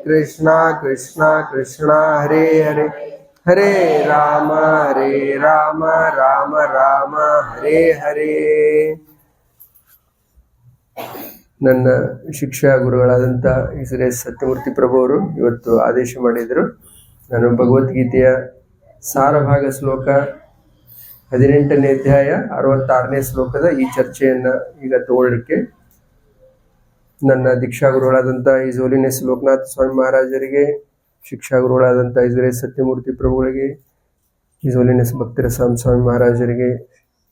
कृष्णा कृष्णा कृष्णा हरे हरे हरे राम राम राम हरे हरे. ನನ್ನ ಶಿಕ್ಷಾ ಗುರುಗಳಾದಂಥ ಇಸ್ರೇಲ್ ಸತ್ಯಮೂರ್ತಿ ಪ್ರಭು ಅವರು ಇವತ್ತು ಆದೇಶ ಮಾಡಿದರು. ನಾನು ಭಗವದ್ಗೀತೆಯ ಸಾರಭಾಗ ಶ್ಲೋಕ 18ನೇ ಅಧ್ಯಾಯ 66ನೇ ಶ್ಲೋಕದ ಈ ಚರ್ಚೆಯನ್ನು ಈಗ ತಗೊಳ್ಳಿಕ್ಕೆ ನನ್ನ ದೀಕ್ಷಾ ಗುರುಗಳಾದಂಥ ಈಸ್ ಹೋಲಿನೆಸ್ ಲೋಕನಾಥ್ ಸ್ವಾಮಿ ಮಹಾರಾಜರಿಗೆ, ಶಿಕ್ಷಾ ಗುರುಗಳಾದಂಥ ಇಸ್ರೇಲ್ ಸತ್ಯಮೂರ್ತಿ ಪ್ರಭುಗಳಿಗೆ, ಈಸ್ ಹೋಲಿನೆಸ್ ಭಕ್ತಿರಸಾಮ್ ಸ್ವಾಮಿ ಮಹಾರಾಜರಿಗೆ,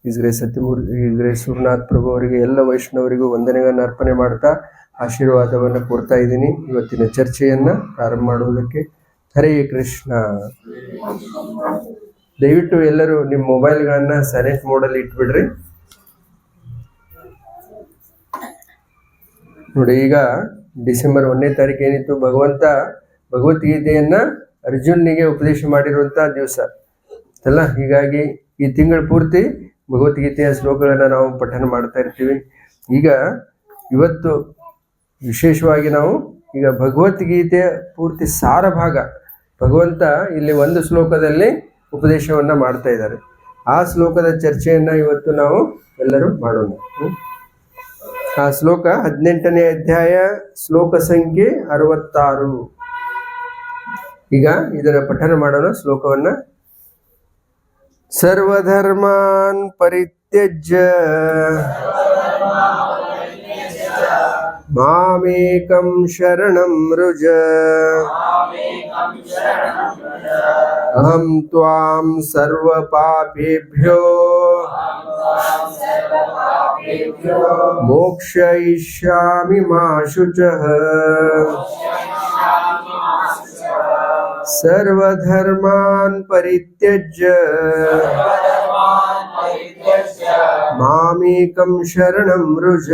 ಇಸ್ರೇಲ್ ಸುರನಾಥ್ ಪ್ರಭು ಅವರಿಗೆ, ಎಲ್ಲ ವೈಷ್ಣವರಿಗೂ ವಂದನೆಗಳನ್ನು ಅರ್ಪಣೆ ಮಾಡ್ತಾ ಆಶೀರ್ವಾದವನ್ನು ಕೊಡ್ತಾ ಇದ್ದೀನಿ. ಇವತ್ತಿನ ಚರ್ಚೆಯನ್ನು ಪ್ರಾರಂಭ ಮಾಡುವುದಕ್ಕೆ. ಹರೇ ಕೃಷ್ಣ. ದಯವಿಟ್ಟು ಎಲ್ಲರೂ ನಿಮ್ಮ ಮೊಬೈಲ್ಗಳನ್ನು ಸೈಲೆಂಟ್ ಮೋಡಲ್ಲಿ ಇಟ್ಬಿಡ್ರಿ. ನೋಡಿ, ಈಗ ಡಿಸೆಂಬರ್ 1ನೇ ತಾರೀಕು ಏನಿತ್ತು, ಭಗವದ್ಗೀತೆಯನ್ನ ಅರ್ಜುನ್ನಿಗೆ ಉಪದೇಶ ಮಾಡಿರುವಂಥ ದಿವಸ ಅಲ್ಲ. ಹೀಗಾಗಿ ಈ ತಿಂಗಳ ಪೂರ್ತಿ ಭಗವದ್ಗೀತೆಯ ಶ್ಲೋಕಗಳನ್ನು ನಾವು ಪಠನ ಮಾಡ್ತಾ ಇರ್ತೀವಿ. ಈಗ ಇವತ್ತು ವಿಶೇಷವಾಗಿ ನಾವು ಈಗ ಭಗವದ್ಗೀತೆಯ ಪೂರ್ತಿ ಸಾರಭಾಗ ಭಗವಂತ ಇಲ್ಲಿ ಒಂದು ಶ್ಲೋಕದಲ್ಲಿ ಉಪದೇಶವನ್ನ ಮಾಡ್ತಾ ಇದ್ದಾರೆ. ಆ ಶ್ಲೋಕದ ಚರ್ಚೆಯನ್ನ ಇವತ್ತು ನಾವು ಎಲ್ಲರೂ ಮಾಡೋಣ. ಆ ಶ್ಲೋಕ 18ನೇ ಅಧ್ಯಾಯ ಶ್ಲೋಕ ಸಂಖ್ಯೆ 66. ಈಗ ಇದನ್ನ ಪಠನ ಮಾಡೋಣ ಶ್ಲೋಕವನ್ನ. ಸರ್ವಧರ್ಮಾನ್ ಪರಿತ್ಯಜ್ಯ ಮಾಮೇಕಂ ಶರಣಂ ವೃಜ ಅಹಂ ತ್ವಾಂ ಸರ್ವಪಾಪೇಭ್ಯೋ ಮೋಕ್ಷಯಿಷ್ಯಾಮಿ ಮಾ ಶುಚಃ. ಸರ್ವಧರ್ಮಾನ್ ಪರಿತ್ಯಜ್ಯ ಮಾಮೇಕಂ ಶರಣಂ ವೃಜ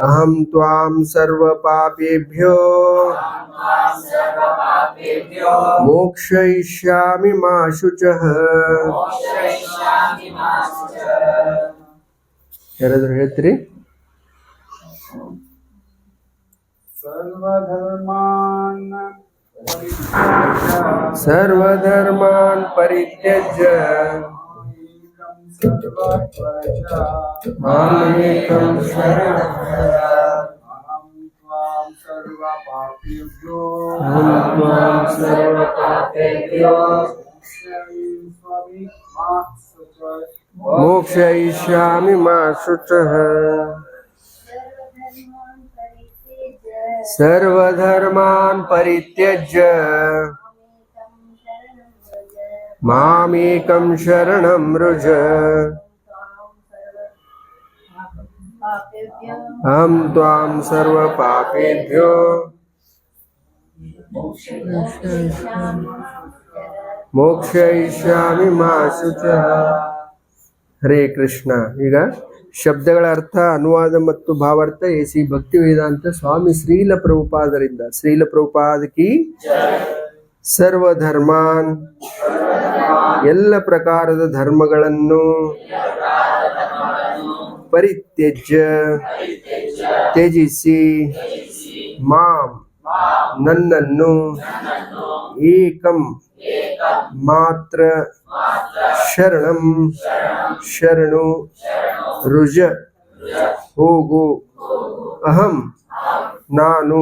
ಅಹಂ ತ್ವಾಂ ಸರ್ವಪಾಪೇಭ್ಯೋ ಮೋಕ್ಷಯಿಷ್ಯಾಮಿ ಮಾ ಶುಚಃ. ಯಾರಾದ್ರೂ ಹೇಳ್ತೀರಿ? ಸರ್ವಧರ್ಮಾನ್ ಪರಿತ್ಯಜ್ಯ ಮಾಮೇಕಂ ಶರಣಂ ವೃಜ ಅಹಂ ತ್ವಾಂ ಸರ್ವಪಾಪೇಭ್ಯೋ ಮೋಕ್ಷಯಿಷ್ಯಾಮಿ ಮಾ ಶುಚಃ. ಸರ್ವಧರ್ಮಾನ್ ಪರಿತ್ಯಜ್ಯ ಮಾಮೇಕಂ ಶರಣಂ ವೃಜ ಅಹಂ ತ್ವಾಂ ಸರ್ವಪಾಪೇಭ್ಯೋ ಮೋಕ್ಷಯಿಷ್ಯಾಮಿ ಮಾ ಶುಚಃ. ಹರೇ ಕೃಷ್ಣ. ಈಗ ಶಬ್ದಗಳ ಅರ್ಥ, ಅನುವಾದ ಮತ್ತು ಭಾವಾರ್ಥ ಎಸಿ ಭಕ್ತಿ ವೇದಾಂತ ಸ್ವಾಮಿ ಶ್ರೀಲ ಪ್ರಭುಪಾದರಿಂದ. ಶ್ರೀಲ ಪ್ರಭುಪಾದ ಕಿ. ಸರ್ವಧರ್ಮಾನ್, ಎಲ್ಲ ಪ್ರಕಾರದ ಧರ್ಮಗಳನ್ನು, ಪರಿತ್ಯಜ್ಯ, ತ್ಯಜಿಸಿ, ಮಾಂ, ನನ್ನನ್ನು, ಏಕಂ, ಮಾತ್ರ, ಶರಣಂ, ಶರಣು, ರುಜ, ಹೋಗು, ಅಹಂ, ನಾನು,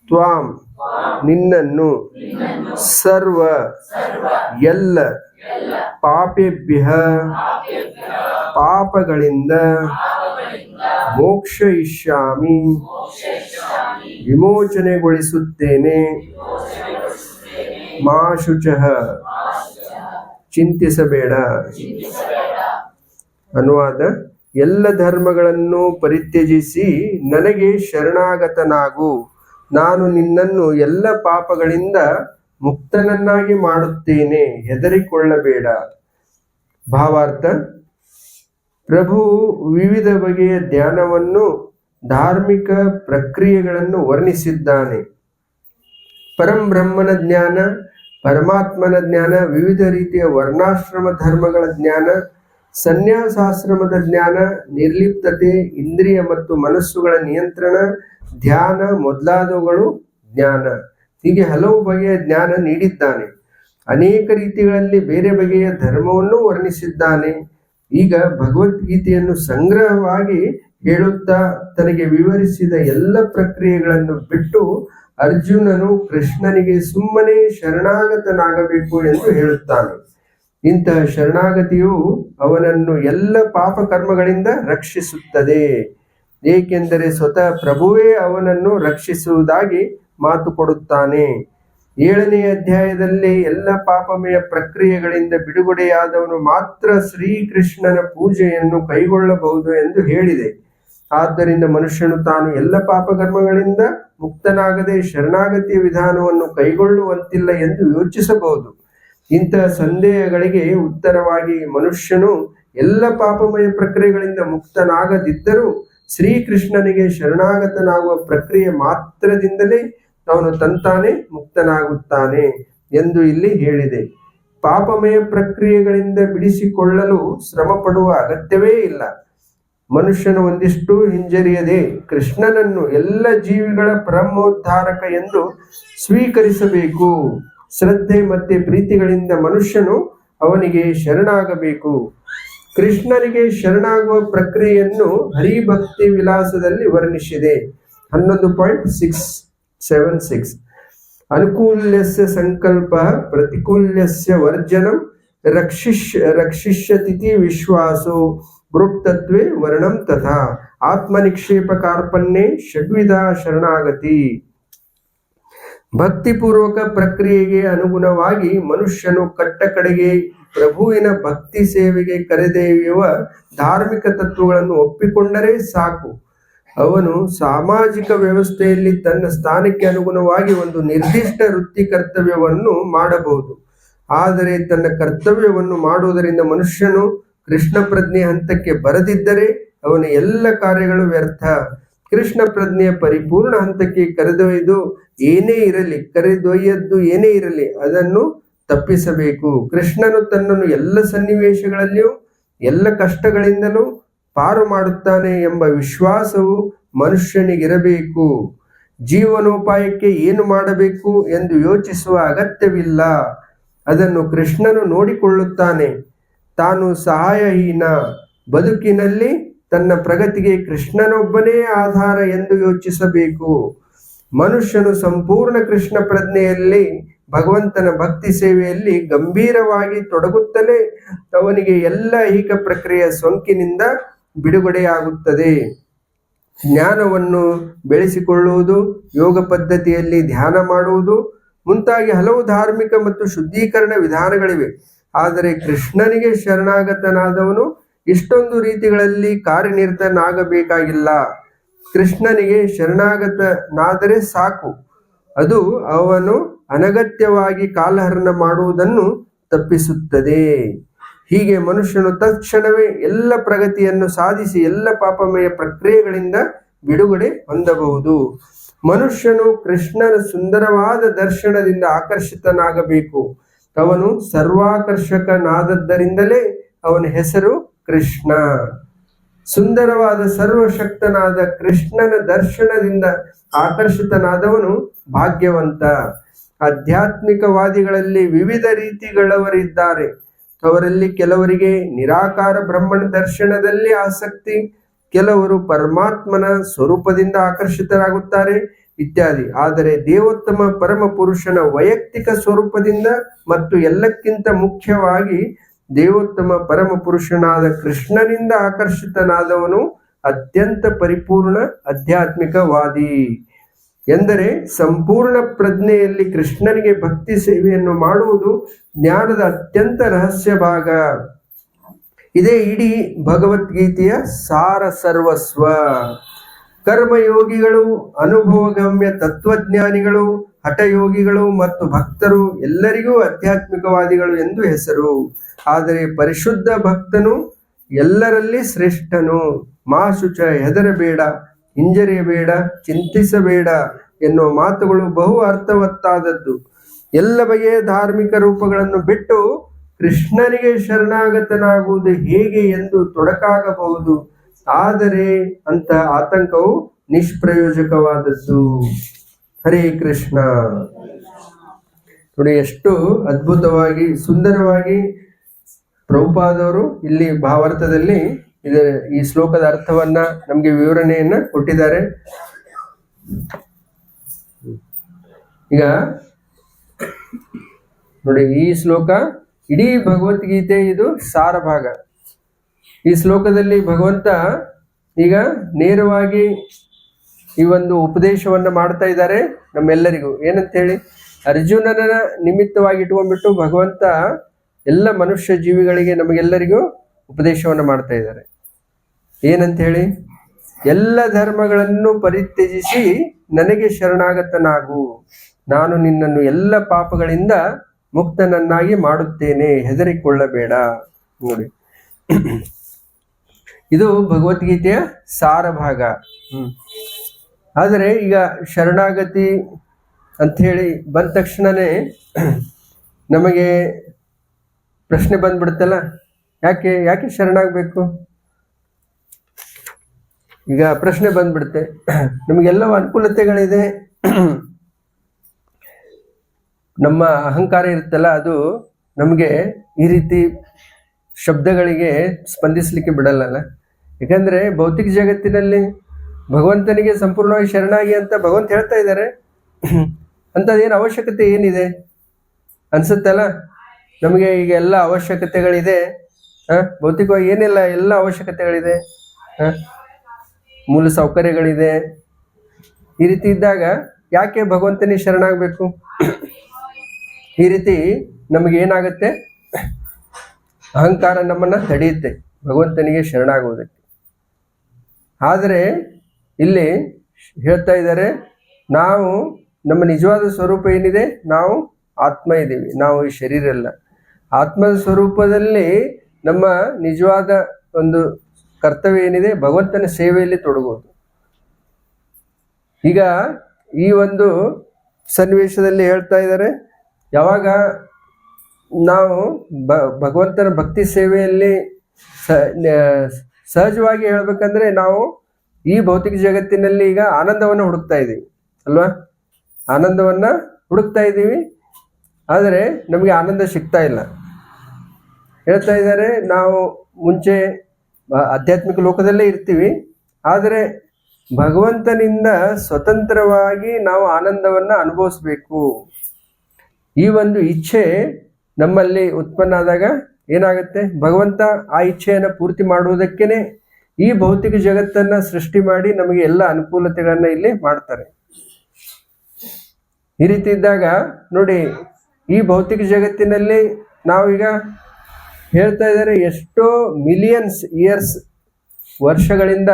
ತ್ವಾಂ, ನಿನ್ನನ್ನು, ಸರ್ವ, ಎಲ್ಲ, ಪಾಪೇಭ್ಯಃ, ಪಾಪಗಳಿಂದ, ಮೋಕ್ಷಯಿಷ್ಯಾಮಿ, ವಿಮೋಚನೆಗೊಳಿಸುತ್ತೇನೆ, ಮಾ ಶುಚಃ, ಚಿಂತಿಸಬೇಡ. ಅನುವಾದ: ಎಲ್ಲ ಧರ್ಮಗಳನ್ನು ಪರಿತ್ಯಜಿಸಿ ನನಗೆ ಶರಣಾಗತನಾಗು, ನಾನು ನಿನ್ನನ್ನು ಎಲ್ಲ ಪಾಪಗಳಿಂದ ಮುಕ್ತನನ್ನಾಗಿ ಮಾಡುತ್ತೇನೆ, ಹೆದರಿಕೊಳ್ಳಬೇಡ. ಭಾವಾರ್ಥ: ಪ್ರಭು ವಿವಿಧ ಬಗೆಯ ಧ್ಯಾನವನ್ನು, ಧಾರ್ಮಿಕ ಪ್ರಕ್ರಿಯೆಗಳನ್ನು ವರ್ಣಿಸಿದ್ದಾನೆ. ಪರಂಬ್ರಹ್ಮನ ಜ್ಞಾನ, ಪರಮಾತ್ಮನ ಜ್ಞಾನ, ವಿವಿಧ ರೀತಿಯ ವರ್ಣಾಶ್ರಮ ಧರ್ಮಗಳ ಜ್ಞಾನ, ಸನ್ಯಾಸಾಶ್ರಮದ ಜ್ಞಾನ, ನಿರ್ಲಿಪ್ತತೆ, ಇಂದ್ರಿಯ ಮತ್ತು ಮನಸ್ಸುಗಳ ನಿಯಂತ್ರಣ, ಧ್ಯಾನ ಮೊದಲಾದವುಗಳು ಜ್ಞಾನ. ಹೀಗೆ ಹಲವು ಬಗೆಯ ಜ್ಞಾನ ನೀಡಿದ್ದಾನೆ. ಅನೇಕ ರೀತಿಗಳಲ್ಲಿ ಬೇರೆ ಬಗೆಯ ಧರ್ಮವನ್ನು ವರ್ಣಿಸಿದ್ದಾನೆ. ಈಗ ಭಗವದ್ಗೀತೆಯನ್ನು ಸಂಗ್ರಹವಾಗಿ ಹೇಳುತ್ತಾ ತನಗೆ ವಿವರಿಸಿದ ಎಲ್ಲ ಪ್ರಕ್ರಿಯೆಗಳನ್ನು ಬಿಟ್ಟು ಅರ್ಜುನನು ಕೃಷ್ಣನಿಗೆ ಸುಮ್ಮನೆ ಶರಣಾಗತನಾಗಬೇಕು ಎಂದು ಹೇಳುತ್ತಾನೆ. ಇಂತಹ ಶರಣಾಗತಿಯು ಅವನನ್ನು ಎಲ್ಲ ಪಾಪ ಕರ್ಮಗಳಿಂದ ರಕ್ಷಿಸುತ್ತದೆ, ಏಕೆಂದರೆ ಸ್ವತಃ ಪ್ರಭುವೇ ಅವನನ್ನು ರಕ್ಷಿಸುವುದಾಗಿ ಮಾತು ಕೊಡುತ್ತಾನೆ. 7ನೇ ಅಧ್ಯಾಯದಲ್ಲಿ ಎಲ್ಲ ಪಾಪಮಯ ಪ್ರಕ್ರಿಯೆಗಳಿಂದ ಬಿಡುಗಡೆಯಾದವನು ಮಾತ್ರ ಶ್ರೀಕೃಷ್ಣನ ಪೂಜೆಯನ್ನು ಕೈಗೊಳ್ಳಬಹುದು ಎಂದು ಹೇಳಿದೆ. ಆದ್ದರಿಂದ ಮನುಷ್ಯನು ತಾನು ಎಲ್ಲ ಪಾಪಕರ್ಮಗಳಿಂದ ಮುಕ್ತನಾಗದೆ ಶರಣಾಗತಿಯ ವಿಧಾನವನ್ನು ಕೈಗೊಳ್ಳುವಂತಿಲ್ಲ ಎಂದು ಯೋಚಿಸಬಹುದು. ಇಂತಹ ಸಂದೇಹಗಳಿಗೆ ಉತ್ತರವಾಗಿ ಮನುಷ್ಯನು ಎಲ್ಲ ಪಾಪಮಯ ಪ್ರಕ್ರಿಯೆಗಳಿಂದ ಮುಕ್ತನಾಗದಿದ್ದರೂ ಶ್ರೀಕೃಷ್ಣನಿಗೆ ಶರಣಾಗತನಾಗುವ ಪ್ರಕ್ರಿಯೆ ಮಾತ್ರದಿಂದಲೇ ಅವನು ತಂತಾನೆ ಮುಕ್ತನಾಗುತ್ತಾನೆ ಎಂದು ಇಲ್ಲಿ ಹೇಳಿದೆ. ಪಾಪಮಯ ಪ್ರಕ್ರಿಯೆಗಳಿಂದ ಬಿಡಿಸಿಕೊಳ್ಳಲು ಶ್ರಮ ಪಡುವ ಅಗತ್ಯವೇ ಇಲ್ಲ. ಮನುಷ್ಯನು ಒಂದಿಷ್ಟು ಹಿಂಜರಿಯದೆ ಕೃಷ್ಣನನ್ನು ಎಲ್ಲ ಜೀವಿಗಳ ಪರಮೋದ್ಧಾರಕ ಎಂದು ಸ್ವೀಕರಿಸಬೇಕು. ಶ್ರದ್ಧೆ ಮತ್ತೆ ಪ್ರೀತಿಗಳಿಂದ ಮನುಷ್ಯನು ಅವನಿಗೆ ಶರಣಾಗಬೇಕು. ಕೃಷ್ಣನಿಗೆ ಶರಣಾಗುವ ಪ್ರಕ್ರಿಯೆಯನ್ನು ಹರಿಭಕ್ತಿ ವಿಲಾಸದಲ್ಲಿ ವರ್ಣಿಸಿದೆ. 11.676 ಅನುಕೂಲ್ಯಸ್ಯ ಸಂಕಲ್ಪ ಪ್ರತಿಕೂಲ್ಯಸ್ಯ ವರ್ಜನಂ ರಕ್ಷಿಷ್ಯತಿ ವಿಶ್ವಾಸೋ ಗುರುಪ್ತತ್ವೇ ವರ್ಣಂ ತಥಾ ಆತ್ಮನಿಕ್ಷೇಪ ಕಾರ್ಪಣ್ಯೆ ಷಡ್ವಿಧ ಶರಣಾಗತಿ. ಭಕ್ತಿಪೂರ್ವಕ ಪ್ರಕ್ರಿಯೆಗೆ ಅನುಗುಣವಾಗಿ ಮನುಷ್ಯನು ಕಟ್ಟ ಕಡೆಗೆ ಪ್ರಭುವಿನ ಭಕ್ತಿ ಸೇವೆಗೆ ಕರೆದೊಯ್ಯುವ ಧಾರ್ಮಿಕ ತತ್ವಗಳನ್ನು ಒಪ್ಪಿಕೊಂಡರೆ ಸಾಕು. ಅವನು ಸಾಮಾಜಿಕ ವ್ಯವಸ್ಥೆಯಲ್ಲಿ ತನ್ನ ಸ್ಥಾನಕ್ಕೆ ಅನುಗುಣವಾಗಿ ಒಂದು ನಿರ್ದಿಷ್ಟ ವೃತ್ತಿ ಕರ್ತವ್ಯವನ್ನು ಮಾಡಬಹುದು. ಆದರೆ ತನ್ನ ಕರ್ತವ್ಯವನ್ನು ಮಾಡುವುದರಿಂದ ಮನುಷ್ಯನು ಕೃಷ್ಣ ಪ್ರಜ್ಞೆ ಹಂತಕ್ಕೆ ಬರದಿದ್ದರೆ ಅವನ ಎಲ್ಲ ಕಾರ್ಯಗಳು ವ್ಯರ್ಥ. ಕೃಷ್ಣ ಪ್ರಜ್ಞೆಯ ಪರಿಪೂರ್ಣ ಹಂತಕ್ಕೆ ಕರೆದೊಯ್ಯದ್ದು ಏನೇ ಇರಲಿ ಅದನ್ನು ತಪ್ಪಿಸಬೇಕು. ಕೃಷ್ಣನು ತನ್ನನ್ನು ಎಲ್ಲ ಸನ್ನಿವೇಶಗಳಲ್ಲಿಯೂ ಎಲ್ಲ ಕಷ್ಟಗಳಿಂದಲೂ ಪಾರು ಮಾಡುತ್ತಾನೆ ಎಂಬ ವಿಶ್ವಾಸವು ಮನುಷ್ಯನಿಗಿರಬೇಕು. ಜೀವನೋಪಾಯಕ್ಕೆ ಏನು ಮಾಡಬೇಕು ಎಂದು ಯೋಚಿಸುವ ಅಗತ್ಯವಿಲ್ಲ. ಅದನ್ನು ಕೃಷ್ಣನು ನೋಡಿಕೊಳ್ಳುತ್ತಾನೆ. ತಾನು ಸಹಾಯಹೀನ. ಬದುಕಿನಲ್ಲಿ ತನ್ನ ಪ್ರಗತಿಗೆ ಕೃಷ್ಣನೊಬ್ಬನೇ ಆಧಾರ ಎಂದು ಯೋಚಿಸಬೇಕು. ಮನುಷ್ಯನು ಸಂಪೂರ್ಣ ಕೃಷ್ಣ ಪ್ರಜ್ಞೆಯಲ್ಲಿ ಭಗವಂತನ ಭಕ್ತಿ ಸೇವೆಯಲ್ಲಿ ಗಂಭೀರವಾಗಿ ತೊಡಗುತ್ತಲೇ ಅವನಿಗೆ ಎಲ್ಲ ಐಹಿಕ ಪ್ರಕ್ರಿಯೆಯ ಸೋಂಕಿನಿಂದ ಬಿಡುಗಡೆಯಾಗುತ್ತದೆ. ಜ್ಞಾನವನ್ನು ಬೆಳೆಸಿಕೊಳ್ಳುವುದು, ಯೋಗ ಪದ್ಧತಿಯಲ್ಲಿ ಧ್ಯಾನ ಮಾಡುವುದು ಮುಂತಾಗಿ ಹಲವು ಧಾರ್ಮಿಕ ಮತ್ತು ಶುದ್ಧೀಕರಣ ವಿಧಾನಗಳಿವೆ. ಆದರೆ ಕೃಷ್ಣನಿಗೆ ಶರಣಾಗತನಾದವನು ಇಷ್ಟೊಂದು ರೀತಿಗಳಲ್ಲಿ ಕಾರ್ಯನಿರತನಾಗಬೇಕಾಗಿಲ್ಲ. ಕೃಷ್ಣನಿಗೆ ಶರಣಾಗತನಾದರೆ ಸಾಕು. ಅದು ಅವನು ಅನಗತ್ಯವಾಗಿ ಕಾಲಹರಣ ಮಾಡುವುದನ್ನು ತಪ್ಪಿಸುತ್ತದೆ. ಹೀಗೆ ಮನುಷ್ಯನು ತಕ್ಷಣವೇ ಎಲ್ಲ ಪ್ರಗತಿಯನ್ನು ಸಾಧಿಸಿ ಎಲ್ಲ ಪಾಪಮಯ ಪ್ರಕ್ರಿಯೆಗಳಿಂದ ಬಿಡುಗಡೆ ಹೊಂದಬಹುದು. ಮನುಷ್ಯನು ಕೃಷ್ಣನ ಸುಂದರವಾದ ದರ್ಶನದಿಂದ ಆಕರ್ಷಿತನಾಗಬೇಕು. ಅವನು ಸರ್ವಾಕರ್ಷಕನಾದದ್ದರಿಂದಲೇ ಅವನ ಹೆಸರು ಕೃಷ್ಣ. ಸುಂದರವಾದ ಸರ್ವಶಕ್ತನಾದ ಕೃಷ್ಣನ ದರ್ಶನದಿಂದ ಆಕರ್ಷಿತನಾದವನು ಭಾಗ್ಯವಂತ. ಆಧ್ಯಾತ್ಮಿಕವಾದಿಗಳಲ್ಲಿ ವಿವಿಧ ರೀತಿಗಳವರಿದ್ದಾರೆ. ಅವರಲ್ಲಿ ಕೆಲವರಿಗೆ ನಿರಾಕಾರ ಬ್ರಹ್ಮಣ ದರ್ಶನದಲ್ಲಿ ಆಸಕ್ತಿ, ಕೆಲವರು ಪರಮಾತ್ಮನ ಸ್ವರೂಪದಿಂದ ಆಕರ್ಷಿತರಾಗುತ್ತಾರೆ ಇತ್ಯಾದಿ. ಆದರೆ ದೇವೋತ್ತಮ ಪರಮ ಪುರುಷನ ವೈಯಕ್ತಿಕ ಸ್ವರೂಪದಿಂದ ಮತ್ತು ಎಲ್ಲಕ್ಕಿಂತ ಮುಖ್ಯವಾಗಿ ದೇವೋತ್ತಮ ಪರಮ ಪುರುಷನಾದ ಕೃಷ್ಣನಿಂದ ಆಕರ್ಷಿತನಾದವನು ಅತ್ಯಂತ ಪರಿಪೂರ್ಣ ಆಧ್ಯಾತ್ಮಿಕವಾದಿ. ಎಂದರೆ ಸಂಪೂರ್ಣ ಪ್ರಜ್ಞೆಯಲ್ಲಿ ಕೃಷ್ಣನಿಗೆ ಭಕ್ತಿ ಸೇವೆಯನ್ನು ಮಾಡುವುದು ಜ್ಞಾನದ ಅತ್ಯಂತ ರಹಸ್ಯ ಭಾಗ. ಇದೇ ಇಡೀ ಭಗವದ್ಗೀತೆಯ ಸಾರ ಸರ್ವಸ್ವ. ಕರ್ಮಯೋಗಿಗಳು, ಅನುಭವಗಮ್ಯ ತತ್ವಜ್ಞಾನಿಗಳು, ಹಠಯೋಗಿಗಳು ಮತ್ತು ಭಕ್ತರು ಎಲ್ಲರಿಗೂ ಆಧ್ಯಾತ್ಮಿಕವಾದಿಗಳು ಎಂದು ಹೆಸರು. ಆದರೆ ಪರಿಶುದ್ಧ ಭಕ್ತನು ಎಲ್ಲರಲ್ಲಿ ಶ್ರೇಷ್ಠನು. ಮಾಶುಚ, ಹೆದರಬೇಡ, ಹಿಂಜರಿಯಬೇಡ, ಚಿಂತಿಸಬೇಡ ಎನ್ನುವ ಮಾತುಗಳು ಬಹು ಅರ್ಥವತ್ತಾದದ್ದು. ಎಲ್ಲ ಬಗೆಯ ಧಾರ್ಮಿಕ ರೂಪಗಳನ್ನು ಬಿಟ್ಟು ಕೃಷ್ಣನಿಗೆ ಶರಣಾಗತನಾಗುವುದು ಹೇಗೆ ಎಂದು ತೊಡಕಾಗಬಹುದು, ಆದರೆ ಅಂತ ಆತಂಕವು ನಿಷ್ಪ್ರಯೋಜಕವಾದದ್ದು. ಹರೇ ಕೃಷ್ಣ. ನೋಡಿ ಎಷ್ಟು ಅದ್ಭುತವಾಗಿ ಸುಂದರವಾಗಿ ಪ್ರಭುಪಾದವರು ಇಲ್ಲಿ ಭಾವಾರ್ಥದಲ್ಲಿ ಈ ಶ್ಲೋಕದ ಅರ್ಥವನ್ನ ನಮ್ಗೆ ವಿವರಣೆಯನ್ನ ಕೊಟ್ಟಿದ್ದಾರೆ. ಈಗ ನೋಡಿ ಈ ಶ್ಲೋಕ ಇಡೀ ಭಗವದ್ಗೀತೆ ಇದು ಸಾರ ಭಾಗ. ಈ ಶ್ಲೋಕದಲ್ಲಿ ಭಗವಂತ ಈಗ ನೇರವಾಗಿ ಈ ಒಂದು ಉಪದೇಶವನ್ನ ಮಾಡ್ತಾ ಇದ್ದಾರೆ ನಮ್ಮೆಲ್ಲರಿಗೂ. ಏನಂತ ಹೇಳಿ, ಅರ್ಜುನನ ನಿಮಿತ್ತವಾಗಿ ಇಟ್ಕೊಂಡ್ಬಿಟ್ಟು ಭಗವಂತ ಎಲ್ಲ ಮನುಷ್ಯ ಜೀವಿಗಳಿಗೆ ನಮಗೆಲ್ಲರಿಗೂ ಉಪದೇಶವನ್ನ ಮಾಡ್ತಾ ಇದ್ದಾರೆ. ಏನಂತ ಹೇಳಿ, ಎಲ್ಲ ಧರ್ಮಗಳನ್ನು ಪರಿತ್ಯಜಿಸಿ ನನಗೆ ಶರಣಾಗತನಾಗು, ನಾನು ನಿನ್ನನ್ನು ಎಲ್ಲ ಪಾಪಗಳಿಂದ ಮುಕ್ತನನ್ನಾಗಿ ಮಾಡುತ್ತೇನೆ, ಹೆದರಿಕೊಳ್ಳಬೇಡ. ನೋಡಿ ಇದು ಭಗವದ್ಗೀತೆಯ ಸಾರ ಭಾಗ. ಆದರೆ ಈಗ ಶರಣಾಗತಿ ಅಂತ ಹೇಳಿ ಬಂದ ತಕ್ಷಣನೇ ನಮಗೆ ಪ್ರಶ್ನೆ ಬಂದ್ಬಿಡುತ್ತಲ್ಲ, ಯಾಕೆ ಶರಣಾಗಬೇಕು? ಈಗ ಪ್ರಶ್ನೆ ಬಂದ್ಬಿಡುತ್ತೆ. ನಮಗೆಲ್ಲವೂ ಅನುಕೂಲತೆಗಳಿದೆ, ನಮ್ಮ ಅಹಂಕಾರ ಇರುತ್ತಲ್ಲ ಅದು ನಮಗೆ ಈ ರೀತಿ ಶಬ್ದಗಳಿಗೆ ಸ್ಪಂದಿಸಲಿಕ್ಕೆ ಬಿಡಲ್ಲ. ಯಾಕಂದ್ರೆ ಭೌತಿಕ ಜಗತ್ತಿನಲ್ಲಿ ಭಗವಂತನಿಗೆ ಸಂಪೂರ್ಣವಾಗಿ ಶರಣಾಗಿ ಅಂತ ಭಗವಂತ ಹೇಳ್ತಾ ಇದ್ದಾರೆ. ಅಂಥದ್ದೇನು ಅವಶ್ಯಕತೆ ಏನಿದೆ ಅನ್ಸುತ್ತಲ್ಲ ನಮಗೆ. ಈಗ ಎಲ್ಲ ಅವಶ್ಯಕತೆಗಳಿದೆ, ಭೌತಿಕವಾಗಿ ಏನಿಲ್ಲ, ಎಲ್ಲ ಅವಶ್ಯಕತೆಗಳಿದೆ, ಮೂಲ ಸೌಕರ್ಯಗಳಿದೆ. ಈ ರೀತಿ ಇದ್ದಾಗ ಯಾಕೆ ಭಗವಂತನಿಗೆ ಶರಣಾಗಬೇಕು? ಈ ರೀತಿ ನಮಗೆ ಏನಾಗುತ್ತೆ, ಅಹಂಕಾರ ನಮ್ಮನ್ನ ತಡೆಯುತ್ತೆ ಭಗವಂತನಿಗೆ ಶರಣಾಗುವುದಕ್ಕೆ. ಆದರೆ ಇಲ್ಲಿ ಹೇಳ್ತಾ ಇದ್ದಾರೆ, ನಾವು ನಮ್ಮ ನಿಜವಾದ ಸ್ವರೂಪ ಏನಿದೆ, ನಾವು ಆತ್ಮ ಇದ್ದೀವಿ, ನಾವು ಈ ಶರೀರ ಅಲ್ಲ. ಆತ್ಮದ ಸ್ವರೂಪದಲ್ಲಿ ನಮ್ಮ ನಿಜವಾದ ಒಂದು ಕರ್ತವ್ಯ ಏನಿದೆ, ಭಗವಂತನ ಸೇವೆಯಲ್ಲಿ ತೊಡಗುವುದು. ಈಗ ಈ ಒಂದು ಸನ್ನಿವೇಶದಲ್ಲಿ ಹೇಳ್ತಾ ಇದ್ದಾರೆ, ಯಾವಾಗ ನಾವು ಭಗವಂತನ ಭಕ್ತಿ ಸೇವೆಯಲ್ಲಿ ಸಹಜವಾಗಿ ಹೇಳ್ಬೇಕಂದ್ರೆ ನಾವು ಈ ಭೌತಿಕ ಜಗತ್ತಿನಲ್ಲಿ ಈಗ ಆನಂದವನ್ನು ಹುಡುಕ್ತಾ ಇದ್ದೀವಿ ಅಲ್ವಾ? ಆನಂದವನ್ನ ಹುಡುಕ್ತಾ ಇದ್ದೀವಿ, ಆದರೆ ನಮಗೆ ಆನಂದ ಸಿಗ್ತಾ ಇಲ್ಲ. ಹೇಳ್ತಾ ಇದ್ದಾರೆ, ನಾವು ಮುಂಚೆ ಆಧ್ಯಾತ್ಮಿಕ ಲೋಕದಲ್ಲೇ ಇರ್ತೀವಿ, ಆದರೆ ಭಗವಂತನಿಂದ ಸ್ವತಂತ್ರವಾಗಿ ನಾವು ಆನಂದವನ್ನ ಅನುಭವಿಸ್ಬೇಕು. ಈ ಒಂದು ಇಚ್ಛೆ ನಮ್ಮಲ್ಲಿ ಉತ್ಪನ್ನ ಆದಾಗ ಏನಾಗುತ್ತೆ, ಭಗವಂತ ಆ ಇಚ್ಛೆಯನ್ನು ಪೂರ್ತಿ ಮಾಡುವುದಕ್ಕೇನೆ ಈ ಭೌತಿಕ ಜಗತ್ತನ್ನ ಸೃಷ್ಟಿ ಮಾಡಿ ನಮಗೆ ಎಲ್ಲ ಅನುಕೂಲತೆಗಳನ್ನ ಇಲ್ಲಿ ಮಾಡ್ತಾರೆ. ಈ ರೀತಿ ಇದ್ದಾಗ ನೋಡಿ, ಈ ಭೌತಿಕ ಜಗತ್ತಿನಲ್ಲಿ ನಾವೀಗ ಹೇಳ್ತಾ ಇದ್ದಾರೆ, ಎಷ್ಟೋ ಮಿಲಿಯನ್ಸ್ ಇಯರ್ಸ್ ವರ್ಷಗಳಿಂದ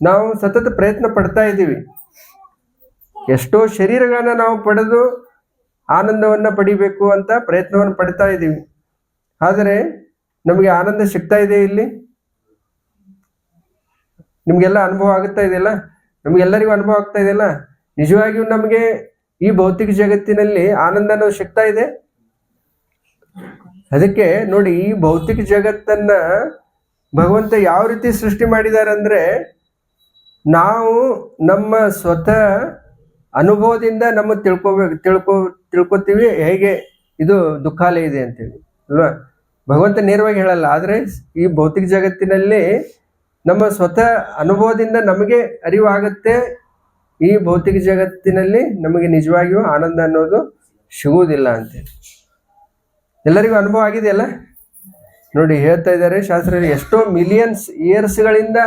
ನಾವು ಸತತ ಪ್ರಯತ್ನ ಪಡ್ತಾ ಇದ್ದೀವಿ. ಎಷ್ಟೋ ಶರೀರಗಳನ್ನ ನಾವು ಪಡೆದು ಆನಂದವನ್ನ ಪಡಿಬೇಕು ಅಂತ ಪ್ರಯತ್ನವನ್ನು ಪಡ್ತಾ ಇದ್ದೀವಿ. ಆದರೆ ನಮಗೆ ಆನಂದ ಸಿಗ್ತಾ ಇದೆ ಇಲ್ಲಿ? ನಿಮ್ಗೆಲ್ಲ ಅನುಭವ ಆಗುತ್ತಾ ಇದೆಯಲ್ಲ? ನಮಗೆಲ್ಲರಿಗೂ ಅನುಭವ ಆಗ್ತಾ ಇದೆಯಲ್ಲ? ನಿಜವಾಗಿಯೂ ನಮಗೆ ಈ ಭೌತಿಕ ಜಗತ್ತಿನಲ್ಲಿ ಆನಂದ ಅನ್ನೋದು ಸಿಗ್ತಾ ಇದೆ? ಅದಕ್ಕೆ ನೋಡಿ, ಈ ಭೌತಿಕ ಜಗತ್ತನ್ನ ಭಗವಂತ ಯಾವ ರೀತಿ ಸೃಷ್ಟಿ ಮಾಡಿದ್ದಾರೆ ಅಂದ್ರೆ, ನಾವು ನಮ್ಮ ಸ್ವತಃ ಅನುಭವದಿಂದ ನಮ್ಮ ತಿಳ್ಕೊತೀವಿ ಹೇಗೆ ಇದು ದುಃಖಾಲಯ ಇದೆ ಅಂತೇಳಿ ಅಲ್ವಾ? ಭಗವಂತ ನೇರವಾಗಿ ಹೇಳಲ್ಲ, ಆದರೆ ಈ ಭೌತಿಕ ಜಗತ್ತಿನಲ್ಲಿ ನಮ್ಮ ಸ್ವತಃ ಅನುಭವದಿಂದ ನಮಗೆ ಅರಿವಾಗುತ್ತೆ, ಈ ಭೌತಿಕ ಜಗತ್ತಿನಲ್ಲಿ ನಮಗೆ ನಿಜವಾಗಿಯೂ ಆನಂದ ಅನ್ನೋದು ಸಿಗುವುದಿಲ್ಲ ಅಂತೇಳಿ. ಎಲ್ಲರಿಗೂ ಅನುಭವ ಆಗಿದೆಯಲ್ಲ? ನೋಡಿ ಹೇಳ್ತಾ ಇದ್ದಾರೆ ಶಾಸ್ತ್ರದಲ್ಲಿ, ಎಷ್ಟೋ ಮಿಲಿಯನ್ಸ್ ಇಯರ್ಸ್ಗಳಿಂದ,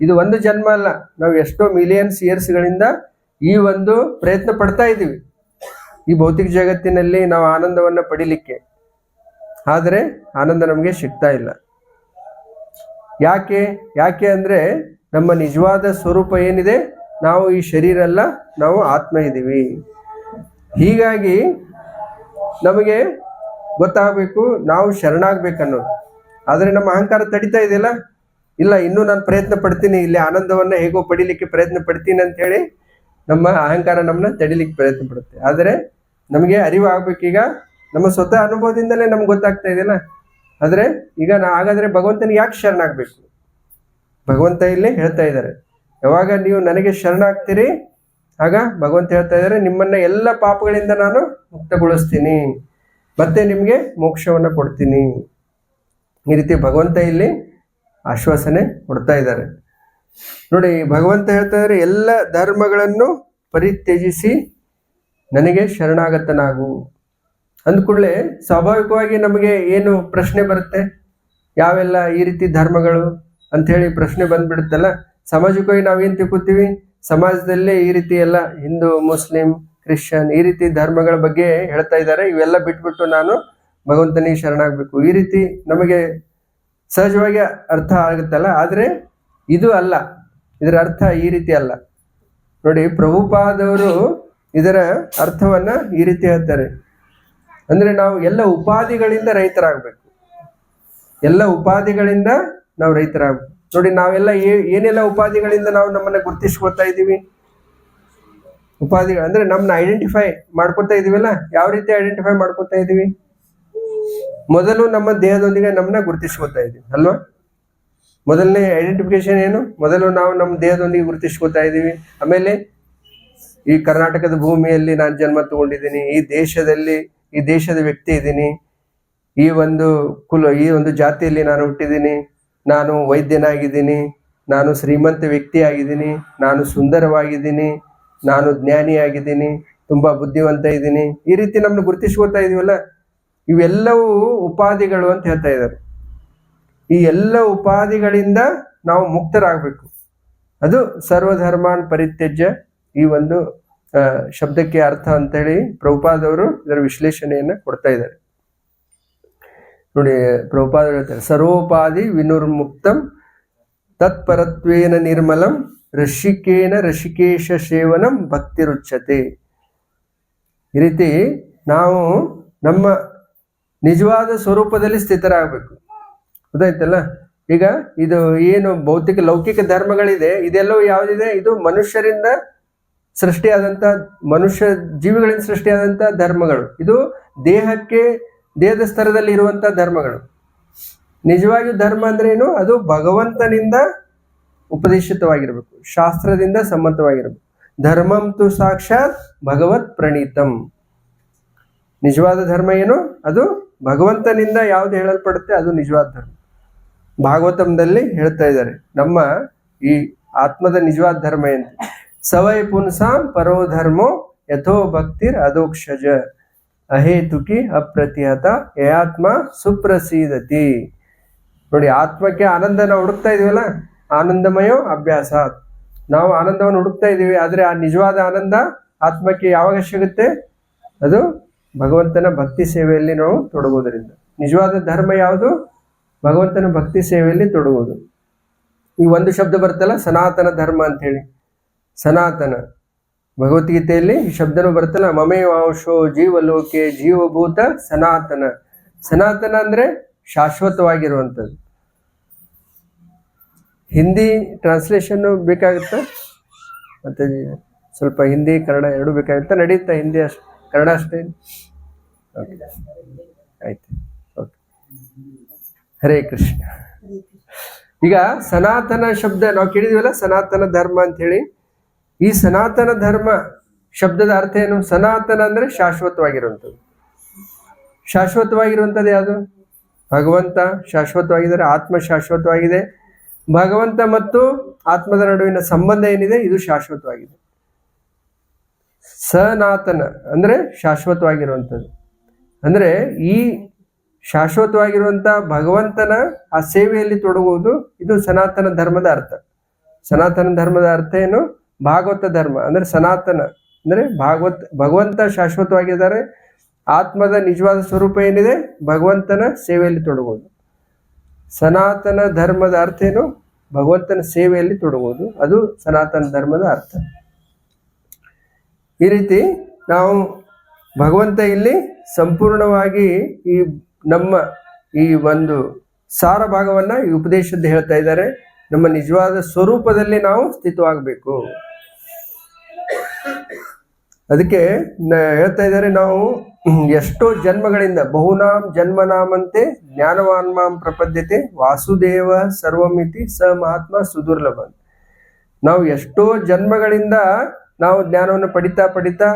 ಇದು ಒಂದು ಜನ್ಮ ಅಲ್ಲ, ನಾವು ಎಷ್ಟೋ ಮಿಲಿಯನ್ಸ್ ಇಯರ್ಸ್ಗಳಿಂದ ಈ ಒಂದು ಪ್ರಯತ್ನ ಪಡ್ತಾ ಇದ್ದೀವಿ ಈ ಭೌತಿಕ ಜಗತ್ತಿನಲ್ಲಿ ನಾವು ಆನಂದವನ್ನ ಪಡಿಲಿಕ್ಕೆ. ಆದರೆ ಆನಂದ ನಮಗೆ ಸಿಗ್ತಾ ಇಲ್ಲ. ಯಾಕೆ ಅಂದ್ರೆ ನಮ್ಮ ನಿಜವಾದ ಸ್ವರೂಪ ಏನಿದೆ, ನಾವು ಈ ಶರೀರ ಅಲ್ಲ, ನಾವು ಆತ್ಮ ಇದ್ದೀವಿ. ಹೀಗಾಗಿ ನಮಗೆ ಗೊತ್ತಾಗಬೇಕು ನಾವು ಶರಣಾಗಬೇಕನ್ನೋದು. ಆದರೆ ನಮ್ಮ ಅಹಂಕಾರ ತಡಿತಾ ಇದೆಯಲ್ಲ, ಇಲ್ಲ ಇನ್ನೂ ನಾನು ಪ್ರಯತ್ನ ಪಡ್ತೀನಿ, ಇಲ್ಲಿ ಆನಂದವನ್ನ ಹೇಗೋ ಪಡಿಲಿಕ್ಕೆ ಪ್ರಯತ್ನ ಪಡ್ತೀನಿ ಅಂತ ಹೇಳಿ ನಮ್ಮ ಅಹಂಕಾರ ನಮ್ಮನ್ನ ತಡಿಲಿಕ್ಕೆ ಪ್ರಯತ್ನ ಪಡುತ್ತೆ. ಆದರೆ ನಮಗೆ ಅರಿವಾಗಬೇಕೀಗ ನಮ್ಮ ಸ್ವತಃ ಅನುಭವದಿಂದಲೇ ನಮ್ಗೆ ಗೊತ್ತಾಗ್ತಾ ಇದೆಯಲ್ಲ. ಆದ್ರೆ ಈಗ ಹಾಗಾದ್ರೆ ಭಗವಂತನಿಗೆ ಯಾಕೆ ಶರಣಾಗ್ಬೇಕು? ಭಗವಂತ ಇಲ್ಲಿ ಹೇಳ್ತಾ ಇದ್ದಾರೆ, ಯಾವಾಗ ನೀವು ನನಗೆ ಶರಣಾಗ್ತೀರಿ ಆಗ ಭಗವಂತ ಹೇಳ್ತಾ ಇದ್ದಾರೆ, ನಿಮ್ಮನ್ನ ಎಲ್ಲ ಪಾಪಗಳಿಂದ ನಾನು ಮುಕ್ತಗೊಳಿಸ್ತೀನಿ, ಮತ್ತೆ ನಿಮ್ಗೆ ಮೋಕ್ಷವನ್ನ ಕೊಡ್ತೀನಿ. ಈ ರೀತಿ ಭಗವಂತ ಇಲ್ಲಿ ಆಶ್ವಾಸನೆ ಕೊಡ್ತಾ ಇದ್ದಾರೆ. ನೋಡಿ, ಭಗವಂತ ಹೇಳ್ತಾ ಇದ್ದಾರೆ, ಎಲ್ಲ ಧರ್ಮಗಳನ್ನು ಪರಿತ್ಯಜಿಸಿ ನನಗೆ ಶರಣಾಗತನಾಗು ಅಂದ್ಕೂಡ್ಲೆ ಸ್ವಾಭಾವಿಕವಾಗಿ ನಮಗೆ ಏನು ಪ್ರಶ್ನೆ ಬರುತ್ತೆ, ಯಾವೆಲ್ಲ ಈ ರೀತಿ ಧರ್ಮಗಳು ಅಂತ ಹೇಳಿ ಪ್ರಶ್ನೆ ಬಂದ್ಬಿಡುತ್ತಲ್ಲ. ಸಾಮಾಜಿಕವಾಗಿ ನಾವೇನ್ ತಿಳ್ಕೊತೀವಿ, ಸಮಾಜದಲ್ಲೇ ಈ ರೀತಿ ಎಲ್ಲ ಹಿಂದೂ, ಮುಸ್ಲಿಂ, ಕ್ರಿಶ್ಚಿಯನ್ ಈ ರೀತಿ ಧರ್ಮಗಳ ಬಗ್ಗೆ ಹೇಳ್ತಾ ಇದ್ದಾರೆ, ಇವೆಲ್ಲ ಬಿಟ್ಬಿಟ್ಟು ನಾನು ಭಗವಂತನಿಗೆ ಶರಣಾಗಬೇಕು, ಈ ರೀತಿ ನಮಗೆ ಸಹಜವಾಗಿ ಅರ್ಥ ಆಗುತ್ತಲ್ಲ. ಆದ್ರೆ ಇದು ಅಲ್ಲ, ಇದರ ಅರ್ಥ ಈ ರೀತಿ ಅಲ್ಲ. ನೋಡಿ, ಪ್ರಭುಪಾದವರು ಇದರ ಅರ್ಥವನ್ನ ಈ ರೀತಿ ಹೇಳ್ತಾರೆ, ಅಂದ್ರೆ ನಾವು ಎಲ್ಲ ಉಪಾಧಿಗಳಿಂದ ರಹಿತರಾಗಬೇಕು, ಎಲ್ಲ ಉಪಾಧಿಗಳಿಂದ ನಾವು ರಹಿತರಾಗಬೇಕು. ನೋಡಿ, ನಾವೆಲ್ಲ ಏನೆಲ್ಲ ಉಪಾಧಿಗಳಿಂದ ನಾವು ನಮ್ಮನ್ನ ಗುರುತಿಸ್ಕೊತಾ ಇದ್ದೀವಿ. ಉಪಾಧಿಗಳು ಅಂದ್ರೆ ನಮ್ಮನ್ನ ಐಡೆಂಟಿಫೈ ಮಾಡ್ಕೊತಾ ಇದೀವಲ್ಲ. ಯಾವ ರೀತಿ ಐಡೆಂಟಿಫೈ ಮಾಡ್ಕೊತಾ ಇದೀವಿ? ಮೊದಲು ನಮ್ಮ ದೇಹದೊಂದಿಗೆ ನಮ್ಮನ್ನ ಗುರುತಿಸ್ಕೊತಾ ಇದೀವಿ ಅಲ್ವಾ? ಮೊದಲನೇ ಐಡೆಂಟಿಫಿಕೇಶನ್ ಏನು? ಮೊದಲು ನಾವು ನಮ್ಮ ದೇಹದೊಂದಿಗೆ ಗುರುತಿಸ್ಕೊತಾ ಇದ್ದೀವಿ. ಆಮೇಲೆ ಈ ಕರ್ನಾಟಕದ ಭೂಮಿಯಲ್ಲಿ ನಾನು ಜನ್ಮ ತಗೊಂಡಿದ್ದೀನಿ, ಈ ದೇಶದ ವ್ಯಕ್ತಿ ಇದ್ದೀನಿ, ಈ ಒಂದು ಜಾತಿಯಲ್ಲಿ ನಾನು ಹುಟ್ಟಿದ್ದೀನಿ, ನಾನು ವೈದ್ಯನಾಗಿದ್ದೀನಿ, ನಾನು ಶ್ರೀಮಂತ ವ್ಯಕ್ತಿ ಆಗಿದ್ದೀನಿ, ನಾನು ಸುಂದರವಾಗಿದ್ದೀನಿ, ನಾನು ಜ್ಞಾನಿಯಾಗಿದ್ದೀನಿ, ತುಂಬಾ ಬುದ್ಧಿವಂತ ಇದ್ದೀನಿ, ಈ ರೀತಿ ನಮ್ಮನ್ನು ಗುರುತಿಸ್ಕೊತಾ ಇದೀವಲ್ಲ. ಇವೆಲ್ಲವೂ ಉಪಾಧಿಗಳು ಅಂತ ಹೇಳ್ತಾ ಇದ್ದಾರೆ. ಈ ಎಲ್ಲ ಉಪಾಧಿಗಳಿಂದ ನಾವು ಮುಕ್ತರಾಗಬೇಕು. ಅದು ಸರ್ವಧರ್ಮಾನ್ ಪರಿತ್ಯಜ್ಯ ಈ ಒಂದು ಶಬ್ದಕ್ಕೆ ಅರ್ಥ ಅಂತೇಳಿ ಪ್ರಭುಪಾದವರು ಇದರ ವಿಶ್ಲೇಷಣೆಯನ್ನ ಕೊಡ್ತಾ ಇದ್ದಾರೆ. ನೋಡಿ, ಪ್ರಭುಪಾದರು ಹೇಳ್ತಾರೆ, ಸರ್ವೋಪಾಧಿ ವಿನುರ್ಮುಕ್ತಂ ತತ್ಪರತ್ವೇನ ನಿರ್ಮಲಂ ರಸಿಕೇಶ ಸೇವನಂ ಭಕ್ತಿರುಚ್ಯತೆ. ಈ ರೀತಿ ನಾವು ನಮ್ಮ ನಿಜವಾದ ಸ್ವರೂಪದಲ್ಲಿ ಸ್ಥಿತರಾಗಬೇಕು. ಗೊತ್ತಾಯ್ತಲ್ಲ? ಈಗ ಇದು ಏನು ಭೌತಿಕ ಲೌಕಿಕ ಧರ್ಮಗಳಿದೆ, ಇದೆಲ್ಲವೂ ಯಾವುದಿದೆ? ಇದು ಮನುಷ್ಯರಿಂದ ಸೃಷ್ಟಿಯಾದಂಥ, ಮನುಷ್ಯ ಜೀವಿಗಳಿಂದ ಸೃಷ್ಟಿಯಾದಂಥ ಧರ್ಮಗಳು. ಇದು ದೇಹದ ಸ್ತರದಲ್ಲಿ ಇರುವಂತ ಧರ್ಮಗಳು. ನಿಜವಾಗಿಯೂ ಧರ್ಮ ಅಂದ್ರೆ ಏನು? ಅದು ಭಗವಂತನಿಂದ ಉಪದೇಶಿತವಾಗಿರ್ಬೇಕು, ಶಾಸ್ತ್ರದಿಂದ ಸಮ್ಮತವಾಗಿರ್ಬೇಕು. ಧರ್ಮಂ ತು ಸಾಕ್ಷಾತ್ ಭಗವತ್ ಪ್ರಣೀತಂ. ನಿಜವಾದ ಧರ್ಮ ಏನು? ಅದು ಭಗವಂತನಿಂದ ಯಾವ್ದು ಹೇಳಲ್ಪಡುತ್ತೆ ಅದು ನಿಜವಾದ ಧರ್ಮ. ಭಾಗವತಂದಲ್ಲಿ ಹೇಳ್ತಾ ಇದ್ದಾರೆ, ನಮ್ಮ ಈ ಆತ್ಮದ ನಿಜವಾದ ಧರ್ಮ ಏನು? ಸವೈ ಪುಂಸಾಂ ಪರೋ ಧರ್ಮೋ ಯಥೋ ಭಕ್ತಿರ್ ಅಧೋಕ್ಷಜ ಅಹೇತುಕಿ ಅಪ್ರತಿಹತ ಯಯಾತ್ಮ ಸುಪ್ರಸೀದತಿ. ನೋಡಿ, ಆತ್ಮಕ್ಕೆ ಆನಂದ ನಾವು ಹುಡುಕ್ತಾ ಇದೀವಲ್ಲ, ಆನಂದಮಯೋ ಅಭ್ಯಾಸ. ನಾವು ಆನಂದವನ್ನು ಹುಡುಕ್ತಾ ಇದೀವಿ, ಆದ್ರೆ ಆ ನಿಜವಾದ ಆನಂದ ಆತ್ಮಕ್ಕೆ ಯಾವಾಗ ಸಿಗುತ್ತೆ? ಅದು ಭಗವಂತನ ಭಕ್ತಿ ಸೇವೆಯಲ್ಲಿ ನಾವು ತೊಡಗೋದ್ರಿಂದ. ನಿಜವಾದ ಧರ್ಮ ಯಾವುದು? ಭಗವಂತನ ಭಕ್ತಿ ಸೇವೆಯಲ್ಲಿ ತೊಡಗೋದು. ಈ ಒಂದು ಶಬ್ದ ಬರ್ತಲ್ಲ, ಸನಾತನ ಧರ್ಮ ಅಂತ ಹೇಳಿ. ಸನಾತನ ಭಗವದ್ಗೀತೆಯಲ್ಲಿ ಈ ಶಬ್ದನೂ ಬರ್ತಲ್ಲ, ಮಮೇವಾಂಶೋ ಜೀವಲೋಕೆ ಜೀವಭೂತ ಸನಾತನ. ಸನಾತನ ಅಂದ್ರೆ ಶಾಶ್ವತವಾಗಿರುವಂಥದ್ದು. ಹಿಂದಿ ಟ್ರಾನ್ಸ್ಲೇಷನ್ ಬೇಕಾಗುತ್ತಾ? ಮತ್ತೆ ಸ್ವಲ್ಪ ಹಿಂದಿ ಕನ್ನಡ ಎರಡು ಬೇಕಾಗುತ್ತಾ? ನಡೆಯುತ್ತಾ? ಹಿಂದಿ ಅಷ್ಟು, ಕನ್ನಡ ಅಷ್ಟೇ? ಓಕೆ, ಆಯ್ತು. ಓಕೆ, ಹರೇ ಕೃಷ್ಣ. ಈಗ ಸನಾತನ ಶಬ್ದ ನಾವು ಕೇಳಿದೀವಲ್ಲ, ಸನಾತನ ಧರ್ಮ ಅಂತ ಹೇಳಿ. ಈ ಸನಾತನ ಧರ್ಮ ಶಬ್ದದ ಅರ್ಥ ಏನು? ಸನಾತನ ಅಂದ್ರೆ ಶಾಶ್ವತವಾಗಿರುವಂಥದ್ದು. ಶಾಶ್ವತವಾಗಿರುವಂಥದ್ದು ಯಾವುದು? ಭಗವಂತ ಶಾಶ್ವತವಾಗಿದ್ದಾರೆ, ಆತ್ಮ ಶಾಶ್ವತವಾಗಿದೆ. ಭಗವಂತ ಮತ್ತು ಆತ್ಮದ ನಡುವಿನ ಸಂಬಂಧ ಏನಿದೆ ಇದು ಶಾಶ್ವತವಾಗಿದೆ. ಸನಾತನ ಅಂದ್ರೆ ಶಾಶ್ವತವಾಗಿರುವಂಥದ್ದು. ಅಂದ್ರೆ ಈ ಶಾಶ್ವತವಾಗಿರುವಂತ ಭಗವಂತನ ಆ ಸೇವೆಯಲ್ಲಿ ತೊಡಗುವುದು ಇದು ಸನಾತನ ಧರ್ಮದ ಅರ್ಥ. ಸನಾತನ ಧರ್ಮದ ಅರ್ಥ ಏನು? ಭಾಗವತ ಧರ್ಮ ಅಂದ್ರೆ ಸನಾತನ ಅಂದ್ರೆ ಭಗವಂತ ಶಾಶ್ವತವಾಗಿದ್ದಾರೆ, ಆತ್ಮದ ನಿಜವಾದ ಸ್ವರೂಪ ಏನಿದೆ ಭಗವಂತನ ಸೇವೆಯಲ್ಲಿ ತೊಡಗುವುದು. ಸನಾತನ ಧರ್ಮದ ಅರ್ಥ ಏನು? ಭಗವಂತನ ಸೇವೆಯಲ್ಲಿ ತೊಡಗುವುದು, ಅದು ಸನಾತನ ಧರ್ಮದ ಅರ್ಥ. ಈ ರೀತಿ ನಾವು ಭಗವಂತ ಇಲ್ಲಿ ಸಂಪೂರ್ಣವಾಗಿ ಈ ನಮ್ಮ ಈ ಒಂದು ಸಾರ ಭಾಗವನ್ನ ಈ ಉಪದೇಶದ ಹೇಳ್ತಾ ಇದ್ದಾರೆ. ನಮ್ಮ ನಿಜವಾದ ಸ್ವರೂಪದಲ್ಲಿ ನಾವು ಸ್ಥಿತವಾಗಬೇಕು. ಅದಕ್ಕೆ ಹೇಳ್ತಾ ಇದ್ದಾರೆ, ನಾವು ಎಷ್ಟೋ ಜನ್ಮಗಳಿಂದ ಬಹುನಾಂ ಜನ್ಮನಾಮಂತೆ ಜ್ಞಾನವಾನ್ ಮಾಂ ಪ್ರಪದ್ಯತೆ ವಾಸುದೇವ ಸರ್ವಮಿತಿ ಸ ಮಹಾತ್ಮ ಸುದುರ್ಲಭ. ನಾವು ಎಷ್ಟೋ ಜನ್ಮಗಳಿಂದ ನಾವು ಜ್ಞಾನವನ್ನು ಪಡಿತಾ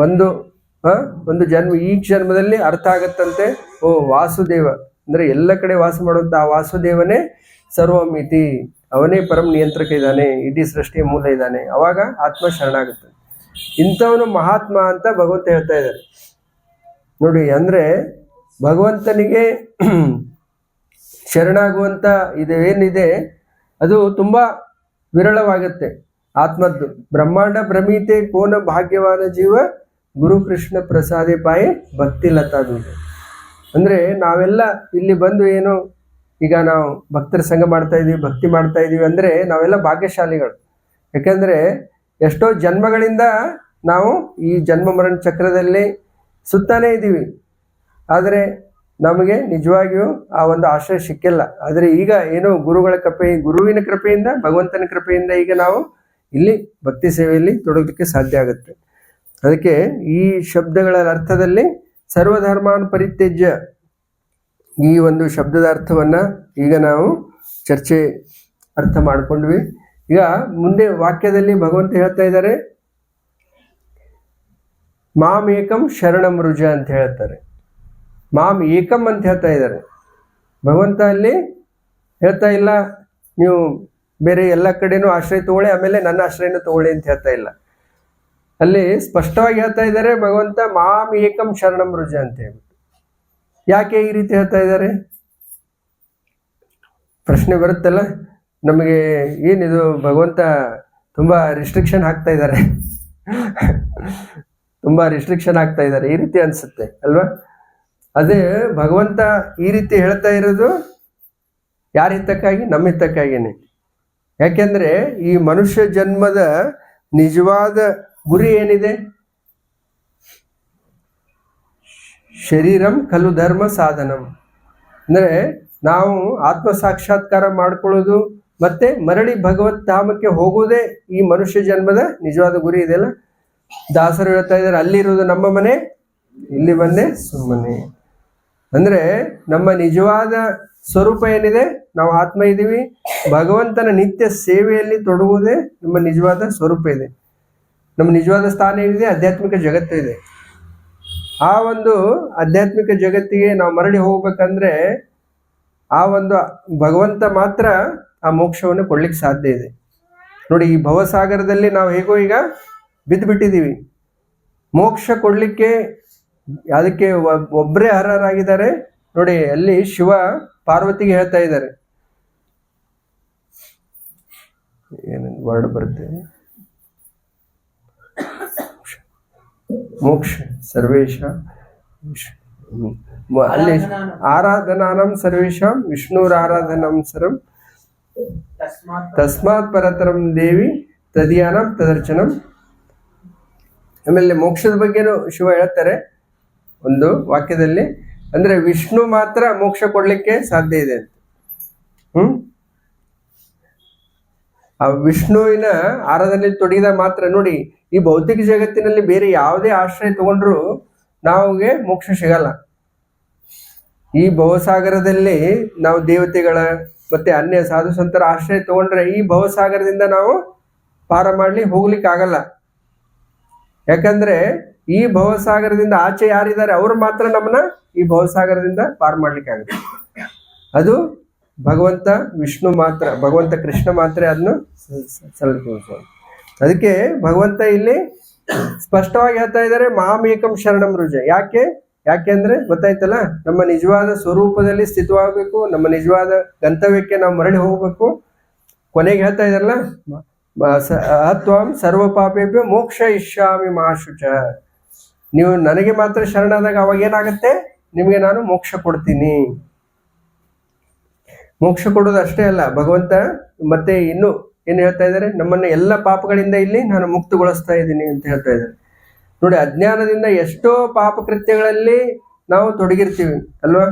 ಒಂದು ಜನ್ಮ ಈ ಜನ್ಮದಲ್ಲಿ ಅರ್ಥ ಆಗತ್ತಂತೆ. ಓ ವಾಸುದೇವ ಅಂದ್ರೆ ಎಲ್ಲ ಕಡೆ ವಾಸ ಮಾಡುವಂತ ಆ ವಾಸುದೇವನೇ ಸರ್ವಮಿತಿ, ಅವನೇ ಪರಂ ನಿಯಂತ್ರಕ ಇದ್ದಾನೆ, ಇಡೀ ಸೃಷ್ಟಿಯ ಮೂಲ ಇದ್ದಾನೆ. ಅವಾಗ ಆತ್ಮ ಶರಣಾಗುತ್ತೆ. ಇಂಥವನು ಮಹಾತ್ಮ ಅಂತ ಭಗವಂತ ಹೇಳ್ತಾ ಇದ್ದಾರೆ ನೋಡಿ. ಅಂದ್ರೆ ಭಗವಂತನಿಗೆ ಶರಣಾಗುವಂತ ಇದೇನಿದೆ ಅದು ತುಂಬಾ ವಿರಳವಾಗುತ್ತೆ. ಆತ್ಮದ್ದು ಬ್ರಹ್ಮಾಂಡ ಭ್ರಮೀತೆ ಕೋನ ಭಾಗ್ಯವಾನ ಜೀವ ಗುರು ಕೃಷ್ಣ ಪ್ರಸಾದೆ ಪಾಯೆ ಭಕ್ತಿ ಲತಾದು. ಅಂದ್ರೆ ನಾವೆಲ್ಲ ಇಲ್ಲಿ ಬಂದು ಏನು ಈಗ ನಾವು ಭಕ್ತರ ಸಂಘ ಮಾಡ್ತಾ ಇದೀವಿ, ಭಕ್ತಿ ಮಾಡ್ತಾ ಇದೀವಿ ಅಂದ್ರೆ ನಾವೆಲ್ಲ ಭಾಗ್ಯಶಾಲಿಗಳು. ಯಾಕಂದ್ರೆ ಎಷ್ಟೋ ಜನ್ಮಗಳಿಂದ ನಾವು ಈ ಜನ್ಮ ಮರಣ ಚಕ್ರದಲ್ಲಿ ಸುತ್ತಾನೇ ಇದ್ದೀವಿ, ಆದರೆ ನಮಗೆ ನಿಜವಾಗಿಯೂ ಆ ಒಂದು ಆಶ್ರಯ ಸಿಕ್ಕಿಲ್ಲ. ಆದರೆ ಈಗ ಏನೋ ಗುರುವಿನ ಕೃಪೆಯಿಂದ, ಭಗವಂತನ ಕೃಪೆಯಿಂದ ಈಗ ನಾವು ಇಲ್ಲಿ ಭಕ್ತಿ ಸೇವೆಯಲ್ಲಿ ತೊಡಗಲಿಕ್ಕೆ ಸಾಧ್ಯ ಆಗುತ್ತೆ. ಅದಕ್ಕೆ ಈ ಶಬ್ದಗಳ ಅರ್ಥದಲ್ಲಿ ಸರ್ವಧರ್ಮಾನ್ ಪರಿತ್ಯಜ್ಯ, ಈ ಒಂದು ಶಬ್ದದ ಅರ್ಥವನ್ನ ಈಗ ನಾವು ಅರ್ಥ ಮಾಡ್ಕೊಂಡ್ವಿ. ಈಗ ಮುಂದೆ ವಾಕ್ಯದಲ್ಲಿ ಭಗವಂತ ಹೇಳ್ತಾ ಇದ್ದಾರೆ, ಮಾಂ ಏಕಂ ಶರಣಂ ರುಜ ಅಂತ ಹೇಳ್ತಾರೆ. ಮಾಂ ಏಕಂ ಅಂತ ಹೇಳ್ತಾ ಇದ್ದಾರೆ. ಭಗವಂತ ಅಲ್ಲಿ ಹೇಳ್ತಾ ಇಲ್ಲ ನೀವು ಬೇರೆ ಎಲ್ಲ ಕಡೆನೂ ಆಶ್ರಯ ತಗೊಳ್ಳಿ ಆಮೇಲೆ ನನ್ನ ಆಶ್ರಯನ ತಗೊಳ್ಳಿ ಅಂತ ಹೇಳ್ತಾ ಇಲ್ಲ. ಅಲ್ಲಿ ಸ್ಪಷ್ಟವಾಗಿ ಹೇಳ್ತಾ ಇದ್ದಾರೆ ಭಗವಂತ ಮಾಂ ಏಕಂ ಶರಣಂ ರುಜ ಅಂತ ಹೇಳ್ಬಿಟ್ಟು. ಯಾಕೆ ಈ ರೀತಿ ಹೇಳ್ತಾ ಇದ್ದಾರೆ ಪ್ರಶ್ನೆ ಬರುತ್ತಲ್ಲ ನಮಗೆ. ಏನಿದು ಭಗವಂತ ತುಂಬಾ ರಿಸ್ಟ್ರಿಕ್ಷನ್ ಹಾಕ್ತಾ ಇದ್ದಾರೆ ತುಂಬಾ ರಿಸ್ಟ್ರಿಕ್ಷನ್ ಆಗ್ತಾ ಇದ್ದಾರೆ ಈ ರೀತಿ ಅನ್ಸುತ್ತೆ ಅಲ್ವಾ? ಅದೇ ಭಗವಂತ ಈ ರೀತಿ ಹೇಳ್ತಾ ಇರೋದು ಯಾರ ಹಿತಕ್ಕಾಗಿ? ನಮ್ಮ ಹಿತಕ್ಕಾಗಿನೇ. ಯಾಕೆಂದ್ರೆ ಈ ಮನುಷ್ಯ ಜನ್ಮದ ನಿಜವಾದ ಗುರಿ ಏನಿದೆ? ಶರೀರಂ ಖಲು ಧರ್ಮ ಸಾಧನಂ. ಅಂದ್ರೆ ನಾವು ಆತ್ಮ ಸಾಕ್ಷಾತ್ಕಾರ ಮಾಡ್ಕೊಳ್ಳೋದು ಮತ್ತೆ ಮರಳಿ ಭಗವತ್ ಧಾಮಕ್ಕೆ ಹೋಗುವುದೇ ಈ ಮನುಷ್ಯ ಜನ್ಮದ ನಿಜವಾದ ಗುರಿ ಇದೆಯಲ್ಲ. ದಾಸರು ಹೇಳ್ತಾ ಇದ್ದಾರೆ, ಅಲ್ಲಿರುವುದು ನಮ್ಮ ಮನೆ, ಇಲ್ಲಿ ಬಂದೆ ಸುಮ್ಮನೆ. ಅಂದ್ರೆ ನಮ್ಮ ನಿಜವಾದ ಸ್ವರೂಪ ಏನಿದೆ, ನಾವು ಆತ್ಮ ಇದ್ದೀವಿ, ಭಗವಂತನ ನಿತ್ಯ ಸೇವೆಯಲ್ಲಿ ತೊಡಗುವುದೇ ನಮ್ಮ ನಿಜವಾದ ಸ್ವರೂಪ ಇದೆ. ನಮ್ಮ ನಿಜವಾದ ಸ್ಥಾನ ಏನಿದೆ, ಆಧ್ಯಾತ್ಮಿಕ ಜಗತ್ತು ಇದೆ. ಆ ಒಂದು ಆಧ್ಯಾತ್ಮಿಕ ಜಗತ್ತಿಗೆ ನಾವು ಮರಳಿ ಹೋಗ್ಬೇಕಂದ್ರೆ ಆ ಒಂದು ಭಗವಂತ ಮಾತ್ರ ಆ ಮೋಕ್ಷವನ್ನು ಕೊಡ್ಲಿಕ್ಕೆ ಸಾಧ್ಯ ಇದೆ. ನೋಡಿ, ಈ ಭವಸಾಗರದಲ್ಲಿ ನಾವು ಹೇಗೋ ಈಗ ಬಿದ್ದುಬಿಟ್ಟಿದ್ದೀವಿ. ಮೋಕ್ಷ ಕೊಡ್ಲಿಕ್ಕೆ ಅದಕ್ಕೆ ಒಬ್ಬರೇ ಅರ್ಹರಾಗಿದ್ದಾರೆ. ನೋಡಿ, ಅಲ್ಲಿ ಶಿವ ಪಾರ್ವತಿಗೆ ಹೇಳ್ತಾ ಇದ್ದಾರೆ, ಏನೇನು ವರ್ಡ್ ಬರುತ್ತೆ, ಮೋಕ್ಷ ಸರ್ವೇಶ ಅಲ್ಲಿ ಆರಾಧನಾನಂ ಸರ್ವೇಶಾಂ ವಿಷ್ಣುರ ಆರಾಧನಂ ಸರ್ವಂ ತಸ್ಮಾತ್ ಪರತರಂ ದೇವಿ ತದಿಯಾನಂ ತದರ್ಚನಂ. ಆಮೇಲೆ ಮೋಕ್ಷದ ಬಗ್ಗೆನೂ ಶಿವ ಹೇಳ್ತಾರೆ ಒಂದು ವಾಕ್ಯದಲ್ಲಿ. ಅಂದ್ರೆ ವಿಷ್ಣು ಮಾತ್ರ ಮೋಕ್ಷ ಕೊಡ್ಲಿಕ್ಕೆ ಸಾಧ್ಯ ಇದೆ ಅಂತ. ಆ ವಿಷ್ಣುವಿನ ಆರಾಧನೆಯಲ್ಲಿ ತೊಡಗಿದ ಮಾತ್ರ. ನೋಡಿ, ಈ ಭೌತಿಕ ಜಗತ್ತಿನಲ್ಲಿ ಬೇರೆ ಯಾವುದೇ ಆಶ್ರಯ ತಗೊಂಡ್ರು ನಮಗೆ ಮೋಕ್ಷ ಸಿಗಲ್ಲ. ಈ ಭವಸಾಗರದಲ್ಲಿ ನಾವು ದೇವತೆಗಳ ಮತ್ತೆ ಅನ್ಯ ಸಾಧು ಸಂತರ ಆಶ್ರಯ ತಗೊಂಡ್ರೆ ಈ ಭವಸಾಗರದಿಂದ ನಾವು ಪಾರ ಮಾಡ್ಲಿ ಹೋಗ್ಲಿಕ್ಕೆ ಆಗಲ್ಲ. ಯಾಕಂದ್ರೆ ಈ ಭವಸಾಗರದಿಂದ ಆಚೆ ಯಾರಿದ್ದಾರೆ ಅವರು ಮಾತ್ರ ನಮ್ಮನ್ನ ಈ ಭವಸಾಗರದಿಂದ ಪಾರ ಮಾಡ್ಲಿಕ್ಕೆ ಆಗುತ್ತೆ. ಅದು ಭಗವಂತ ವಿಷ್ಣು ಮಾತ್ರ, ಭಗವಂತ ಕೃಷ್ಣ ಮಾತ್ರ ಅದನ್ನು ಸಲ್ಲಿಸೋದು. ಅದಕ್ಕೆ ಭಗವಂತ ಇಲ್ಲಿ ಸ್ಪಷ್ಟವಾಗಿ ಹೇಳ್ತಾ ಇದ್ದಾರೆ, ಮಾಂ ಏಕಂ ಶರಣಂ ರುಜ. ಯಾಕೆಂದ್ರೆ ಗೊತ್ತಾಯ್ತಲ್ಲ, ನಮ್ಮ ನಿಜವಾದ ಸ್ವರೂಪದಲ್ಲಿ ಸ್ಥಿತವಾಗಬೇಕು, ನಮ್ಮ ನಿಜವಾದ ಗಂತವ್ಯಕ್ಕೆ ನಾವು ಮರಳಿ ಹೋಗ್ಬೇಕು. ಕೊನೆಗೆ ಹೇಳ್ತಾ ಇದಾರಲ್ಲ, ಅಹತ್ವಾಂ ಸರ್ವ ಪಾಪೇಭ್ಯೋ ಮೋಕ್ಷ ಇಷ್ಯಾಮಿ ಮಹಾಶುಚ. ನೀವು ನನಗೆ ಮಾತ್ರ ಶರಣಾದಾಗ ಅವಾಗ ಏನಾಗುತ್ತೆ, ನಿಮಗೆ ನಾನು ಮೋಕ್ಷ ಕೊಡ್ತೀನಿ. ಮೋಕ್ಷ ಕೊಡೋದು ಅಷ್ಟೇ ಅಲ್ಲ, ಭಗವಂತ ಮತ್ತೆ ಇನ್ನು ಏನು ಹೇಳ್ತಾ ಇದ್ದಾರೆ, ನಮ್ಮನ್ನ ಎಲ್ಲ ಪಾಪಗಳಿಂದ ಇಲ್ಲಿ ನಾನು ಮುಕ್ತಗೊಳಿಸ್ತಾ ಇದ್ದೀನಿ ಅಂತ ಹೇಳ್ತಾ ಇದ್ದಾರೆ. ನೋಡಿ, ಅಜ್ಞಾನದಿಂದ ಎಷ್ಟೋ ಪಾಪಕೃತ್ಯಗಳಲ್ಲಿ ನಾವು ತೊಡಗಿರ್ತೀವಿ ಅಲ್ವಾ?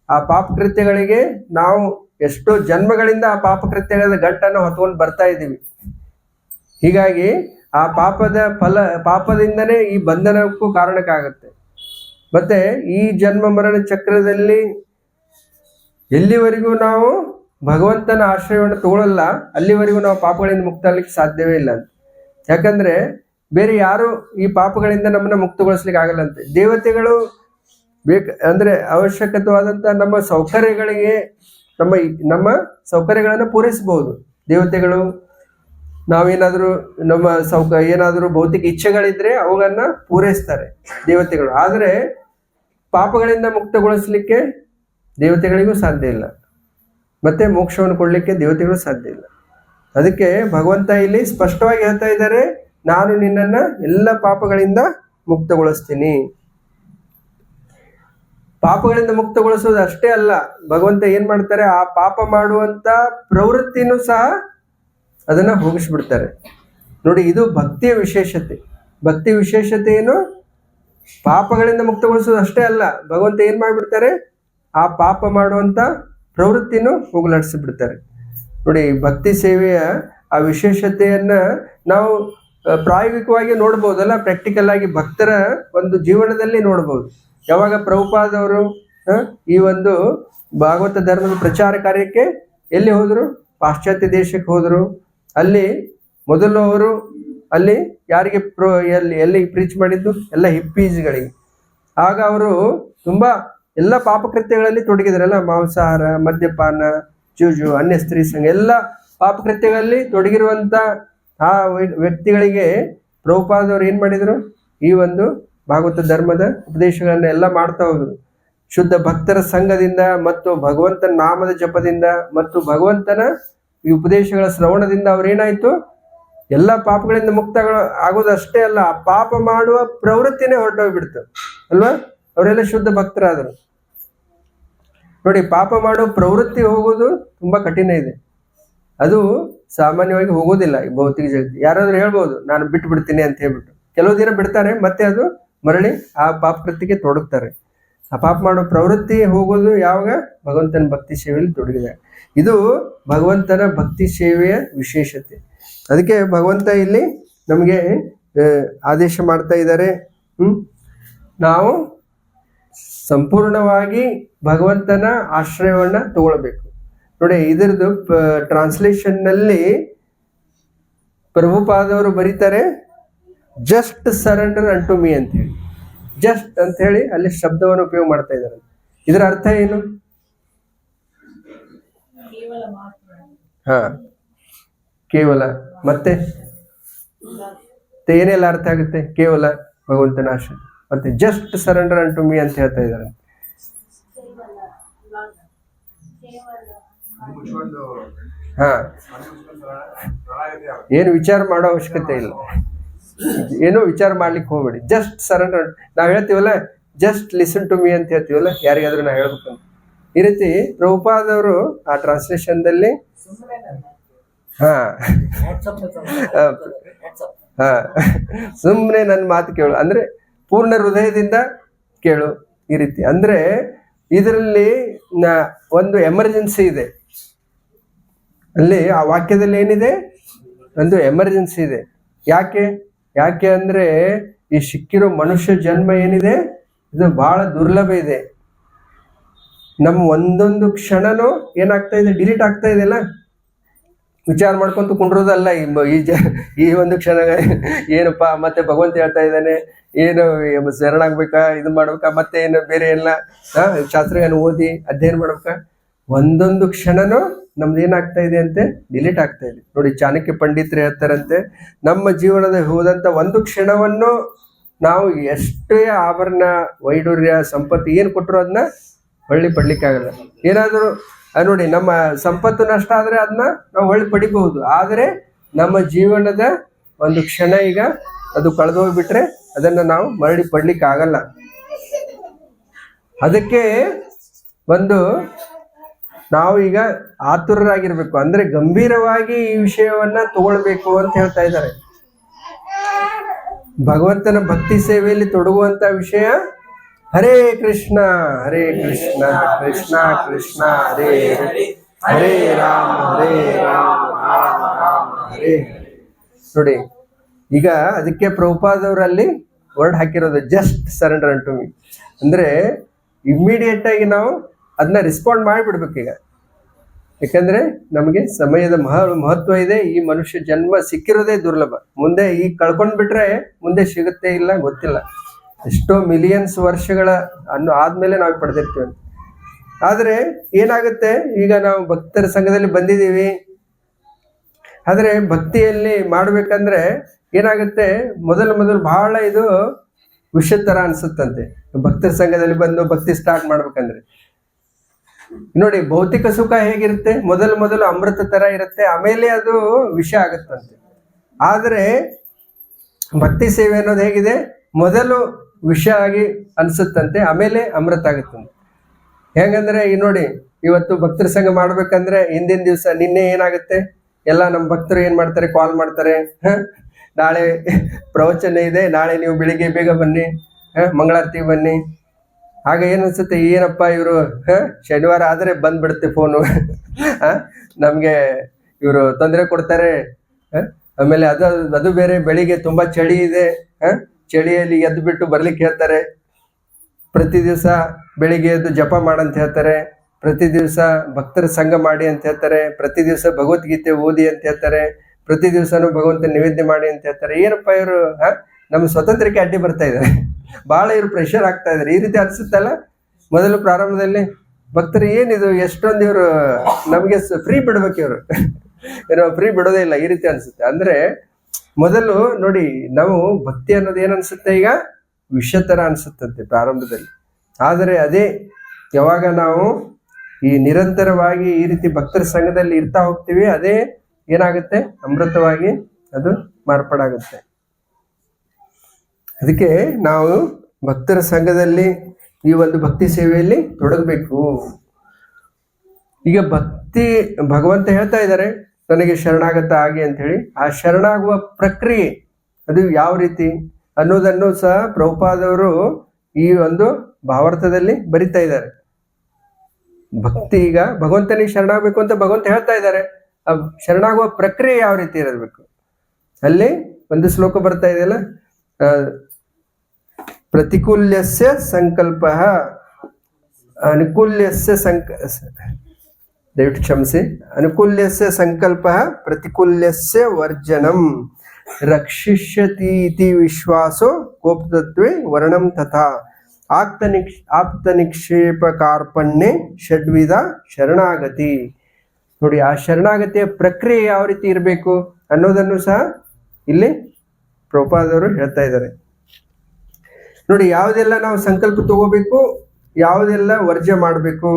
ಆ ಪಾಪಕೃತ್ಯಗಳಿಗೆ ನಾವು ಎಷ್ಟೋ ಜನ್ಮಗಳಿಂದ ಆ ಪಾಪಕೃತ್ಯಗಳ ಗಂಟನ್ನು ಹೊತ್ಕೊಂಡು ಬರ್ತಾ ಇದ್ದೀವಿ. ಹೀಗಾಗಿ ಆ ಪಾಪದಿಂದನೇ ಈ ಬಂಧನಕ್ಕೂ ಕಾರಣಕ್ಕಾಗತ್ತೆ. ಮತ್ತೆ ಈ ಜನ್ಮ ಮರಣ ಚಕ್ರದಲ್ಲಿ ಎಲ್ಲಿವರೆಗೂ ನಾವು ಭಗವಂತನ ಆಶ್ರಯವನ್ನು ತಗೊಳ್ಳಲ್ಲ ಅಲ್ಲಿವರೆಗೂ ನಾವು ಪಾಪಗಳಿಂದ ಮುಕ್ತ ಆಗ್ಲಿಕ್ಕೆ ಸಾಧ್ಯವೇ ಇಲ್ಲ ಅಂತ. ಯಾಕಂದ್ರೆ ಬೇರೆ ಯಾರು ಈ ಪಾಪಗಳಿಂದ ನಮ್ಮನ್ನ ಮುಕ್ತಗೊಳಿಸ್ಲಿಕ್ಕೆ ಆಗಲ್ಲಂತೆ. ದೇವತೆಗಳು ಅಂದ್ರೆ ಅವಶ್ಯಕವಾದಂತ ನಮ್ಮ ಸೌಕರ್ಯಗಳಿಗೆ ನಮ್ಮ ಸೌಕರ್ಯಗಳನ್ನು ಪೂರೈಸಬಹುದು. ದೇವತೆಗಳು ನಾವೇನಾದ್ರೂ ಏನಾದ್ರೂ ಭೌತಿಕ ಇಚ್ಛೆಗಳಿದ್ರೆ ಅವುಗಳನ್ನ ಪೂರೈಸ್ತಾರೆ ದೇವತೆಗಳು. ಆದ್ರೆ ಪಾಪಗಳಿಂದ ಮುಕ್ತಗೊಳಿಸ್ಲಿಕ್ಕೆ ದೇವತೆಗಳಿಗೂ ಸಾಧ್ಯ ಇಲ್ಲ, ಮತ್ತೆ ಮೋಕ್ಷವನ್ನು ಕೊಡ್ಲಿಕ್ಕೆ ದೇವತೆಗಳು ಸಾಧ್ಯ ಇಲ್ಲ. ಅದಕ್ಕೆ ಭಗವಂತ ಇಲ್ಲಿ ಸ್ಪಷ್ಟವಾಗಿ ಹೇಳ್ತಾ ಇದ್ದಾರೆ, ನಾನು ನಿನ್ನನ್ನ ಎಲ್ಲ ಪಾಪಗಳಿಂದ ಮುಕ್ತಗೊಳಿಸ್ತೀನಿ. ಪಾಪಗಳಿಂದ ಮುಕ್ತಗೊಳಿಸೋದು ಅಷ್ಟೇ ಅಲ್ಲ, ಭಗವಂತ ಏನ್ ಮಾಡ್ತಾರೆ, ಆ ಪಾಪ ಮಾಡುವಂತ ಪ್ರವೃತ್ತಿನೂ ಸಹ ಅದನ್ನ ಹೋಗಿಸ್ಬಿಡ್ತಾರೆ. ನೋಡಿ, ಇದು ಭಕ್ತಿಯ ವಿಶೇಷತೆ. ಭಕ್ತಿ ವಿಶೇಷತೆ ಏನು, ಪಾಪಗಳಿಂದ ಮುಕ್ತಗೊಳಿಸೋದು ಅಷ್ಟೇ ಅಲ್ಲ, ಭಗವಂತ ಏನ್ ಮಾಡ್ಬಿಡ್ತಾರೆ, ಆ ಪಾಪ ಮಾಡುವಂತ ಪ್ರವೃತ್ತಿನೂ ಹೋಗಲಾಡಿಸಿಬಿಡ್ತಾರೆ. ನೋಡಿ, ಭಕ್ತಿ ಸೇವೆಯ ಆ ವಿಶೇಷತೆಯನ್ನ ನಾವು ಪ್ರಾಯೋಗಿಕವಾಗಿ ನೋಡ್ಬೋದಲ್ಲ, ಪ್ರಾಕ್ಟಿಕಲ್ ಆಗಿ ಭಕ್ತರ ಒಂದು ಜೀವನದಲ್ಲಿ ನೋಡ್ಬೋದು. ಯಾವಾಗ ಪ್ರಭುಪಾದವರು ಈ ಒಂದು ಭಾಗವತ ಧರ್ಮದ ಪ್ರಚಾರ ಕಾರ್ಯಕ್ಕೆ ಎಲ್ಲಿ ಹೋದ್ರು, ಪಾಶ್ಚಾತ್ಯ ದೇಶಕ್ಕೆ ಹೋದ್ರು. ಅಲ್ಲಿ ಮೊದಲು ಅವರು ಅಲ್ಲಿ ಯಾರಿಗೆ ಎಲ್ಲಿ ಪ್ರೀಚ್ ಮಾಡಿದ್ದು, ಎಲ್ಲ ಹಿಪ್ಪೀಸ್ಗಳಿಗೆ. ಆಗ ಅವರು ತುಂಬಾ ಎಲ್ಲ ಪಾಪಕೃತ್ಯಗಳಲ್ಲಿ ತೊಡಗಿದ್ರಲ್ಲ, ಮಾಂಸಾಹಾರ, ಮದ್ಯಪಾನ, ಜೂಜು, ಅನ್ಯ ಸ್ತ್ರೀ ಸಂಘ, ಎಲ್ಲ ಪಾಪಕೃತ್ಯಗಳಲ್ಲಿ ತೊಡಗಿರುವಂತ ಆ ವ್ಯಕ್ತಿಗಳಿಗೆ ಪ್ರಭುಪಾದವರು ಏನ್ ಮಾಡಿದ್ರು, ಈ ಒಂದು ಭಾಗವತ ಧರ್ಮದ ಉಪದೇಶಗಳನ್ನ ಎಲ್ಲ ಮಾಡ್ತಾ ಹೋದ್ರು. ಶುದ್ಧ ಭಕ್ತರ ಸಂಘದಿಂದ ಮತ್ತು ಭಗವಂತನ ನಾಮದ ಜಪದಿಂದ ಮತ್ತು ಭಗವಂತನ ಈ ಉಪದೇಶಗಳ ಶ್ರವಣದಿಂದ ಅವ್ರೇನಾಯ್ತು, ಎಲ್ಲ ಪಾಪಗಳಿಂದ ಮುಕ್ತಗಳು ಆಗೋದಷ್ಟೇ ಅಲ್ಲ, ಆ ಪಾಪ ಮಾಡುವ ಪ್ರವೃತ್ತಿನೇ ಹೊರಟೋಗ್ಬಿಡ್ತು ಅಲ್ವಾ. ಅವರೆಲ್ಲ ಶುದ್ಧ ಭಕ್ತರಾದರು. ನೋಡಿ, ಪಾಪ ಮಾಡುವ ಪ್ರವೃತ್ತಿ ಹೋಗೋದು ತುಂಬಾ ಕಠಿಣ ಇದೆ. ಅದು ಸಾಮಾನ್ಯವಾಗಿ ಹೋಗೋದಿಲ್ಲ ಈ ಭೌತಿಕ ಜಗತ್ತು. ಯಾರಾದ್ರೂ ಹೇಳ್ಬೋದು ನಾನು ಬಿಟ್ಟು ಬಿಡ್ತೀನಿ ಅಂತ ಹೇಳ್ಬಿಟ್ಟು, ಕೆಲವು ದಿನ ಬಿಡ್ತಾರೆ, ಮತ್ತೆ ಅದು ಮರಳಿ ಆ ಪಾಪಕೃತ್ಯಕ್ಕೆ ತೊಡಗ್ತಾರೆ. ಆ ಪಾಪ ಮಾಡೋ ಪ್ರವೃತ್ತಿ ಹೋಗೋದು ಯಾವಾಗ, ಭಗವಂತನ ಭಕ್ತಿ ಸೇವೆಯಲ್ಲಿ ತೊಡಗಿದೆ. ಇದು ಭಗವಂತನ ಭಕ್ತಿ ಸೇವೆಯ ವಿಶೇಷತೆ. ಅದಕ್ಕೆ ಭಗವಂತ ಇಲ್ಲಿ ನಮಗೆ ಆದೇಶ ಮಾಡ್ತಾ ಇದ್ದಾರೆ, ನಾವು ಸಂಪೂರ್ಣವಾಗಿ ಭಗವಂತನ ಆಶ್ರಯವನ್ನ ತಗೊಳ್ಬೇಕು. ನೋಡಿ, ಇದರದ್ದು ಟ್ರಾನ್ಸ್ಲೇಷನ್ ನಲ್ಲಿ ಪ್ರಭುಪಾದವರು ಬರೀತಾರೆ, ಜಸ್ಟ್ ಸರೆಂಡರ್ ಅಂಟು ಮೀ ಅಂತ ಹೇಳಿ. ಜಸ್ಟ್ ಅಂತ ಹೇಳಿ ಅಲ್ಲಿ ಶಬ್ದವನ್ನು ಉಪಯೋಗ ಮಾಡ್ತಾ ಇದ್ದಾರೆ. ಇದರ ಅರ್ಥ ಏನು? ಕೇವಲ. ಮತ್ತೆ ಏನೆಲ್ಲ ಅರ್ಥ ಆಗುತ್ತೆ? ಕೇವಲ ಭಗವಂತನ ಆಶ್ರಯ, ಮತ್ತೆ ಜಸ್ಟ್ ಸರೆಂಡರ್ ಅಂಟು ಮೀ ಅಂತ ಹೇಳ್ತಾ ಇದ್ದಾರೆ. ಏನು ವಿಚಾರ ಮಾಡೋ ಅವಶ್ಯಕತೆ ಇಲ್ಲ, ಏನೋ ವಿಚಾರ ಮಾಡ್ಲಿಕ್ಕೆ ಹೋಗ್ಬೇಡಿ, ಜಸ್ಟ್ ಸರೆಂಡರ್. ನಾವ್ ಹೇಳ್ತೀವಲ್ಲ ಜಸ್ಟ್ ಲಿಸನ್ ಟು ಮೀ ಅಂತ ಹೇಳ್ತೀವಲ್ಲ, ಯಾರಿಗಾದ್ರೂ ನಾವು ಹೇಳ್ಬೇಕಂತ. ಈ ರೀತಿ ಪ್ರಭುಪಾದವರು ಆ ಟ್ರಾನ್ಸ್ಲೇಷನ್ದಲ್ಲಿ ಸುಮ್ಮನೆ ನನ್ನ ಮಾತು ಕೇಳು ಅಂದ್ರೆ ಪೂರ್ಣ ಹೃದಯದಿಂದ ಕೇಳು, ಈ ರೀತಿ. ಅಂದ್ರೆ ಇದರಲ್ಲಿ ಒಂದು ಎಮರ್ಜೆನ್ಸಿ ಇದೆ. ಅಲ್ಲಿ ಆ ವಾಕ್ಯದಲ್ಲಿ ಏನಿದೆ, ಒಂದು ಎಮರ್ಜೆನ್ಸಿ ಇದೆ. ಯಾಕೆ ಅಂದ್ರೆ ಈ ಸಿಕ್ಕಿರೋ ಮನುಷ್ಯ ಜನ್ಮ ಏನಿದೆ ಇದು ಬಹಳ ದುರ್ಲಭ ಇದೆ. ನಮ್ಮ ಒಂದೊಂದು ಕ್ಷಣನೂ ಏನಾಗ್ತಾ ಇದೆ, ಡಿಲೀಟ್ ಆಗ್ತಾ ಇದೆ ಅಲ್ಲ. ವಿಚಾರ ಮಾಡ್ಕೊಂತ ಕುಂಡ್ರೋದಲ್ಲ ಈ ಒಂದು ಕ್ಷಣ ಏನಪ್ಪಾ, ಮತ್ತೆ ಭಗವಂತ ಹೇಳ್ತಾ ಇದ್ದಾನೆ, ಏನು ಶರಣಾಗ್ಬೇಕಾ, ಇದು ಮಾಡ್ಬೇಕಾ, ಮತ್ತೆ ಏನು ಬೇರೆ ಎಲ್ಲ ಶಾಸ್ತ್ರಗಳನ್ನು ಓದಿ ಅಧ್ಯಯನ ಮಾಡ್ಬೇಕಾ. ಒಂದೊಂದು ಕ್ಷಣನೂ ನಮ್ದು ಏನಾಗ್ತಾ ಇದೆ ಅಂತೆ, ಡಿಲೀಟ್ ಆಗ್ತಾ ಇದೆ. ನೋಡಿ, ಚಾಣಕ್ಯ ಪಂಡಿತರು ಹೇಳ್ತಾರಂತೆ, ನಮ್ಮ ಜೀವನದ ಹೋದಂತ ಒಂದು ಕ್ಷಣವನ್ನು ನಾವು ಎಷ್ಟೇ ಆಭರಣ, ವೈಡೂರ್ಯ, ಸಂಪತ್ತು ಏನು ಕೊಟ್ಟರು ಅದನ್ನ ಹೊಳ್ಳಿ ಪಡ್ಲಿಕ್ಕೆ ಆಗಲ್ಲ. ಏನಾದರೂ ನೋಡಿ, ನಮ್ಮ ಸಂಪತ್ತು ನಷ್ಟ ಆದ್ರೆ ಅದನ್ನ ನಾವು ಹೊಳ್ಳಿ ಪಡಿಬಹುದು, ಆದರೆ ನಮ್ಮ ಜೀವನದ ಒಂದು ಕ್ಷಣ ಈಗ ಅದು ಕಳೆದು ಹೋಗ್ಬಿಟ್ರೆ ಅದನ್ನ ನಾವು ಮರಳಿ ಪಡ್ಲಿಕ್ಕೆ ಆಗಲ್ಲ. ಅದಕ್ಕೆ ಒಂದು ನಾವು ಈಗ ಆತುರರಾಗಿರ್ಬೇಕು, ಅಂದ್ರೆ ಗಂಭೀರವಾಗಿ ಈ ವಿಷಯವನ್ನ ತಗೊಳ್ಬೇಕು ಅಂತ ಹೇಳ್ತಾ ಇದ್ದಾರೆ. ಭಗವಂತನ ಭಕ್ತಿ ಸೇವೆಯಲ್ಲಿ ತೊಡಗುವಂತ ವಿಷಯ ಹರೇ ಕೃಷ್ಣ ಕೃಷ್ಣ ಕೃಷ್ಣ ಹರೇ ಹರೇ, ಹರೇ ರಾಮ ರಾಮ ರಾಮ ಹರೇ ಹರೇ. ನೋಡಿ, ಈಗ ಅದಕ್ಕೆ ಪ್ರಭುಪಾದವರಲ್ಲಿ ವರ್ಡ್ ಹಾಕಿರೋದು ಜಸ್ಟ್ ಸರೆಂಡರ್ ಅಂಟು ಮೀ. ಅಂದ್ರೆ ಇಮ್ಮಿಡಿಯೇಟ್ ಆಗಿ ನಾವು ಅದನ್ನ ರೆಸ್ಪಾಂಡ್ ಮಾಡಿಬಿಡ್ಬೇಕು ಈಗ. ಯಾಕಂದ್ರೆ ನಮಗೆ ಸಮಯದ ಮಹತ್ವ ಇದೆ. ಈ ಮನುಷ್ಯ ಜನ್ಮ ಸಿಕ್ಕಿರೋದೇ ದುರ್ಲಭ. ಮುಂದೆ ಈಗ ಕಳ್ಕೊಂಡ್ಬಿಟ್ರೆ ಮುಂದೆ ಸಿಗುತ್ತೆ ಇಲ್ಲ ಗೊತ್ತಿಲ್ಲ. ಎಷ್ಟೋ ಮಿಲಿಯನ್ಸ್ ವರ್ಷಗಳ ಆದ್ಮೇಲೆ ನಾವು ಪಡೆದಿರ್ತೀವಿ. ಆದ್ರೆ ಏನಾಗುತ್ತೆ, ಈಗ ನಾವು ಭಕ್ತರ ಸಂಘದಲ್ಲಿ ಬಂದಿದ್ದೀವಿ, ಆದ್ರೆ ಭಕ್ತಿಯಲ್ಲಿ ಮಾಡ್ಬೇಕಂದ್ರೆ ಏನಾಗುತ್ತೆ, ಮೊದಲು ಬಹಳ ಇದು ವಿಷದ ತರ ಅನ್ಸುತ್ತಂತೆ. ಭಕ್ತರ ಸಂಘದಲ್ಲಿ ಬಂದು ಭಕ್ತಿ ಸ್ಟಾರ್ಟ್ ಮಾಡ್ಬೇಕಂದ್ರೆ ನೋಡಿ, ಭೌತಿಕ ಸುಖ ಹೇಗಿರುತ್ತೆ, ಮೊದಲು ಅಮೃತ ತರ ಇರುತ್ತೆ, ಆಮೇಲೆ ಅದು ವಿಷ ಆಗುತ್ತಂತೆ. ಆದ್ರೆ ಭಕ್ತಿ ಸೇವೆ ಅನ್ನೋದು ಹೇಗಿದೆ, ಮೊದಲು ವಿಷ ಆಗಿ ಅನ್ಸುತ್ತಂತೆ, ಆಮೇಲೆ ಅಮೃತ ಆಗುತ್ತಂತೆ. ಹೆಂಗಂದ್ರೆ ಈ ನೋಡಿ, ಇವತ್ತು ಭಕ್ತರ ಸಂಘ ಮಾಡ್ಬೇಕಂದ್ರೆ ಹಿಂದಿನ ದಿವಸ ನಿನ್ನೆ ಏನಾಗುತ್ತೆ, ಎಲ್ಲ ನಮ್ಮ ಭಕ್ತರು ಏನ್ ಮಾಡ್ತಾರೆ, ಕಾಲ್ ಮಾಡ್ತಾರೆ, ನಾಳೆ ಪ್ರವಚನ ಇದೆ, ನಾಳೆ ನೀವು ಬೆಳಿಗ್ಗೆ ಬೇಗ ಬನ್ನಿ, ಮಂಗಳಾರತಿ ಬನ್ನಿ. ಆಗ ಏನ್ ಅನ್ಸುತ್ತೆ, ಏನಪ್ಪ ಇವರು ಶನಿವಾರ ಆದ್ರೆ ಬಂದ್ಬಿಡುತ್ತೆ ಫೋನು, ನಮ್ಗೆ ಇವರು ತೊಂದರೆ ಕೊಡ್ತಾರೆ. ಆಮೇಲೆ ಅದು ಬೇರೆ, ಬೆಳಿಗ್ಗೆ ತುಂಬಾ ಚಳಿ ಇದೆ, ಚಳಿಯಲ್ಲಿ ಎದ್ದು ಬಿಟ್ಟು ಬರ್ಲಿಕ್ಕೆ ಹೇಳ್ತಾರೆ. ಪ್ರತಿ ದಿವಸ ಬೆಳಿಗ್ಗೆ ಎದ್ದು ಜಪ ಮಾಡಂತ ಹೇಳ್ತಾರೆ, ಪ್ರತಿ ದಿವಸ ಭಕ್ತರ ಸಂಘ ಮಾಡಿ ಅಂತ ಹೇಳ್ತಾರೆ, ಪ್ರತಿ ದಿವಸ ಭಗವದ್ಗೀತೆ ಓದಿ ಅಂತ ಹೇಳ್ತಾರೆ, ಪ್ರತಿ ದಿವಸನೂ ಭಗವಂತ ನಿವೇದ್ಯ ಮಾಡಿ ಅಂತ ಹೇಳ್ತಾರೆ. ಏನಪ್ಪ ಇವರು ನಮ್ಮ ಸ್ವತಂತ್ರಕ್ಕೆ ಅಡ್ಡಿ ಬರ್ತಾ ಇದ್ದಾರೆ, ಬಹಳ ಇವ್ರು ಪ್ರೆಷರ್ ಆಗ್ತಾ ಇದಾರೆ. ಈ ರೀತಿ ಅನ್ಸುತ್ತಲ್ಲ ಮೊದಲು ಪ್ರಾರಂಭದಲ್ಲಿ. ಭಕ್ತರು ಏನಿದು ಎಷ್ಟೊಂದು ಇವರು ನಮಗೆ ಫ್ರೀ ಬಿಡ್ಬೇಕು, ಇವರು ಏನೋ ಫ್ರೀ ಬಿಡೋದೇ ಇಲ್ಲ, ಈ ರೀತಿ ಅನ್ಸುತ್ತೆ. ಅಂದ್ರೆ ಮೊದಲು ನೋಡಿ, ನಾವು ಭಕ್ತಿ ಅನ್ನೋದು ಏನ್ ಅನ್ಸುತ್ತೆ, ಈಗ ವಿಷ ತರ ಅನ್ಸುತ್ತಂತೆ ಪ್ರಾರಂಭದಲ್ಲಿ. ಆದರೆ ಅದೇ ಯಾವಾಗ ನಾವು ಈ ನಿರಂತರವಾಗಿ ಈ ರೀತಿ ಭಕ್ತರ ಸಂಘದಲ್ಲಿ ಇರ್ತಾ ಹೋಗ್ತೀವಿ, ಅದೇ ಏನಾಗುತ್ತೆ, ಅಮೃತವಾಗಿ ಅದು ಮಾರ್ಪಾಡಾಗುತ್ತೆ. ಅದಕ್ಕೆ ನಾವು ಭಕ್ತರ ಸಂಘದಲ್ಲಿ ಈ ಒಂದು ಭಕ್ತಿ ಸೇವೆಯಲ್ಲಿ ತೊಡಗಬೇಕು. ಈಗ ಭಗವಂತ ಹೇಳ್ತಾ ಇದ್ದಾರೆ, ನನಗೆ ಶರಣಾಗತ ಆಗಿ ಅಂತ ಹೇಳಿ. ಆ ಶರಣಾಗುವ ಪ್ರಕ್ರಿಯೆ ಅದು ಯಾವ ರೀತಿ ಅನ್ನೋದನ್ನು ಸಹ ಪ್ರಭುಪಾದವರು ಈ ಒಂದು ಭಾವಾರ್ಥದಲ್ಲಿ ಬರಿತಾ ಇದ್ದಾರೆ. ಭಕ್ತಿ, ಈಗ ಭಗವಂತನಿಗೆ ಶರಣಾಗಬೇಕು ಅಂತ ಭಗವಂತ ಹೇಳ್ತಾ ಇದ್ದಾರೆ. ಆ ಶರಣಾಗುವ ಪ್ರಕ್ರಿಯೆ ಯಾವ ರೀತಿ ಇರಬೇಕು, ಅಲ್ಲಿ ಒಂದು ಶ್ಲೋಕ ಬರ್ತಾ ಇದೆಯಲ್ಲ, ಪ್ರತಿಕೂಲ್ಯಸ್ಯ ಸಂಕಲ್ಪ ಅನುಕೂಲ್ಯಸ್ಯ ದಯವಿಟ್ಟು ಕ್ಷಮಿಸಿ, ಅನುಕೂಲ್ಯಸ್ಯ ಸಂಕಲ್ಪ ಪ್ರತಿಕೂಲ್ಯಸ್ಯ ವರ್ಜನಂ ರಕ್ಷಿಷ್ಯತೀತಿ ವಿಶ್ವಾಸೋ ಕೋಪತತ್ವೇ ವರ್ಣಂ ತಥಾ ಆಪ್ತ ನಿಕ್ಷೇಪ ಕಾರ್ಪಣ್ಯೆ ಷಡ್ವಿಧ ಶರಣಾಗತಿ. ನೋಡಿ, ಆ ಶರಣಾಗತಿಯ ಪ್ರಕ್ರಿಯೆ ಯಾವ ರೀತಿ ಇರಬೇಕು ಅನ್ನೋದನ್ನು ಸಹ ಇಲ್ಲಿ ಪ್ರಭುಪಾದವರು ಹೇಳ್ತಾ ಇದ್ದಾರೆ. ನೋಡಿ, ಯಾವುದೆಲ್ಲ ನಾವು ಸಂಕಲ್ಪ ತಗೋಬೇಕು, ಯಾವುದೆಲ್ಲ ವರ್ಜ್ಯ ಮಾಡಬೇಕು,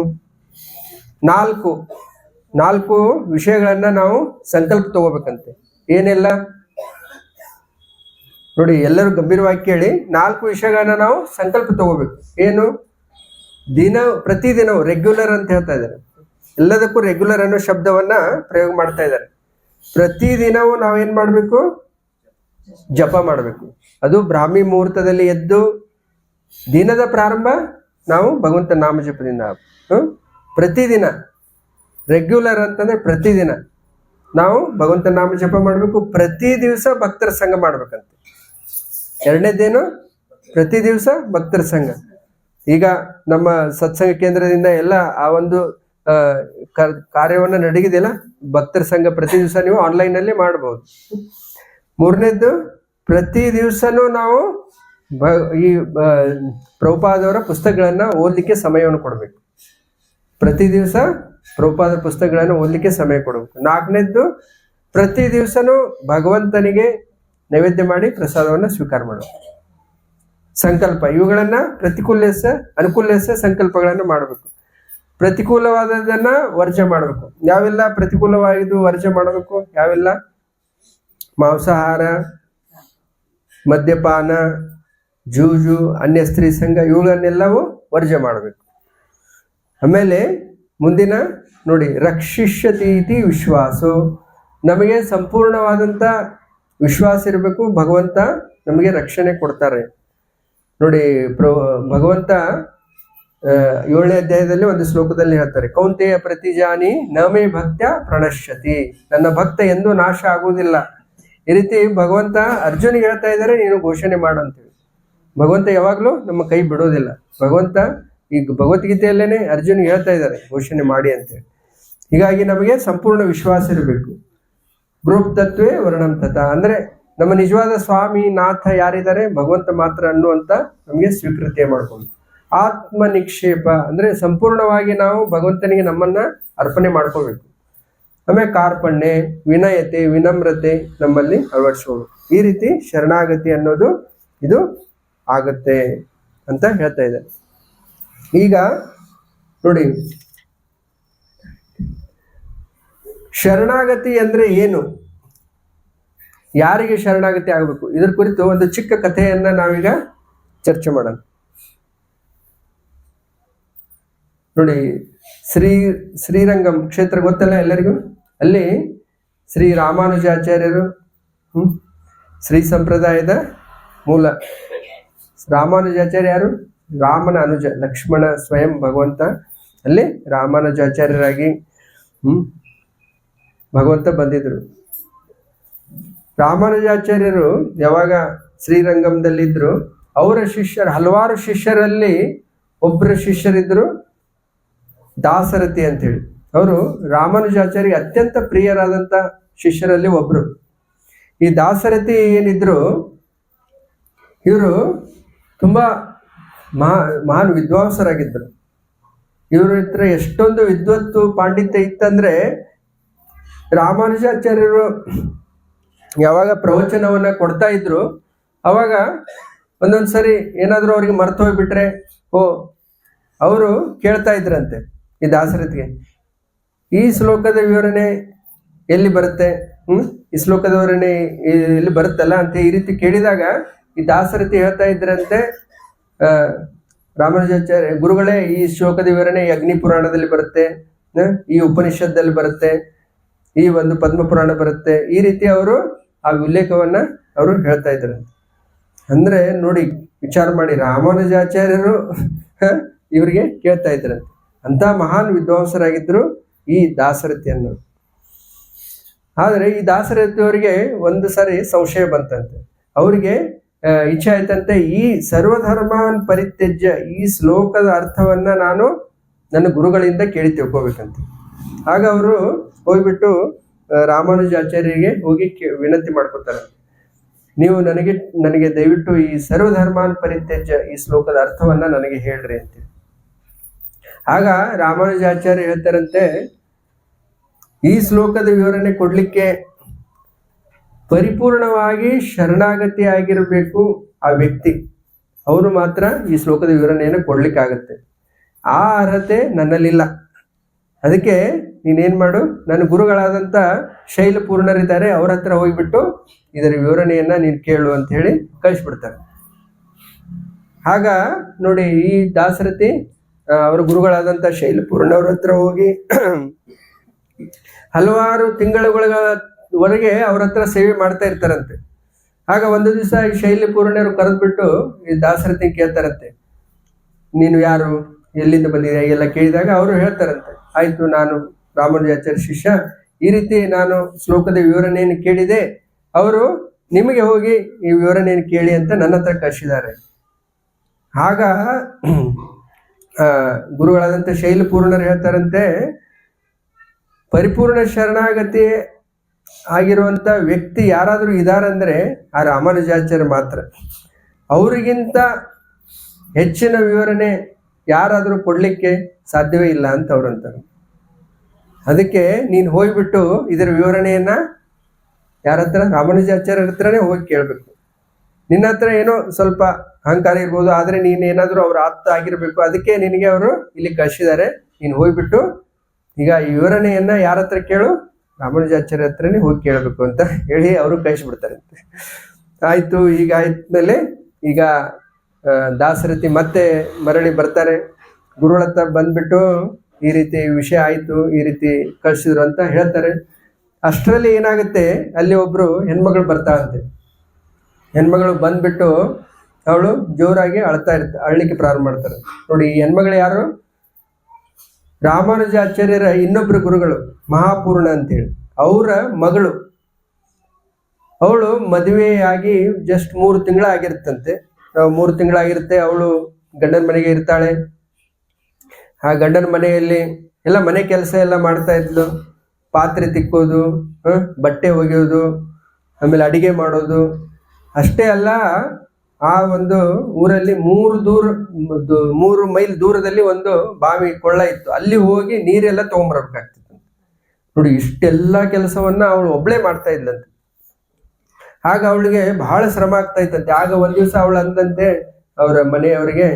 ನಾಲ್ಕು ವಿಷಯಗಳನ್ನ ನಾವು ಸಂಕಲ್ಪ ತಗೋಬೇಕಂತೆ. ಏನೆಲ್ಲ ನೋಡಿ, ಎಲ್ಲರೂ ಗಂಭೀರವಾಗಿ ಕೇಳಿ. 4 ವಿಷಯಗಳನ್ನ ನಾವು ಸಂಕಲ್ಪ ತಗೋಬೇಕು. ಏನು? ಪ್ರತಿದಿನವೂ ರೆಗ್ಯುಲರ್ ಅಂತ ಹೇಳ್ತಾ ಇದ್ದಾರೆ. ಎಲ್ಲದಕ್ಕೂ ರೆಗ್ಯುಲರ್ ಅನ್ನೋ ಶಬ್ದವನ್ನ ಪ್ರಯೋಗ ಮಾಡ್ತಾ ಇದ್ದಾರೆ. ಪ್ರತಿದಿನವೂ ನಾವೇನ್ ಮಾಡ್ಬೇಕು? ಜಪ ಮಾಡಬೇಕು. ಅದು ಬ್ರಾಹ್ಮಿ ಮುಹೂರ್ತದಲ್ಲಿ ಎದ್ದು ದಿನದ ಪ್ರಾರಂಭ ನಾವು ಭಗವಂತ ನಾಮ ಜಪದಿಂದ ಪ್ರತಿದಿನ ರೆಗ್ಯುಲರ್ ಅಂತಂದ್ರೆ ಪ್ರತಿದಿನ ನಾವು ಭಗವಂತ ನಾಮ ಜಪ ಮಾಡಬೇಕು. ಪ್ರತಿ ದಿವಸ ಭಕ್ತರ ಸಂಘ ಮಾಡ್ಬೇಕಂತೆ. ಎರಡನೇದೇನು? ಪ್ರತಿ ದಿವಸ ಭಕ್ತರ ಸಂಘ. ಈಗ ನಮ್ಮ ಸತ್ಸಂಗ ಕೇಂದ್ರದಿಂದ ಎಲ್ಲ ಆ ಒಂದು ಕಾರ್ಯವನ್ನ ನಡೆಗಿದೆಯಲ್ಲ, ಭಕ್ತರ ಸಂಘ ಪ್ರತಿ ದಿವಸ ನೀವು ಆನ್ಲೈನ್ ಅಲ್ಲಿ ಮಾಡಬಹುದು. ಮೂರನೇದ್ದು, ಪ್ರತಿ ದಿವಸನೂ ನಾವು ಈ ಪ್ರಭುಪಾದವರ ಪುಸ್ತಕಗಳನ್ನ ಓದಲಿಕ್ಕೆ ಸಮಯವನ್ನು ಕೊಡಬೇಕು. ಪ್ರತಿ ದಿವಸ ಪ್ರಭುಪಾದ ಪುಸ್ತಕಗಳನ್ನು ಓದಲಿಕ್ಕೆ ಸಮಯ ಕೊಡಬೇಕು. 4ನೇದ್ದು, ಪ್ರತಿ ದಿವಸನೂ ಭಗವಂತನಿಗೆ ನೈವೇದ್ಯ ಮಾಡಿ ಪ್ರಸಾದವನ್ನ ಸ್ವೀಕಾರ ಮಾಡಬೇಕು. ಸಂಕಲ್ಪ ಇವುಗಳನ್ನ ಅನುಕೂಲ್ಯಸ ಸಂಕಲ್ಪಗಳನ್ನ ಮಾಡಬೇಕು. ಪ್ರತಿಕೂಲವಾದದನ್ನ ವರ್ಜ ಮಾಡಬೇಕು. ಯಾವೆಲ್ಲ ಪ್ರತಿಕೂಲವಾಗಿದ್ದು ವರ್ಜ ಮಾಡಬೇಕು? ಯಾವೆಲ್ಲ? ಮಾಂಸಾಹಾರ, ಮದ್ಯಪಾನ, ಜೂಜು, ಅನ್ಯ ಸ್ತ್ರೀ ಸಂಘ, ಇವುಗಳನ್ನೆಲ್ಲವೂ ವರ್ಜ ಮಾಡಬೇಕು. ಆಮೇಲೆ ಮುಂದಿನ ನೋಡಿ, ರಕ್ಷಿಷ್ಯತೀತಿ ವಿಶ್ವಾಸೋ, ನಮಗೆ ಸಂಪೂರ್ಣವಾದಂತ ವಿಶ್ವಾಸ ಇರಬೇಕು. ಭಗವಂತ ನಮಗೆ ರಕ್ಷಣೆ ಕೊಡ್ತಾರೆ. ನೋಡಿ, ಭಗವಂತ 7ನೇ ಅಧ್ಯಾಯದಲ್ಲಿ ಒಂದು ಶ್ಲೋಕದಲ್ಲಿ ಹೇಳ್ತಾರೆ, ಕೌಂತೆಯ ಪ್ರತಿಜಾನಿ ನಮೇ ಭಕ್ತ್ಯ ಪ್ರಣಶ್ಯತಿ, ನನ್ನ ಭಕ್ತ ಎಂದೂ ನಾಶ ಆಗುವುದಿಲ್ಲ. ಈ ರೀತಿ ಭಗವಂತ ಅರ್ಜುನಿಗೆ ಹೇಳ್ತಾ ಇದ್ದಾರೆ, ನೀನು ಘೋಷಣೆ ಮಾಡು ಅಂತೇಳಿ. ಭಗವಂತ ಯಾವಾಗ್ಲೂ ನಮ್ಮ ಕೈ ಬಿಡೋದಿಲ್ಲ. ಭಗವಂತ ಈಗ ಭಗವದ್ಗೀತೆಯಲ್ಲೇನೆ ಅರ್ಜುನಿಗೆ ಹೇಳ್ತಾ ಇದ್ದಾರೆ ಘೋಷಣೆ ಮಾಡಿ ಅಂತೇಳಿ. ಹೀಗಾಗಿ ನಮಗೆ ಸಂಪೂರ್ಣ ವಿಶ್ವಾಸ ಇರಬೇಕು. ಗ್ರೂಪ್ ತತ್ವೇ ವರ್ಣಂ ತತ, ಅಂದ್ರೆ ನಮ್ಮ ನಿಜವಾದ ಸ್ವಾಮಿ ನಾಥ ಯಾರಿದ್ದಾರೆ ಭಗವಂತ ಮಾತ್ರ ಅನ್ನುವಂತ ನಮಗೆ ಸ್ವೀಕೃತಿ ಮಾಡ್ಕೊಂಡು, ಆತ್ಮ ನಿಕ್ಷೇಪ ಅಂದ್ರೆ ಸಂಪೂರ್ಣವಾಗಿ ನಾವು ಭಗವಂತನಿಗೆ ನಮ್ಮನ್ನ ಅರ್ಪಣೆ ಮಾಡ್ಕೋಬೇಕು. ಆಮೇಲೆ ಕಾರ್ಪಣ್ಯ, ವಿನಯತೆ, ವಿನಮ್ರತೆ ನಮ್ಮಲ್ಲಿ ಅಳವಡಿಸೋದು. ಈ ರೀತಿ ಶರಣಾಗತಿ ಅನ್ನೋದು ಇದು ಆಗತ್ತೆ ಅಂತ ಹೇಳ್ತಾ ಇದೆ. ಈಗ ನೋಡಿ, ಶರಣಾಗತಿ ಅಂದ್ರೆ ಏನು, ಯಾರಿಗೆ ಶರಣಾಗತಿ ಆಗಬೇಕು, ಇದ್ರ ಕುರಿತು ಒಂದು ಚಿಕ್ಕ ಕಥೆಯನ್ನ ನಾವೀಗ ಚರ್ಚೆ ಮಾಡೋಣ. ನೋಡಿ, ಶ್ರೀರಂಗಂ ಕ್ಷೇತ್ರ ಗೊತ್ತಲ್ಲ ಎಲ್ಲರಿಗೂ. ಅಲ್ಲಿ ಶ್ರೀ ರಾಮಾನುಜಾಚಾರ್ಯರು ಶ್ರೀ ಸಂಪ್ರದಾಯದ ಮೂಲ. ರಾಮಾನುಜಾಚಾರ್ಯ ಯಾರು? ರಾಮನ ಅನುಜ, ಲಕ್ಷ್ಮಣ ಸ್ವಯಂ ಭಗವಂತ. ಅಲ್ಲಿ ರಾಮಾನುಜಾಚಾರ್ಯರಾಗಿ ಭಗವಂತ ಬಂದಿದ್ರು. ರಾಮಾನುಜಾಚಾರ್ಯರು ಯಾವಾಗ ಶ್ರೀರಂಗಂದಲ್ಲಿದ್ರು, ಅವರ ಶಿಷ್ಯರು, ಹಲವಾರು ಶಿಷ್ಯರಲ್ಲಿ ಒಬ್ಬರು ಶಿಷ್ಯರಿದ್ರು ದಾಸರಥಿ ಅಂತೇಳಿ. ಅವರು ರಾಮಾನುಜಾಚಾರ್ಯ ಅತ್ಯಂತ ಪ್ರಿಯರಾದಂಥ ಶಿಷ್ಯರಲ್ಲಿ ಒಬ್ರು. ಈ ದಾಸರಥಿ ಏನಿದ್ರು, ಇವರು ತುಂಬಾ ಮಹಾನ್ ವಿದ್ವಾಂಸರಾಗಿದ್ದರು. ಇವ್ರ ಹತ್ರ ಎಷ್ಟೊಂದು ವಿದ್ವತ್ತು ಪಾಂಡಿತ್ಯ ಇತ್ತಂದ್ರೆ, ರಾಮಾನುಜಾಚಾರ್ಯರು ಯಾವಾಗ ಪ್ರವಚನವನ್ನ ಕೊಡ್ತಾ ಇದ್ರು, ಅವಾಗ ಒಂದೊಂದ್ಸರಿ ಏನಾದ್ರು ಅವ್ರಿಗೆ ಮರ್ತು ಹೋಗ್ಬಿಟ್ರೆ ಅವರು ಕೇಳ್ತಾ ಇದ್ರಂತೆ ಈ ದಾಸರಥಿಗೆ, ಈ ಶ್ಲೋಕದ ವಿವರಣೆ ಎಲ್ಲಿ ಬರುತ್ತೆ, ಈ ಶ್ಲೋಕದ ವಿವರಣೆ ಎಲ್ಲಿ ಬರುತ್ತಲ್ಲ ಅಂತ ಈ ರೀತಿ ಕೇಳಿದಾಗ ಈ ದಾಸರಥಿ ಹೇಳ್ತಾ ಇದ್ರಂತೆ, ರಾಮಾನುಜಾಚಾರ್ಯ ಗುರುಗಳೇ, ಈ ಶ್ಲೋಕದ ವಿವರಣೆ ಅಗ್ನಿ ಪುರಾಣದಲ್ಲಿ ಬರುತ್ತೆ, ಈ ಉಪನಿಷತ್ತಲ್ಲಿ ಬರುತ್ತೆ, ಈ ಒಂದು ಪದ್ಮ ಪುರಾಣ ಬರುತ್ತೆ. ಈ ರೀತಿ ಅವರು ಆ ಉಲ್ಲೇಖವನ್ನ ಅವರು ಹೇಳ್ತಾ ಇದ್ರಂತೆ. ಅಂದ್ರೆ ನೋಡಿ, ವಿಚಾರ ಮಾಡಿ, ರಾಮಾನುಜಾಚಾರ್ಯರು ಇವರಿಗೆ ಕೇಳ್ತಾ ಇದ್ರಂತೆ. ಅಂತ ಮಹಾನ್ ವಿದ್ವಾಂಸರಾಗಿದ್ರು ಈ ದಾಸರಥಿ ಅನ್ನೋರು. ಆದ್ರೆ ಈ ದಾಸರಥಿ ಅವರಿಗೆ ಒಂದು ಸರಿ ಸಂಶಯ ಬಂತಂತೆ. ಅವರಿಗೆ ಇಚ್ಛೆ ಆಯ್ತಂತೆ, ಈ ಸರ್ವಧರ್ಮಾನ್ ಪರಿತ್ಯಜ್ಯ, ಈ ಶ್ಲೋಕದ ಅರ್ಥವನ್ನ ನಾನು ನನ್ನ ಗುರುಗಳಿಂದ ಕೇಳಿ ತಿಳ್ಕೊಬೇಕಂತ. ಆಗ ಅವರು ಹೋಗ್ಬಿಟ್ಟು ರಾಮಾನುಜಾಚಾರ್ಯರಿಗೆ ಹೋಗಿ ವಿನಂತಿ ಮಾಡ್ಕೊತಾರೆ, ನೀವು ನನಗೆ ದಯವಿಟ್ಟು ಈ ಸರ್ವಧರ್ಮಾನ್ ಪರಿತ್ಯಜ್ಯ ಈ ಶ್ಲೋಕದ ಅರ್ಥವನ್ನ ನನಗೆ ಹೇಳ್ರಿ ಅಂತ. ಆಗ ರಾಮಾನುಜಾಚಾರ್ಯ ಹೇಳ್ತಾರಂತೆ, ಈ ಶ್ಲೋಕದ ವಿವರಣೆ ಕೊಡ್ಲಿಕ್ಕೆ ಪರಿಪೂರ್ಣವಾಗಿ ಶರಣಾಗತಿ ಆಗಿರಬೇಕು ಆ ವ್ಯಕ್ತಿ, ಅವರು ಮಾತ್ರ ಈ ಶ್ಲೋಕದ ವಿವರಣೆಯನ್ನು ಕೊಡ್ಲಿಕ್ಕಾಗತ್ತೆ. ಆ ಅರ್ಹತೆ ನನ್ನಲ್ಲಿಲ್ಲ. ಅದಕ್ಕೆ ನೀನೇನ್ ಮಾಡು, ನನ್ನ ಗುರುಗಳಾದಂಥ ಶೈಲಪೂರ್ಣರಿದ್ದಾರೆ, ಅವ್ರ ಹತ್ರ ಹೋಗ್ಬಿಟ್ಟು ಇದರ ವಿವರಣೆಯನ್ನ ನೀನು ಕೇಳು ಅಂತ ಹೇಳಿ ಕಳಿಸ್ಬಿಡ್ತಾರೆ. ಆಗ ನೋಡಿ, ಈ ದಾಸರಥಿ ಅವರ ಗುರುಗಳಾದಂಥ ಶೈಲಪೂರ್ಣವ್ರ ಹತ್ರ ಹೋಗಿ ಹಲವಾರು ತಿಂಗಳುಗಳವರೆಗೆ ಅವ್ರ ಹತ್ರ ಸೇವೆ ಮಾಡ್ತಾ ಇರ್ತಾರಂತೆ. ಆಗ ಒಂದು ದಿವಸ ಈ ಶೈಲಪೂರ್ಣರು ಕರೆದ್ಬಿಟ್ಟು ಈ ದಾಸರಥಿ ಕೇಳ್ತಾರಂತೆ, ನೀನು ಯಾರು, ಎಲ್ಲಿಂದ ಬಂದಿದೆ ಎಲ್ಲ ಕೇಳಿದಾಗ ಅವರು ಹೇಳ್ತಾರಂತೆ, ಆಯ್ತು, ನಾನು ರಾಮಾನುಜಾಚಾರ್ಯ ಶಿಷ್ಯ, ಈ ರೀತಿ ನಾನು ಶ್ಲೋಕದ ವಿವರಣೆಯನ್ನು ಕೇಳಿದೆ, ಅವರು ನಿಮಗೆ ಹೋಗಿ ಈ ವಿವರಣೆಯನ್ನು ಕೇಳಿ ಅಂತ ನನ್ನ ಹತ್ರ ಕಳಿಸಿದ್ದಾರೆ. ಆಗ ಗುರುಗಳಾದಂಥ ಶೈಲಪೂರ್ಣರು ಹೇಳ್ತಾರಂತೆ, ಪರಿಪೂರ್ಣ ಶರಣಾಗತಿ ಆಗಿರುವಂತ ವ್ಯಕ್ತಿ ಯಾರಾದರೂ ಇದಾರಂದ್ರೆ ಆ ರಾಮಾನುಜಾಚಾರ್ಯ ಮಾತ್ರ. ಅವರಿಗಿಂತ ಹೆಚ್ಚಿನ ವಿವರಣೆ ಯಾರಾದರೂ ಕೊಡ್ಲಿಕ್ಕೆ ಸಾಧ್ಯವೇ ಇಲ್ಲ ಅಂತ ಅವ್ರು ಅಂತಾರೆ. ಅದಕ್ಕೆ ನೀನು ಹೋಗ್ಬಿಟ್ಟು ಇದರ ವಿವರಣೆಯನ್ನ ಯಾರ ಹತ್ರ, ರಾಮಾನುಜಾಚಾರ್ಯರ ಹತ್ರನೇ ಹೋಗಿ ಕೇಳಬೇಕು. ನಿನ್ನ ಹತ್ರ ಏನೋ ಸ್ವಲ್ಪ ಅಹಂಕಾರ ಇರ್ಬೋದು, ಆದ್ರೆ ನೀನೇನಾದ್ರೂ ಅವ್ರ ಆಪ್ತ ಆಗಿರ್ಬೇಕು, ಅದಕ್ಕೆ ನಿನಗೆ ಅವರು ಇಲ್ಲಿ ಕಳಿಸಿದ್ದಾರೆ. ನೀನು ಹೋಗ್ಬಿಟ್ಟು ಈಗ ಈ ವಿವರಣೆಯನ್ನ ಯಾರ ಹತ್ರ ಕೇಳು, ರಾಮಾನುಜಾಚಾರ್ಯ ಹತ್ರನೇ ಹೋಗಿ ಕೇಳಬೇಕು ಅಂತ ಹೇಳಿ ಅವರು ಕಳಿಸ್ಬಿಡ್ತಾರಂತೆ. ಆಯ್ತು, ಈಗ ಆಯ್ತಮೇಲೆ ಈಗ ದಾಸರಥಿ ಮತ್ತೆ ಮರಳಿ ಬರ್ತಾರೆ. ಗುರುಗಳ ಹತ್ರ ಬಂದ್ಬಿಟ್ಟು ಈ ರೀತಿ ವಿಷಯ ಆಯ್ತು, ಈ ರೀತಿ ಕಳ್ಸಿದ್ರು ಅಂತ ಹೇಳ್ತಾರೆ. ಅಷ್ಟರಲ್ಲಿ ಏನಾಗುತ್ತೆ, ಅಲ್ಲಿ ಒಬ್ರು ಹೆಣ್ಮಗಳು ಬರ್ತಾಳಂತೆ. ಹೆಣ್ಮಗಳು ಬಂದ್ಬಿಟ್ಟು ಅವಳು ಜೋರಾಗಿ ಅಳ್ಲಿಕ್ಕೆ ಪ್ರಾರಂಭ ಮಾಡ್ತಾರೆ. ನೋಡಿ, ಈ ಹೆಣ್ಮಗಳು ಯಾರು, ರಾಮಾನುಜಾಚಾರ್ಯರ ಇನ್ನೊಬ್ರು ಗುರುಗಳು ಮಹಾಪೂರ್ಣ ಅಂತೇಳಿ ಅವರ ಮಗಳು. ಅವಳು ಮದುವೆಯಾಗಿ ಜಸ್ಟ್ 3 ತಿಂಗಳಾಗಿರುತ್ತಂತೆ. 3 ತಿಂಗಳಾಗಿರುತ್ತೆ. ಅವಳು ಗಂಡನ ಮನೆಗೆ ಇರ್ತಾಳೆ. ಆ ಗಂಡನ ಮನೆಯಲ್ಲಿ ಎಲ್ಲ ಮನೆ ಕೆಲಸ ಎಲ್ಲ ಮಾಡ್ತಾ ಇದ್ಲು. ಪಾತ್ರೆ ತಿಕ್ಕೋದು, ಬಟ್ಟೆ ಒಗೆಯೋದು, ಆಮೇಲೆ ಅಡಿಗೆ ಮಾಡೋದು. ಅಷ್ಟೇ ಅಲ್ಲ, ಆ ಒಂದು ಊರಲ್ಲಿ 3 ಮೈಲ್ ದೂರದಲ್ಲಿ ಒಂದು ಬಾವಿ ಕೊಳ್ಳ ಇತ್ತು. ಅಲ್ಲಿ ಹೋಗಿ ನೀರೆಲ್ಲ ತಗೊಂಡ್ಬರ್ಬೇಕಾಗ್ತಿತ್ತು. ನೋಡಿ, ಇಷ್ಟೆಲ್ಲ ಕೆಲಸವನ್ನ ಅವಳು ಒಬ್ಳೇ ಮಾಡ್ತಾ ಇದ್ಲಂತೆ. ಆಗ ಅವಳಿಗೆ ಬಹಳ ಶ್ರಮ ಆಗ್ತಾ ಇತ್ತಂತೆ. ಆಗ ಒಂದ್ ದಿವಸ ಅವಳು ಅಂದಂತೆ ಅವರ ಮನೆಯವರಿಗೆ,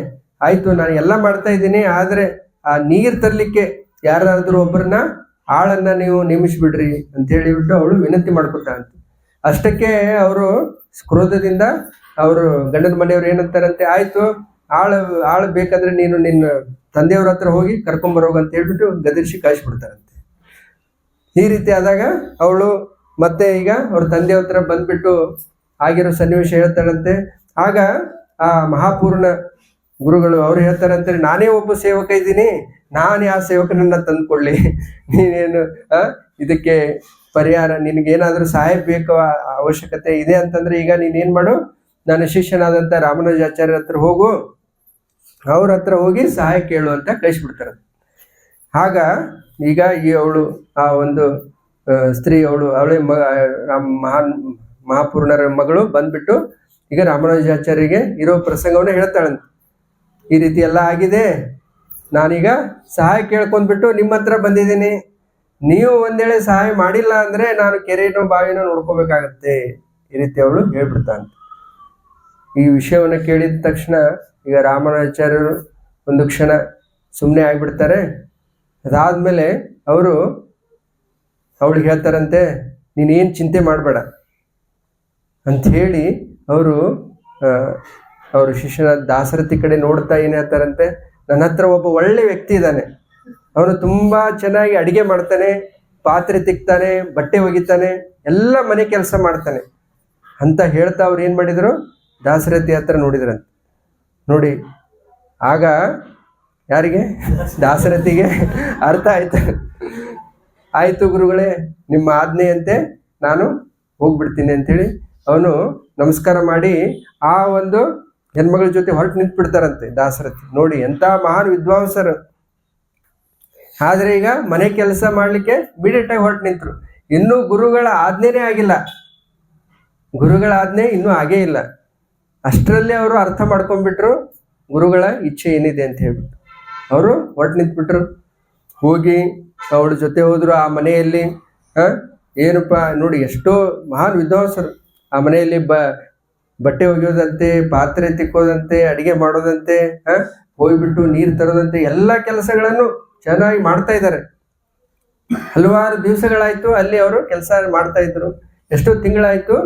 ಆಯ್ತು ನಾನು ಎಲ್ಲ ಮಾಡ್ತಾ ಇದ್ದೀನಿ, ಆದ್ರೆ ಆ ನೀರ್ ತರ್ಲಿಕ್ಕೆ ಯಾರಾದ್ರೂ ಒಬ್ಬರನ್ನ ಆಳನ್ನ ನೀವು ನೇಮಿಸ್ಬಿಡ್ರಿ ಅಂತ ಹೇಳಿಬಿಟ್ಟು ಅವಳು ವಿನಂತಿ ಮಾಡ್ಕೊತಾಳಂತೆ. ಅಷ್ಟಕ್ಕೆ ಅವರು ಕ್ರೋಧದಿಂದ ಅವರು ಗಂಡನ ಮನೆಯವ್ರು ಏನಂತಾರಂತೆ, ಆಯ್ತು ಆಳು ಬೇಕಂದ್ರೆ ನೀನು ನಿನ್ನ ತಂದೆಯವ್ರ ಹತ್ರ ಹೋಗಿ ಕರ್ಕೊಂಬರೋಗ ಅಂತ ಹೇಳ್ಬಿಟ್ಟು ಗದರಿಸಿ ಕಳಿಸ್ಬಿಡ್ತಾರಂತೆ. ಈ ರೀತಿ ಆದಾಗ ಅವಳು ಮತ್ತೆ ಈಗ ಅವ್ರ ತಂದೆಯವ್ರ ಹತ್ರ ಬಂದ್ಬಿಟ್ಟು ಆಗಿರೋ ಸನ್ನಿವೇಶ ಹೇಳ್ತಾರಂತೆ. ಆಗ ಆ ಮಹಾಪೂರ್ಣ ಗುರುಗಳು ಅವ್ರು ಹೇಳ್ತಾರಂತೆ, ನಾನೇ ಒಬ್ಬ ಸೇವಕ ಇದ್ದೀನಿ, ನಾನು ಯಾವ ಸೇವಕನನ್ನ ತಂದ್ಕೊಳ್ಳಿ, ನೀನೇನು ಇದಕ್ಕೆ ಪರಿಹಾರ, ನಿನಗೇನಾದ್ರೂ ಸಹಾಯ ಬೇಕು, ಅವಶ್ಯಕತೆ ಇದೆ ಅಂತಂದ್ರೆ ಈಗ ನೀನೇನ್ ಮಾಡು, ನನ್ನ ಶಿಷ್ಯನಾದಂಥ ರಾಮಾನುಜಾಚಾರ್ಯರ ಹತ್ರ ಹೋಗು, ಅವ್ರ ಹತ್ರ ಹೋಗಿ ಸಹಾಯ ಕೇಳು ಅಂತ ಕಳಿಸ್ಬಿಡ್ತಾರ. ಆಗ ಈಗ ಅವಳು ಆ ಒಂದು ಸ್ತ್ರೀ ಅವಳೇ ಮಹಾಪೂರ್ಣರ ಮಗಳು ಬಂದ್ಬಿಟ್ಟು ಈಗ ರಾಮಾನುಜಾಚಾರ್ಯರಿಗೆ ಇರೋ ಪ್ರಸಂಗವನ್ನ ಹೇಳ್ತಾಳಂತ. ಈ ರೀತಿ ಎಲ್ಲ ಆಗಿದೆ, ನಾನೀಗ ಸಹಾಯ ಕೇಳ್ಕೊಂಡ್ಬಿಟ್ಟು ನಿಮ್ಮ ಹತ್ರ ಬಂದಿದ್ದೀನಿ, ನೀವು ಒಂದ್ ವೇಳೆ ಸಹಾಯ ಮಾಡಿಲ್ಲ ಅಂದ್ರೆ ನಾನು ಕೆರೆನೋ ಬಾವಿನೋ ನೋಡ್ಕೋಬೇಕಾಗತ್ತೆ, ಈ ರೀತಿ ಅವಳು ಹೇಳ್ಬಿಡ್ತಾಂತ. ಈ ವಿಷಯವನ್ನ ಕೇಳಿದ ತಕ್ಷಣ ಈಗ ರಾಮಾನುಜಾಚಾರ್ಯರು ಒಂದು ಕ್ಷಣ ಸುಮ್ಮನೆ ಆಗ್ಬಿಡ್ತಾರೆ. ಅದಾದ್ಮೇಲೆ ಅವರು ಅವಳಿಗೆ ಹೇಳ್ತಾರಂತೆ, ನೀನೇನು ಚಿಂತೆ ಮಾಡಬೇಡ ಅಂತ ಹೇಳಿ ಅವರು ಶಿಷ್ಯನ ದಾಸರಥಿ ಕಡೆ ನೋಡ್ತಾ ಏನ್ ಹೇಳ್ತಾರಂತೆ, ನನ್ನ ಹತ್ರ ಒಬ್ಬ ಒಳ್ಳೆ ವ್ಯಕ್ತಿ ಇದ್ದಾನೆ, ಅವನು ತುಂಬಾ ಚೆನ್ನಾಗಿ ಅಡಿಗೆ ಮಾಡ್ತಾನೆ, ಪಾತ್ರೆ ತಿಕ್ತಾನೆ, ಬಟ್ಟೆ ಒಗಿತಾನೆ, ಎಲ್ಲ ಮನೆ ಕೆಲಸ ಮಾಡ್ತಾನೆ ಅಂತ ಹೇಳ್ತಾ ಅವ್ರು ಏನ್ ಮಾಡಿದ್ರು, ದಾಸರಥಿ ಹತ್ರ ನೋಡಿದ್ರಂತೆ. ನೋಡಿ, ಆಗ ಯಾರಿಗೆ, ದಾಸರಥಿಗೆ ಅರ್ಥ ಆಯ್ತು. ಆಯ್ತು ಗುರುಗಳೇ, ನಿಮ್ಮ ಆಜ್ಞೆಯಂತೆ ನಾನು ಹೋಗ್ಬಿಡ್ತೀನಿ ಅಂತೇಳಿ ಅವನು ನಮಸ್ಕಾರ ಮಾಡಿ ಆ ಒಂದು ಹೆಣ್ಮಗಳ ಜೊತೆ ಹೊರಟು ನಿಂತ್ಬಿಡ್ತಾರಂತೆ ದಾಸರಥಿ. ನೋಡಿ, ಎಂತ ಮಹಾನ್ ವಿದ್ವಾಂಸರು. ಆದ್ರೆ ಈಗ ಮನೆ ಕೆಲಸ ಮಾಡ್ಲಿಕ್ಕೆ ಇಮಿಡಿಯೇಟ್ ಆಗಿ ಹೊರಟು ನಿಂತರು. ಇನ್ನೂ ಗುರುಗಳ ಆಜ್ಞೆನೇ ಆಗಿಲ್ಲ, ಗುರುಗಳ ಆಜ್ಞೆ ಇನ್ನೂ ಆಗೇ ಇಲ್ಲ. ಅಷ್ಟರಲ್ಲಿ ಅವರು ಅರ್ಥ ಮಾಡ್ಕೊಂಡ್ಬಿಟ್ರು ಗುರುಗಳ ಇಚ್ಛೆ ಏನಿದೆ ಅಂತ ಹೇಳ್ಬಿಟ್ಟು. ಅವರು ಹೊರಟು ನಿಂತ್ಬಿಟ್ರು. ಹೋಗಿ ಅವಳ ಜೊತೆ ಹೋದ್ರು. ಆ ಮನೆಯಲ್ಲಿ ಏನಪ್ಪಾ ನೋಡಿ, ಎಷ್ಟೋ ಮಹಾನ್ ವಿದ್ವಾಂಸರು ಆ ಮನೆಯಲ್ಲಿ ಬಟ್ಟೆ ಒಗೆಯೋದಂತೆ, ಪಾತ್ರೆ ತಿಕ್ಕೋದಂತೆ, ಅಡಿಗೆ ಮಾಡೋದಂತೆ, ಹೋಗ್ಬಿಟ್ಟು ನೀರು ತರೋದಂತೆ, ಎಲ್ಲ ಕೆಲಸಗಳನ್ನು ಚೆನ್ನಾಗಿ ಮಾಡ್ತಾ ಇದ್ದಾರೆ. ಹಲವಾರು ದಿವಸಗಳಾಯ್ತು ಅಲ್ಲಿ ಅವರು ಕೆಲಸ ಮಾಡ್ತಾ ಇದ್ರು. ಎಷ್ಟೋ ತಿಂಗಳಾಯ್ತು.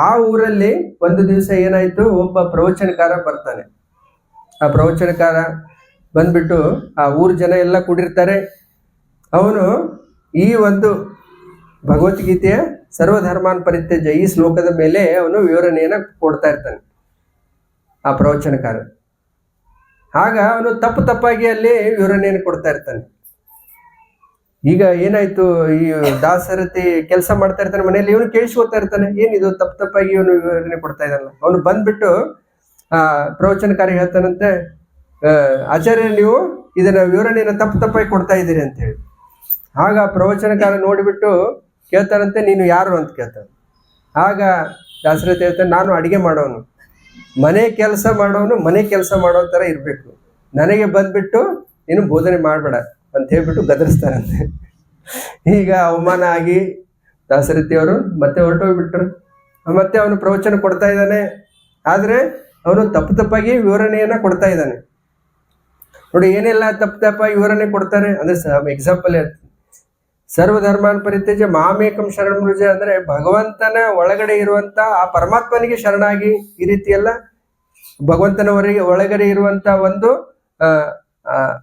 ಆ ಊರಲ್ಲಿ ಒಂದು ದಿವಸ ಏನಾಯ್ತು, ಒಬ್ಬ ಪ್ರವಚನಕಾರ ಬರ್ತಾನೆ. ಆ ಪ್ರವಚನಕಾರ ಬಂದ್ಬಿಟ್ಟು ಆ ಊರ್ ಜನ ಎಲ್ಲ ಕೂಡಿರ್ತಾರೆ. ಅವನು ಈ ಒಂದು ಭಗವದ್ಗೀತೆಯ ಸರ್ವಧರ್ಮಾನ್ ಪರಿತ್ಯಜ್ಯ ಈ ಶ್ಲೋಕದ ಮೇಲೆ ಅವನು ವಿವರಣೆಯನ್ನ ಕೊಡ್ತಾ ಇರ್ತಾನೆ ಆ ಪ್ರವಚನಕಾರ. ಆಗ ಅವನು ತಪ್ಪಾಗಿ ಅಲ್ಲಿ ವಿವರಣೆಯನ್ನು ಕೊಡ್ತಾ ಇರ್ತಾನೆ. ಈಗ ಏನಾಯ್ತು, ಈ ದಾಸರಥಿ ಕೆಲಸ ಮಾಡ್ತಾ ಇರ್ತಾನೆ ಮನೆಯಲ್ಲಿ, ಇವನು ಕೇಳಿಸ್ಕೊತಾ ಇರ್ತಾನೆ, ಏನಿದು ತಪ್ಪಾಗಿ ಇವನು ವಿವರಣೆ ಕೊಡ್ತಾ ಇದ್ದಾನಲ್ಲ. ಅವನು ಬಂದ್ಬಿಟ್ಟು ಆ ಪ್ರವಚನಕಾರ ಹೇಳ್ತಾನಂತೆ, ಆಚಾರ್ಯ ನೀವು ಇದನ್ನ ವಿವರಣೆಯನ್ನು ತಪ್ಪಾಗಿ ಕೊಡ್ತಾ ಇದ್ದೀರಿ ಅಂತ ಹೇಳಿ. ಆಗ ಪ್ರವಚನಕಾರ ನೋಡಿಬಿಟ್ಟು ಕೇಳ್ತಾನಂತೆ, ನೀನು ಯಾರು ಅಂತ ಕೇಳ್ತಾನೆ. ಆಗ ದಾಸರಥಿ ಹೇಳ್ತಾನೆ, ನಾನು ಅಡಿಗೆ ಮಾಡೋನು, ಮನೆ ಕೆಲಸ ಮಾಡೋನು, ಮನೆ ಕೆಲಸ ಮಾಡೋ ಥರ ಇರಬೇಕು, ನನಗೆ ಬಂದ್ಬಿಟ್ಟು ನೀನು ಬೋಧನೆ ಮಾಡಬೇಡ ಅಂತ ಹೇಳ್ಬಿಟ್ಟು ಗದರಿಸ್ತಾರಂತೆ. ಈಗ ಅವಮಾನ ಆಗಿ ದಾಸರಥಿ ಅವರು ಮತ್ತೆ ಹೊರಟೋಗ್ಬಿಟ್ರು. ಮತ್ತೆ ಅವನು ಪ್ರವಚನ ಕೊಡ್ತಾ ಇದ್ದಾನೆ, ಆದ್ರೆ ಅವನು ತಪ್ಪಾಗಿ ವಿವರಣೆಯನ್ನ ಕೊಡ್ತಾ ಇದ್ದಾನೆ. ನೋಡಿ, ಏನೆಲ್ಲ ತಪ್ಪಾಗಿ ವಿವರಣೆ ಕೊಡ್ತಾರೆ ಅಂದ್ರೆ ಎಕ್ಸಾಂಪಲ್ ಹೇಳ್ತೀನಿ. ಸರ್ವಧರ್ಮಾನ್ ಪರಿತ್ಯಜ್ಯ ಮಾಮೇಕಂ ಶರಣಂ ವ್ರಜ ಅಂದ್ರೆ ಭಗವಂತನ ಒಳಗಡೆ ಇರುವಂತ ಆ ಪರಮಾತ್ಮನಿಗೆ ಶರಣಾಗಿ, ಈ ರೀತಿ ಎಲ್ಲ ಭಗವಂತನವರೆಗೆ ಒಳಗಡೆ ಇರುವಂತ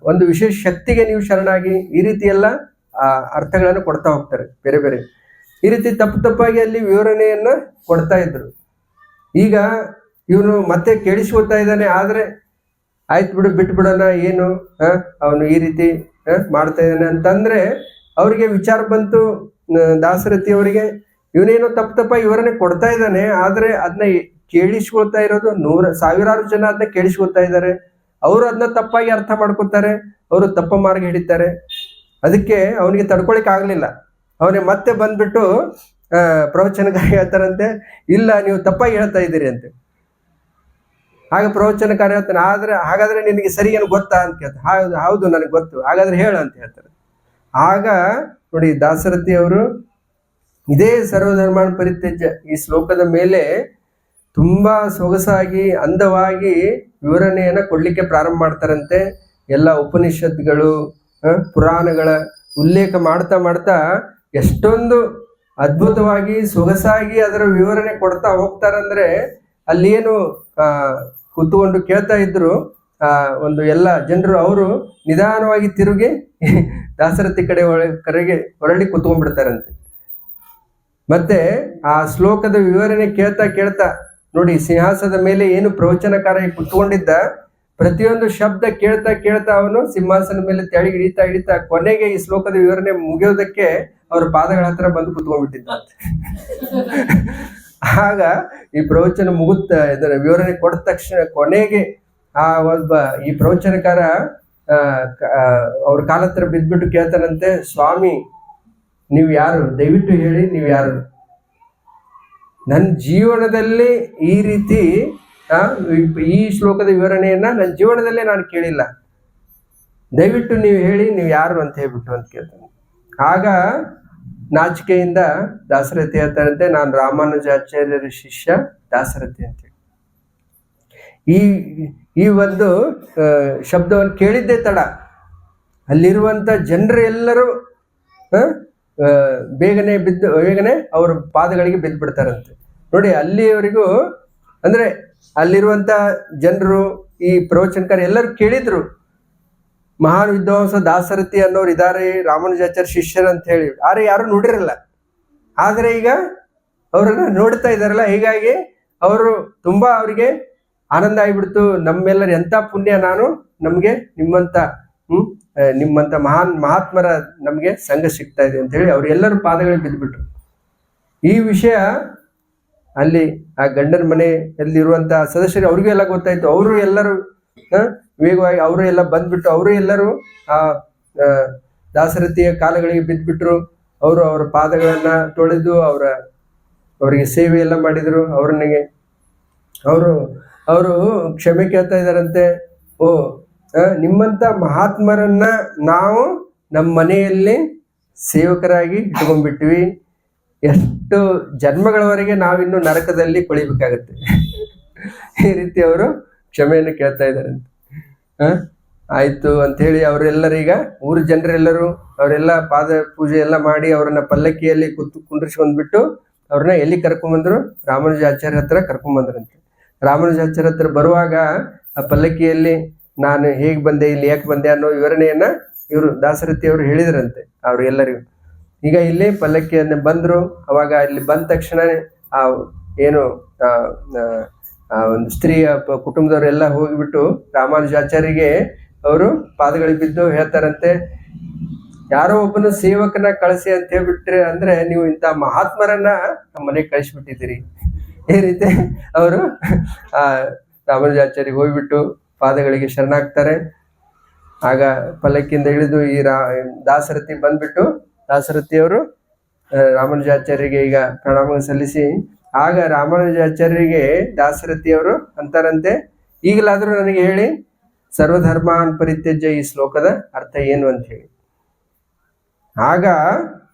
ಒಂದು ವಿಶೇಷ ಶಕ್ತಿಗೆ ನೀವು ಶರಣಾಗಿ, ಈ ರೀತಿ ಎಲ್ಲ ಅರ್ಥಗಳನ್ನು ಕೊಡ್ತಾ ಹೋಗ್ತಾರೆ ಬೇರೆ ಬೇರೆ. ಈ ರೀತಿ ತಪ್ಪಾಗಿ ಅಲ್ಲಿ ವಿವರಣೆಯನ್ನ ಕೊಡ್ತಾ ಇದ್ರು. ಈಗ ಇವನು ಮತ್ತೆ ಕೇಳಿಸ್ಕೊತಾ ಇದ್ದಾನೆ, ಆದ್ರೆ ಆಯ್ತು ಬಿಡು, ಬಿಟ್ಬಿಡೋಣ, ಏನು ಅವನು ಈ ರೀತಿ ಮಾಡ್ತಾ ಇದ್ದಾನೆ ಅಂತಂದ್ರೆ ಅವ್ರಿಗೆ ವಿಚಾರ ಬಂತು ದಾಸರಥಿ ಅವರಿಗೆ, ಇವನೇನೋ ತಪ್ಪ ಇವರನ್ನೇ ಕೊಡ್ತಾ ಇದ್ದಾನೆ, ಆದ್ರೆ ಅದನ್ನ ಕೇಳಿಸ್ಕೊಳ್ತಾ ಇರೋದು ಸಾವಿರಾರು ಜನ ಅದನ್ನ ಕೇಳಿಸ್ಕೊಳ್ತಾ ಇದ್ದಾರೆ. ಅವರು ಅದನ್ನ ತಪ್ಪಾಗಿ ಅರ್ಥ ಮಾಡ್ಕೊತಾರೆ, ಅವರು ತಪ್ಪ ಮಾರ್ಗ ಹಿಡಿತಾರೆ. ಅದಕ್ಕೆ ಅವನಿಗೆ ತಡ್ಕೊಳಿಕ್ ಆಗ್ಲಿಲ್ಲ. ಅವನಿಗೆ ಮತ್ತೆ ಬಂದ್ಬಿಟ್ಟು ಪ್ರವಚನಕಾರ ಹೇಳ್ತಾರಂತೆ, ಇಲ್ಲ ನೀವು ತಪ್ಪಾಗಿ ಹೇಳ್ತಾ ಇದ್ದೀರಿ ಅಂತೆ. ಆಗ ಪ್ರವಚನಕಾರ ಹೇಳ್ತಾನೆ, ಹಾಗಾದ್ರೆ ನಿನಗೆ ಸರಿ ಏನು ಗೊತ್ತಾ ಅಂತ ಕೇಳ್ತಾರೆ. ಹೌದು ನನಗೆ ಗೊತ್ತು, ಹಾಗಾದ್ರೆ ಹೇಳು ಅಂತ ಹೇಳ್ತಾರೆ. ಆಗ ನೋಡಿ ದಾಸರಥಿ ಅವರು ಇದೇ ಸರ್ವಧರ್ಮಾನ್ ಪರಿತ್ಯಜ್ಯ ಈ ಶ್ಲೋಕದ ಮೇಲೆ ತುಂಬಾ ಸೊಗಸಾಗಿ ಅಂದವಾಗಿ ವಿವರಣೆಯನ್ನ ಕೊಡ್ಲಿಕ್ಕೆ ಪ್ರಾರಂಭ ಮಾಡ್ತಾರಂತೆ. ಎಲ್ಲ ಉಪನಿಷತ್ಗಳು ಪುರಾಣಗಳ ಉಲ್ಲೇಖ ಮಾಡ್ತಾ ಮಾಡ್ತಾ ಎಷ್ಟೊಂದು ಅದ್ಭುತವಾಗಿ ಸೊಗಸಾಗಿ ಅದರ ವಿವರಣೆ ಕೊಡ್ತಾ ಹೋಗ್ತಾರಂದ್ರೆ, ಅಲ್ಲೇನು ಕೂತ್ಕೊಂಡು ಕೇಳ್ತಾ ಇದ್ರು ಒಂದು ಎಲ್ಲ ಜನರು, ಅವರು ನಿಧಾನವಾಗಿ ತಿರುಗಿ ದಾಸರಥಿ ಕಡೆಗೆ ಹೊರಳಿ ಕೂತ್ಕೊಂಡ್ಬಿಡ್ತಾರಂತೆ. ಮತ್ತೆ ಆ ಶ್ಲೋಕದ ವಿವರಣೆ ಕೇಳ್ತಾ ನೋಡಿ, ಸಿಂಹಾಸನದ ಮೇಲೆ ಏನು ಪ್ರವಚನಕಾರ ಕುತ್ಕೊಂಡಿದ್ದ, ಪ್ರತಿಯೊಂದು ಶಬ್ದ ಕೇಳ್ತಾ ಅವನು ಸಿಂಹಾಸನದ ಮೇಲೆ ತೆಳಗೆ ಹಿಡಿತಾ ಕೊನೆಗೆ ಈ ಶ್ಲೋಕದ ವಿವರಣೆ ಮುಗಿಯೋದಕ್ಕೆ ಅವ್ರ ಪಾದಗಳ ಹತ್ರ ಬಂದು ಕುತ್ಕೊಂಡ್ಬಿಟ್ಟಿದ್ದ. ಆಗ ಈ ಪ್ರವಚನ ಮುಗುತ್ತಾ ಇದರ ವಿವರಣೆ ಕೊಟ್ಟ ತಕ್ಷಣ ಕೊನೆಗೆ ಆ ಒಬ್ಬ ಈ ಪ್ರವಚನಕಾರ ಅವ್ರ ಕಾಲ ಹತ್ರ ಬಿದ್ಬಿಟ್ಟು ಕೇಳ್ತಾನಂತೆ, ಸ್ವಾಮಿ ನೀವು ಯಾರು, ದಯವಿಟ್ಟು ಹೇಳಿ ನೀವು ಯಾರು? ನನ್ನ ಜೀವನದಲ್ಲಿ ಈ ರೀತಿ ಈ ಶ್ಲೋಕದ ವಿವರಣೆಯನ್ನ ನನ್ನ ಜೀವನದಲ್ಲೇ ನಾನು ಕೇಳಿಲ್ಲ, ದಯವಿಟ್ಟು ನೀವು ಹೇಳಿ ನೀವು ಯಾರು ಅಂತ ಹೇಳ್ಬಿಟ್ಟು ಅಂತ ಕೇಳ್ತಾನೆ. ಆಗ ನಾಚಿಕೆಯಿಂದ ದಾಸರಥಿ ಹೇಳ್ತಾರಂತೆ, ನಾನು ರಾಮಾನುಜಾಚಾರ್ಯರ ಶಿಷ್ಯ ದಾಸರಥಿ ಅಂತೇಳಿ. ಈ ಒಂದು ಶಬ್ದವನ್ನು ಕೇಳಿದ್ದೇ ತಡ ಅಲ್ಲಿರುವಂತ ಜನರು ಎಲ್ಲರೂ ಬೇಗನೆ ಅವ್ರ ಪಾದಗಳಿಗೆ ಬಿದ್ದು ಬಿಡ್ತಾರಂತೆ. ನೋಡಿ, ಅಲ್ಲಿಯವರೆಗೂ ಅಂದ್ರೆ ಅಲ್ಲಿರುವಂತ ಜನರು ಈ ಪ್ರವಚನಕಾರ ಎಲ್ಲರೂ ಕೇಳಿದ್ರು, ಮಹಾನ್ ವಿದ್ವಾಂಸ ದಾಸರಥಿ ಅನ್ನೋರು ಇದ್ದಾರೆ, ರಾಮಾನುಜಾಚಾರ್ಯ ಶಿಷ್ಯರು ಅಂತ ಹೇಳಿ. ಆದ್ರೆ ಯಾರು ನೋಡಿರಲ್ಲ. ಆದ್ರೆ ಈಗ ಅವರನ್ನ ನೋಡ್ತಾ ಇದಾರಲ್ಲ, ಹೀಗಾಗಿ ಅವರು ತುಂಬಾ ಅವರಿಗೆ ಆನಂದ ಆಗಿಬಿಡ್ತು. ನಮ್ಮೆಲ್ಲರ ಎಂತ ಪುಣ್ಯ, ನಮ್ಗೆ ನಿಮ್ಮಂತ ಮಹಾತ್ಮರ ನಮ್ಗೆ ಸಂಘ ಸಿಗ್ತಾ ಇದೆ ಅಂತ ಹೇಳಿ ಅವ್ರೆಲ್ಲರೂ ಪಾದಗಳಿಗೆ ಬಿದ್ದುಬಿಟ್ರು. ಈ ವಿಷಯ ಅಲ್ಲಿ ಆ ಗಂಡನ ಮನೆಯಲ್ಲಿರುವಂತ ಸದಸ್ಯರು ಅವ್ರಿಗೂ ಎಲ್ಲ ಗೊತ್ತಾಯ್ತು. ಅವರು ಎಲ್ಲರೂ ವೇಗವಾಗಿ ಅವರು ಎಲ್ಲ ಬಂದ್ಬಿಟ್ಟು ಅವರು ಎಲ್ಲರೂ ಆ ದಾಸರಥಿಯ ಕಾಲಗಳಿಗೆ ಬಿದ್ದುಬಿಟ್ರು. ಅವರು ಅವರ ಪಾದಗಳನ್ನ ತೊಳೆದು ಅವರಿಗೆ ಸೇವೆ ಎಲ್ಲ ಮಾಡಿದ್ರು. ಅವರು ಕ್ಷಮೆ ಕೇಳ್ತಾ ಇದ್ದಾರಂತೆ. ನಿಮ್ಮಂತ ಮಹಾತ್ಮರನ್ನ ನಾವು ನಮ್ಮ ಮನೆಯಲ್ಲಿ ಸೇವಕರಾಗಿ ಇಟ್ಕೊಂಡ್ಬಿಟ್ವಿ, ಎಷ್ಟು ಜನ್ಮಗಳವರೆಗೆ ನಾವಿನ್ನು ನರಕದಲ್ಲಿ ಕೊಳಿಬೇಕಾಗತ್ತೆ. ಈ ರೀತಿ ಅವರು ಕ್ಷಮೆಯನ್ನು ಕೇಳ್ತಾ ಇದ್ದಾರಂತೆ. ಆಯ್ತು ಅಂತ ಹೇಳಿ ಅವರೆಲ್ಲರೀಗ ಊರ ಜನರೆಲ್ಲರೂ ಅವರೆಲ್ಲ ಪಾದ ಪೂಜೆ ಎಲ್ಲ ಮಾಡಿ ಅವರನ್ನ ಪಲ್ಲಕ್ಕಿಯಲ್ಲಿ ಕುಂಡ್ರಿಸ್ಕೊಂಡ್ಬಿಟ್ಟು ಅವ್ರನ್ನ ಎಲ್ಲಿ ಕರ್ಕೊಂಡ್ಬಂದ್ರು, ರಾಮಾನುಜಾಚಾರ್ಯ ಹತ್ರ ಕರ್ಕೊಂಡ್ಬಂದ್ರಂತೆ. ರಾಮಾನುಜಾಚಾರ್ಯ ಹತ್ರ ಬರುವಾಗ ಆ ಪಲ್ಲಕ್ಕಿಯಲ್ಲಿ ನಾನು ಹೇಗೆ ಬಂದೆ, ಇಲ್ಲಿ ಯಾಕೆ ಬಂದೆ ಅನ್ನೋ ವಿವರಣೆಯನ್ನ ಇವರು ದಾಸರಥಿ ಅವರು ಹೇಳಿದ್ರಂತೆ ಅವ್ರಿಗೆಲ್ಲರಿಗೂ. ಈಗ ಇಲ್ಲಿ ಪಲ್ಲಕ್ಕಿಯನ್ನು ಬಂದ್ರು. ಅವಾಗ ಇಲ್ಲಿ ಬಂದ ತಕ್ಷಣ ಒಂದು ಸ್ತ್ರೀಯ ಕುಟುಂಬದವರೆಲ್ಲ ಹೋಗಿಬಿಟ್ಟು ರಾಮಾನುಜಾಚಾರ್ಯರಿಗೆ ಅವರು ಪಾದಗಳಿಗೆ ಬಿದ್ದು ಹೇಳ್ತಾರಂತೆ, ಯಾರೋ ಒಬ್ಬನ ಸೇವಕನ ಕಳಿಸಿ ಅಂತ ಹೇಳ್ಬಿಟ್ರೆ ಅಂದ್ರೆ ನೀವು ಇಂಥ ಮಹಾತ್ಮರನ್ನ ನಮ್ಮ ಮನೆಗೆ ಕಳಿಸ್ಬಿಟ್ಟಿದ್ದೀರಿ. ಈ ರೀತಿ ಅವರು ರಾಮಾನುಜಾಚಾರ್ಯರಿಗೆ ಹೋಗ್ಬಿಟ್ಟು ಪಾದಗಳಿಗೆ ಶರಣಾಗ್ತಾರೆ. ಆಗ ಪಲ್ಲಕ್ಕಿಯಿಂದ ಇಳಿದು ಈ ದಾಸರಥಿ ಬಂದ್ಬಿಟ್ಟು ದಾಸರಥಿಯವರು ರಾಮಾನುಜಾಚಾರ್ಯರಿಗೆ ಈಗ ಪ್ರಣಾಮ ಸಲ್ಲಿಸಿ, ಆಗ ರಾಮಾನುಜಾಚಾರ್ಯರಿಗೆ ದಾಸರಥಿಯವರು ಅಂತಾರಂತೆ, ಈಗಲಾದ್ರೂ ನನಗೆ ಹೇಳಿ ಸರ್ವಧರ್ಮಾನ್ ಪರಿತ್ಯಜ್ಯ ಈ ಶ್ಲೋಕದ ಅರ್ಥ ಏನು ಅಂತ ಹೇಳಿ. ಆಗ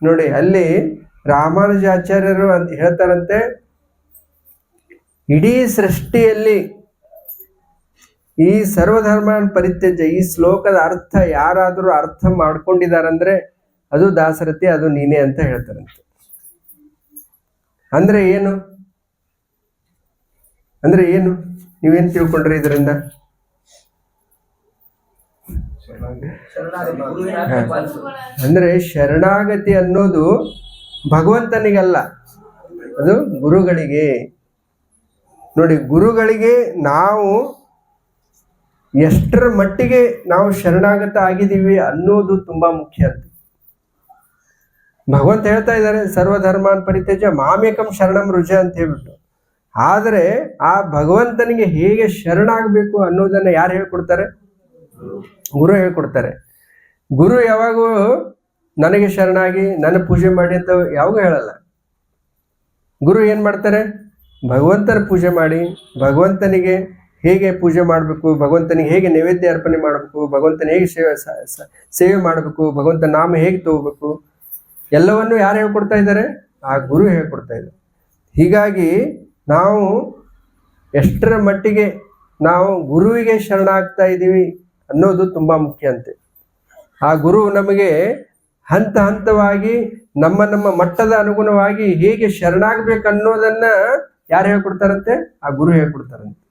ನೋಡಿ ಅಲ್ಲಿ ರಾಮಾನುಜಾಚಾರ್ಯರು ಅಂತ ಹೇಳ್ತಾರಂತೆ, ಇಡೀ ಸೃಷ್ಟಿಯಲ್ಲಿ ಈ ಸರ್ವಧರ್ಮಾನ್ ಪರಿತ್ಯಜ್ಯ ಈ ಶ್ಲೋಕದ ಅರ್ಥ ಯಾರಾದರೂ ಅರ್ಥ ಮಾಡ್ಕೊಂಡಿದಾರಂದ್ರೆ ಅದು ದಾಸರಥಿ, ಅದು ನೀನೇ ಅಂತ ಹೇಳ್ತಾರಂತೆ. ಅಂದ್ರೆ ಏನು ನೀವೇನ್ ತಿಳ್ಕೊಂಡ್ರಿ ಇದರಿಂದ? ಅಂದ್ರೆ ಶರಣಾಗತಿ ಅನ್ನೋದು ಭಗವಂತನಿಗಲ್ಲ, ಅದು ಗುರುಗಳಿಗೆ. ನೋಡಿ, ಗುರುಗಳಿಗೆ ನಾವು ಎಷ್ಟರ ಮಟ್ಟಿಗೆ ನಾವು ಶರಣಾಗತ ಆಗಿದ್ದೀವಿ ಅನ್ನೋದು ತುಂಬಾ ಮುಖ್ಯ ಅಂತ. ಭಗವಂತ ಹೇಳ್ತಾ ಇದ್ದಾರೆ ಸರ್ವಧರ್ಮಾನ್ ಪರಿತ್ಯಜ್ಯ ಮಾಮೇಕಂ ಶರಣಂ ರುಜ ಅಂತ ಹೇಳ್ಬಿಟ್ಟು. ಆದರೆ ಆ ಭಗವಂತನಿಗೆ ಹೇಗೆ ಶರಣಾಗಬೇಕು ಅನ್ನೋದನ್ನ ಯಾರು ಹೇಳ್ಕೊಡ್ತಾರೆ? ಗುರು ಹೇಳ್ಕೊಡ್ತಾರೆ. ಗುರು ಯಾವಾಗೂ ನನಗೆ ಶರಣಾಗಿ ನನ್ನ ಪೂಜೆ ಮಾಡಿ ಅಂತ ಯಾವಾಗೂ ಹೇಳಲ್ಲ. ಗುರು ಏನ್ ಮಾಡ್ತಾರೆ? ಭಗವಂತನ ಪೂಜೆ ಮಾಡಿ, ಭಗವಂತನಿಗೆ ಹೇಗೆ ಪೂಜೆ ಮಾಡಬೇಕು, ಭಗವಂತನಿಗೆ ಹೇಗೆ ನೈವೇದ್ಯ ಅರ್ಪಣೆ ಮಾಡಬೇಕು, ಭಗವಂತನ ಹೇಗೆ ಸೇವೆ ಮಾಡಬೇಕು, ಭಗವಂತನ ನಾಮ ಹೇಗೆ ತಗೋಬೇಕು, ಎಲ್ಲವನ್ನು ಯಾರು ಹೇಳ್ಕೊಡ್ತಾ ಇದ್ದಾರೆ? ಆ ಗುರು ಹೇಳ್ಕೊಡ್ತಾ ಇದ್ದಾರೆ. ಹೀಗಾಗಿ ನಾವು ಎಷ್ಟರ ಮಟ್ಟಿಗೆ ನಾವು ಗುರುವಿಗೆ ಶರಣಾಗ್ತಾ ಇದ್ದೀವಿ ಅನ್ನೋದು ತುಂಬಾ ಮುಖ್ಯ ಅಂತೆ. ಆ ಗುರು ನಮಗೆ ಹಂತ ಹಂತವಾಗಿ ನಮ್ಮ ನಮ್ಮ ಮಟ್ಟದ ಅನುಗುಣವಾಗಿ ಹೇಗೆ ಶರಣಾಗಬೇಕು ಅನ್ನೋದನ್ನ ಯಾರು ಹೇಳ್ಕೊಡ್ತಾರಂತೆ? ಆ ಗುರು ಹೇಳ್ಕೊಡ್ತಾರಂತೆ.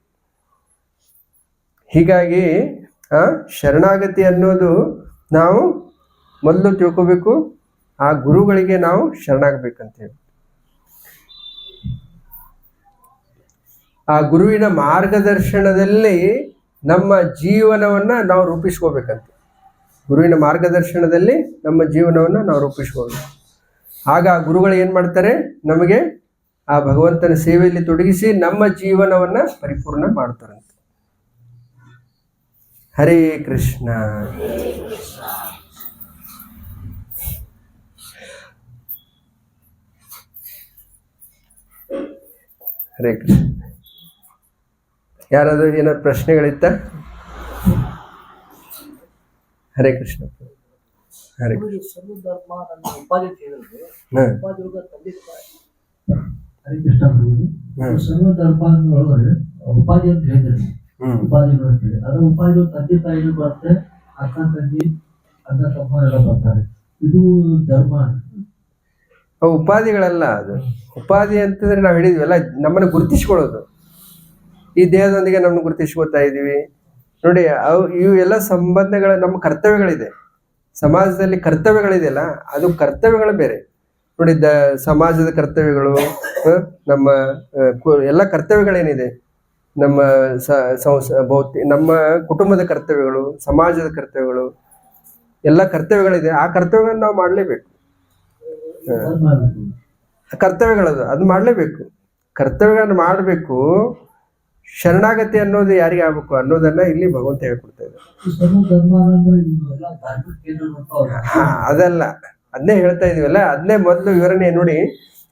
ಹೀಗಾಗಿ ಶರಣಾಗತಿ ಅನ್ನೋದು ನಾವು ಮೊದಲು ತಿಳ್ಕೋಬೇಕು. ಆ ಗುರುಗಳಿಗೆ ನಾವು ಶರಣಾಗಬೇಕಂತ ಹೇಳಿ ಆ ಗುರುವಿನ ಮಾರ್ಗದರ್ಶನದಲ್ಲಿ ನಮ್ಮ ಜೀವನವನ್ನ ನಾವು ರೂಪಿಸ್ಕೋಬೇಕಂತೆ. ಗುರುವಿನ ಮಾರ್ಗದರ್ಶನದಲ್ಲಿ ನಮ್ಮ ಜೀವನವನ್ನ ನಾವು ರೂಪಿಸ್ಕೋಬೇಕು. ಆಗ ಆ ಗುರುಗಳು ಏನ್ ಮಾಡ್ತಾರೆ? ನಮಗೆ ಆ ಭಗವಂತನ ಸೇವೆಯಲ್ಲಿ ತೊಡಗಿಸಿ ನಮ್ಮ ಜೀವನವನ್ನ ಪರಿಪೂರ್ಣ ಮಾಡ್ತಾರಂತೆ. ಹರೇ ಕೃಷ್ಣ. ಹರೇ ಕೃಷ್ಣ. ಯಾರಾದ್ರೂ ಏನಾದ್ರು ಪ್ರಶ್ನೆಗಳಿತ್ತ? ಹರೇ ಕೃಷ್ಣ. ಹರೇ ಕೃಷ್ಣ. ಸರ್ವಧರ್ಮ ಒಳಗಡೆ ಉಪಾಧಿ ಅಂತ ಹೇಳಿದ್ರೆ ಉಪಾಧಿಗಳು ಅಂತೇಳಿ ಅದರ ಉಪಾಧಿಗಳು ತಂದೆ ತಾಯಿಗಳು ಬರುತ್ತೆ, ಅಕ್ಕ ತಂಗಿ ಅಣ್ಣ ತಮ್ಮ ಎಲ್ಲ ಬರ್ತಾರೆ. ಇದು ಧರ್ಮ. ಉಪಾಧಿಗಳಲ್ಲ. ಅದು ಉಪಾಧಿ ಅಂತಂದ್ರೆ ನಾವು ಹೇಳಿದ್ವಲ್ಲ, ನಮ್ಮನ್ನು ಗುರುತಿಸ್ಕೊಳ್ಳೋದು. ಈ ದೇಹದೊಂದಿಗೆ ನಮ್ಮನ್ನು ಗುರುತಿಸ್ಕೊಳ್ತಾ ಇದ್ದೀವಿ ನೋಡಿ. ಇವೆಲ್ಲ ಸಂಬಂಧಗಳ ನಮ್ಮ ಕರ್ತವ್ಯಗಳಿದೆ. ಸಮಾಜದಲ್ಲಿ ಕರ್ತವ್ಯಗಳಿದೆಯಲ್ಲ, ಅದು ಕರ್ತವ್ಯಗಳು ಬೇರೆ ನೋಡಿ. ಸಮಾಜದ ಕರ್ತವ್ಯಗಳು, ನಮ್ಮ ಎಲ್ಲ ಕರ್ತವ್ಯಗಳೇನಿದೆ, ನಮ್ಮ ನಮ್ಮ ಕುಟುಂಬದ ಕರ್ತವ್ಯಗಳು, ಸಮಾಜದ ಕರ್ತವ್ಯಗಳು, ಎಲ್ಲ ಕರ್ತವ್ಯಗಳಿದೆ. ಆ ಕರ್ತವ್ಯಗಳನ್ನು ನಾವು ಮಾಡಲೇಬೇಕು. ಕರ್ತವ್ಯಗಳದು ಅದು ಮಾಡಲೇಬೇಕು. ಕರ್ತವ್ಯಗಳನ್ನು ಮಾಡಬೇಕು. ಶರಣಾಗತಿ ಅನ್ನೋದು ಯಾರಿಗೆ ಆಗ್ಬೇಕು ಅನ್ನೋದನ್ನ ಇಲ್ಲಿ ಭಗವಂತ ಹೇಳ್ಕೊಡ್ತಾ ಇದ್ದಾರೆ. ಅದಲ್ಲ, ಅದನ್ನೇ ಹೇಳ್ತಾ ಇದೀವಲ್ಲ, ಅದನ್ನೇ ಮೊದಲು ವಿವರಣೆ ನೋಡಿ.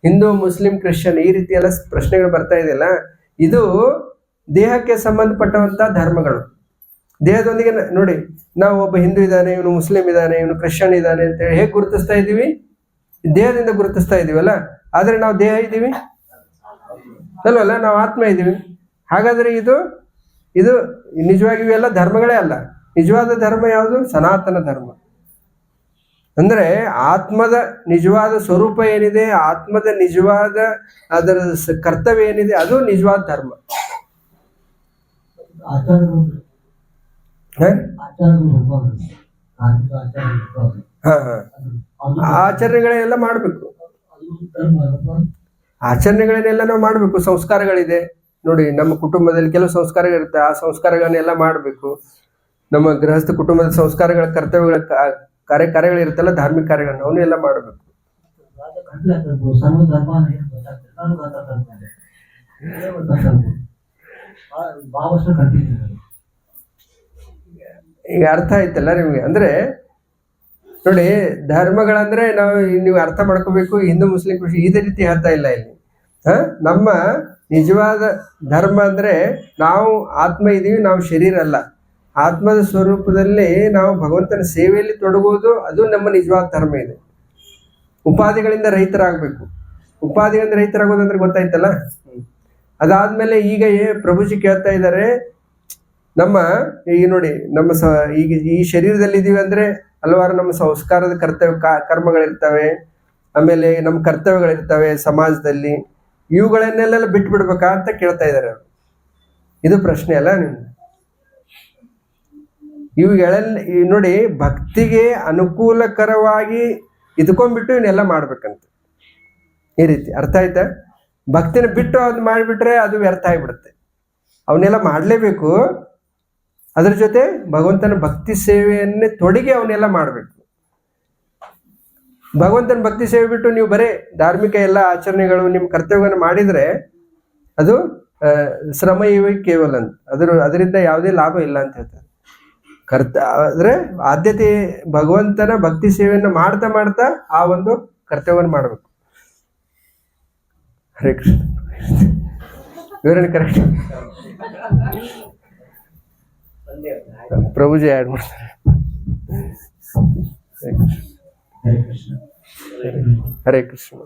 ಹಿಂದೂ, ಮುಸ್ಲಿಂ, ಕ್ರಿಶ್ಚಿಯನ್ ಈ ರೀತಿ ಎಲ್ಲ ಪ್ರಶ್ನೆಗಳು ಬರ್ತಾ ಇದೆಯಲ್ಲ, ಇದು ದೇಹಕ್ಕೆ ಸಂಬಂಧಪಟ್ಟಂತ ಧರ್ಮಗಳು. ದೇಹದೊಂದಿಗೆ ನೋಡಿ, ನಾವು ಒಬ್ಬ ಹಿಂದೂ ಇದ್ದಾನೆ, ಇವನು ಮುಸ್ಲಿಂ ಇದ್ದಾನೆ, ಇವನು ಕ್ರಿಶ್ಚಿಯನ್ ಇದ್ದಾನೆ ಅಂತೇಳಿ ಹೇಗೆ ಗುರುತಿಸ್ತಾ ಇದ್ದೀವಿ? ದೇಹದಿಂದ ಗುರುತಿಸ್ತಾ ಇದೀವಲ್ಲ. ಆದ್ರೆ ನಾವು ದೇಹ ಇದ್ದೀವಿ ಅಲ್ವಲ್ಲ, ನಾವು ಆತ್ಮ ಇದ್ದೀವಿ. ಹಾಗಾದ್ರೆ ಇದು ನಿಜವಾಗಿ ಇವೆಲ್ಲ ಧರ್ಮಗಳೇ ಅಲ್ಲ. ನಿಜವಾದ ಧರ್ಮ ಯಾವುದು? ಸನಾತನ ಧರ್ಮ. ಅಂದ್ರೆ ಆತ್ಮದ ನಿಜವಾದ ಸ್ವರೂಪ ಏನಿದೆ, ಆತ್ಮದ ನಿಜವಾದ ಅದರ ಕರ್ತವ್ಯ ಏನಿದೆ, ಅದು ನಿಜವಾದ ಧರ್ಮ. ಆಚರಣೆಗಳೆಲ್ಲ ಮಾಡ್ಬೇಕು. ಆಚರಣೆಗಳನ್ನೆಲ್ಲ ನಾವು ಮಾಡ್ಬೇಕು. ಸಂಸ್ಕಾರಗಳಿದೆ ನೋಡಿ, ನಮ್ಮ ಕುಟುಂಬದಲ್ಲಿ ಕೆಲವು ಸಂಸ್ಕಾರಗಳಿರುತ್ತೆ. ಆ ಸಂಸ್ಕಾರಗಳನ್ನೆಲ್ಲ ಮಾಡ್ಬೇಕು. ನಮ್ಮ ಗೃಹಸ್ಥ ಕುಟುಂಬದ ಸಂಸ್ಕಾರಗಳ ಕರ್ತವ್ಯಗಳ ಕಾರ್ಯಗಳಿರುತ್ತಲ್ಲ, ಧಾರ್ಮಿಕ ಕಾರ್ಯಗಳನ್ನ ಅವನ್ನೆಲ್ಲ ಮಾಡಬೇಕು. ಈಗ ಅರ್ಥ ಆಯ್ತಲ್ಲ ನಿಮ್ಗೆ? ಅಂದ್ರೆ ನೋಡಿ, ಧರ್ಮಗಳಂದ್ರೆ ನೀವು ಅರ್ಥ ಮಾಡ್ಕೋಬೇಕು. ಹಿಂದೂ, ಮುಸ್ಲಿಂ, ಕ್ರಿಶ್ಚಿಯನ್ ಇದೇ ರೀತಿ ಹೇಳ್ತಾ ಇಲ್ಲ ಇಲ್ಲಿ. ನಮ್ಮ ನಿಜವಾದ ಧರ್ಮ ಅಂದ್ರೆ ನಾವು ಆತ್ಮ ಇದೀವಿ, ನಾವು ಶರೀರ ಅಲ್ಲ. ಆತ್ಮದ ಸ್ವರೂಪದಲ್ಲಿ ನಾವು ಭಗವಂತನ ಸೇವೆಯಲ್ಲಿ ತೊಡಗುವುದು, ಅದು ನಮ್ಮ ನಿಜವಾದ ಧರ್ಮ ಇದೆ. ಉಪಾಧಿಗಳಿಂದ ರಹಿತರಾಗಬೇಕು. ಉಪಾಧಿಗಳಿಂದ ರಹಿತರಾಗೋದಂದ್ರೆ ಗೊತ್ತಾಯ್ತಲ್ಲ. ಅದಾದ್ಮೇಲೆ ಈಗ ಪ್ರಭುಜಿ ಕೇಳ್ತಾ ಇದ್ದಾರೆ, ಈಗ ನೋಡಿ, ಈಗ ಈ ಶರೀರದಲ್ಲಿ ಇದೀವಿ ಅಂದ್ರೆ ಹಲವಾರು ನಮ್ಮ ಸಂಸ್ಕಾರದ ಕರ್ಮಗಳಿರ್ತವೆ, ಆಮೇಲೆ ನಮ್ಮ ಕರ್ತವ್ಯಗಳಿರ್ತವೆ ಸಮಾಜದಲ್ಲಿ. ಇವುಗಳನ್ನೆಲ್ಲ ಬಿಟ್ಟು ಬಿಡ್ಬೇಕಾ ಅಂತ ಕೇಳ್ತಾ ಇದ್ದಾರೆ ಅವರು. ಇದು ಪ್ರಶ್ನೆ ಅಲ್ಲ ನಿಮ್ಗೆ? ಇವುಗಳೆಲ್ಲ ನೋಡಿ, ಭಕ್ತಿಗೆ ಅನುಕೂಲಕರವಾಗಿ ಇದ್ಕೊಂಡ್ಬಿಟ್ಟು ಇವನ್ನೆಲ್ಲ ಮಾಡ್ಬೇಕಂತ. ಈ ರೀತಿ ಅರ್ಥ ಆಯ್ತಾ? ಭಕ್ತಿನ ಬಿಟ್ಟು ಅದನ್ನ ಮಾಡಿಬಿಟ್ರೆ ಅದು ವ್ಯರ್ಥ ಆಗಿಬಿಡುತ್ತೆ. ಅವನ್ನೆಲ್ಲ ಮಾಡಲೇಬೇಕು. ಅದ್ರ ಜೊತೆ ಭಗವಂತನ ಭಕ್ತಿ ಸೇವೆಯನ್ನೇ ತೊಡಗಿ ಅವನ್ನೆಲ್ಲ ಮಾಡಬೇಕು. ಭಗವಂತನ ಭಕ್ತಿ ಸೇವೆ ಬಿಟ್ಟು ನೀವು ಬರೇ ಧಾರ್ಮಿಕ ಎಲ್ಲ ಆಚರಣೆಗಳು ನಿಮ್ಮ ಕರ್ತವ್ಯವನ್ನು ಮಾಡಿದ್ರೆ ಅದು ಶ್ರಮ ಇವೆ ಕೇವಲ ಅಂತ ಅದರಿಂದ ಯಾವುದೇ ಲಾಭ ಇಲ್ಲ ಅಂತ ಹೇಳ್ತಾರೆ. ಅಂದ್ರೆ ಆದ್ಯತೆ ಭಗವಂತನ ಭಕ್ತಿ ಸೇವೆಯನ್ನು ಮಾಡ್ತಾ ಮಾಡ್ತಾ ಆ ಒಂದು ಕರ್ತವ್ಯವನ್ನು ಮಾಡಬೇಕು. ಹರೇ ಕೃಷ್ಣ. ವಿವರಣೆ ಕರೆಕ್ಟ್ ಪ್ರಭುಜಿ ಆ್ಯಡ್ ಮಾಡ್ತಾರೆ. ಹರೇ ಕೃಷ್ಣ. ಹರೇ ಕೃಷ್ಣ.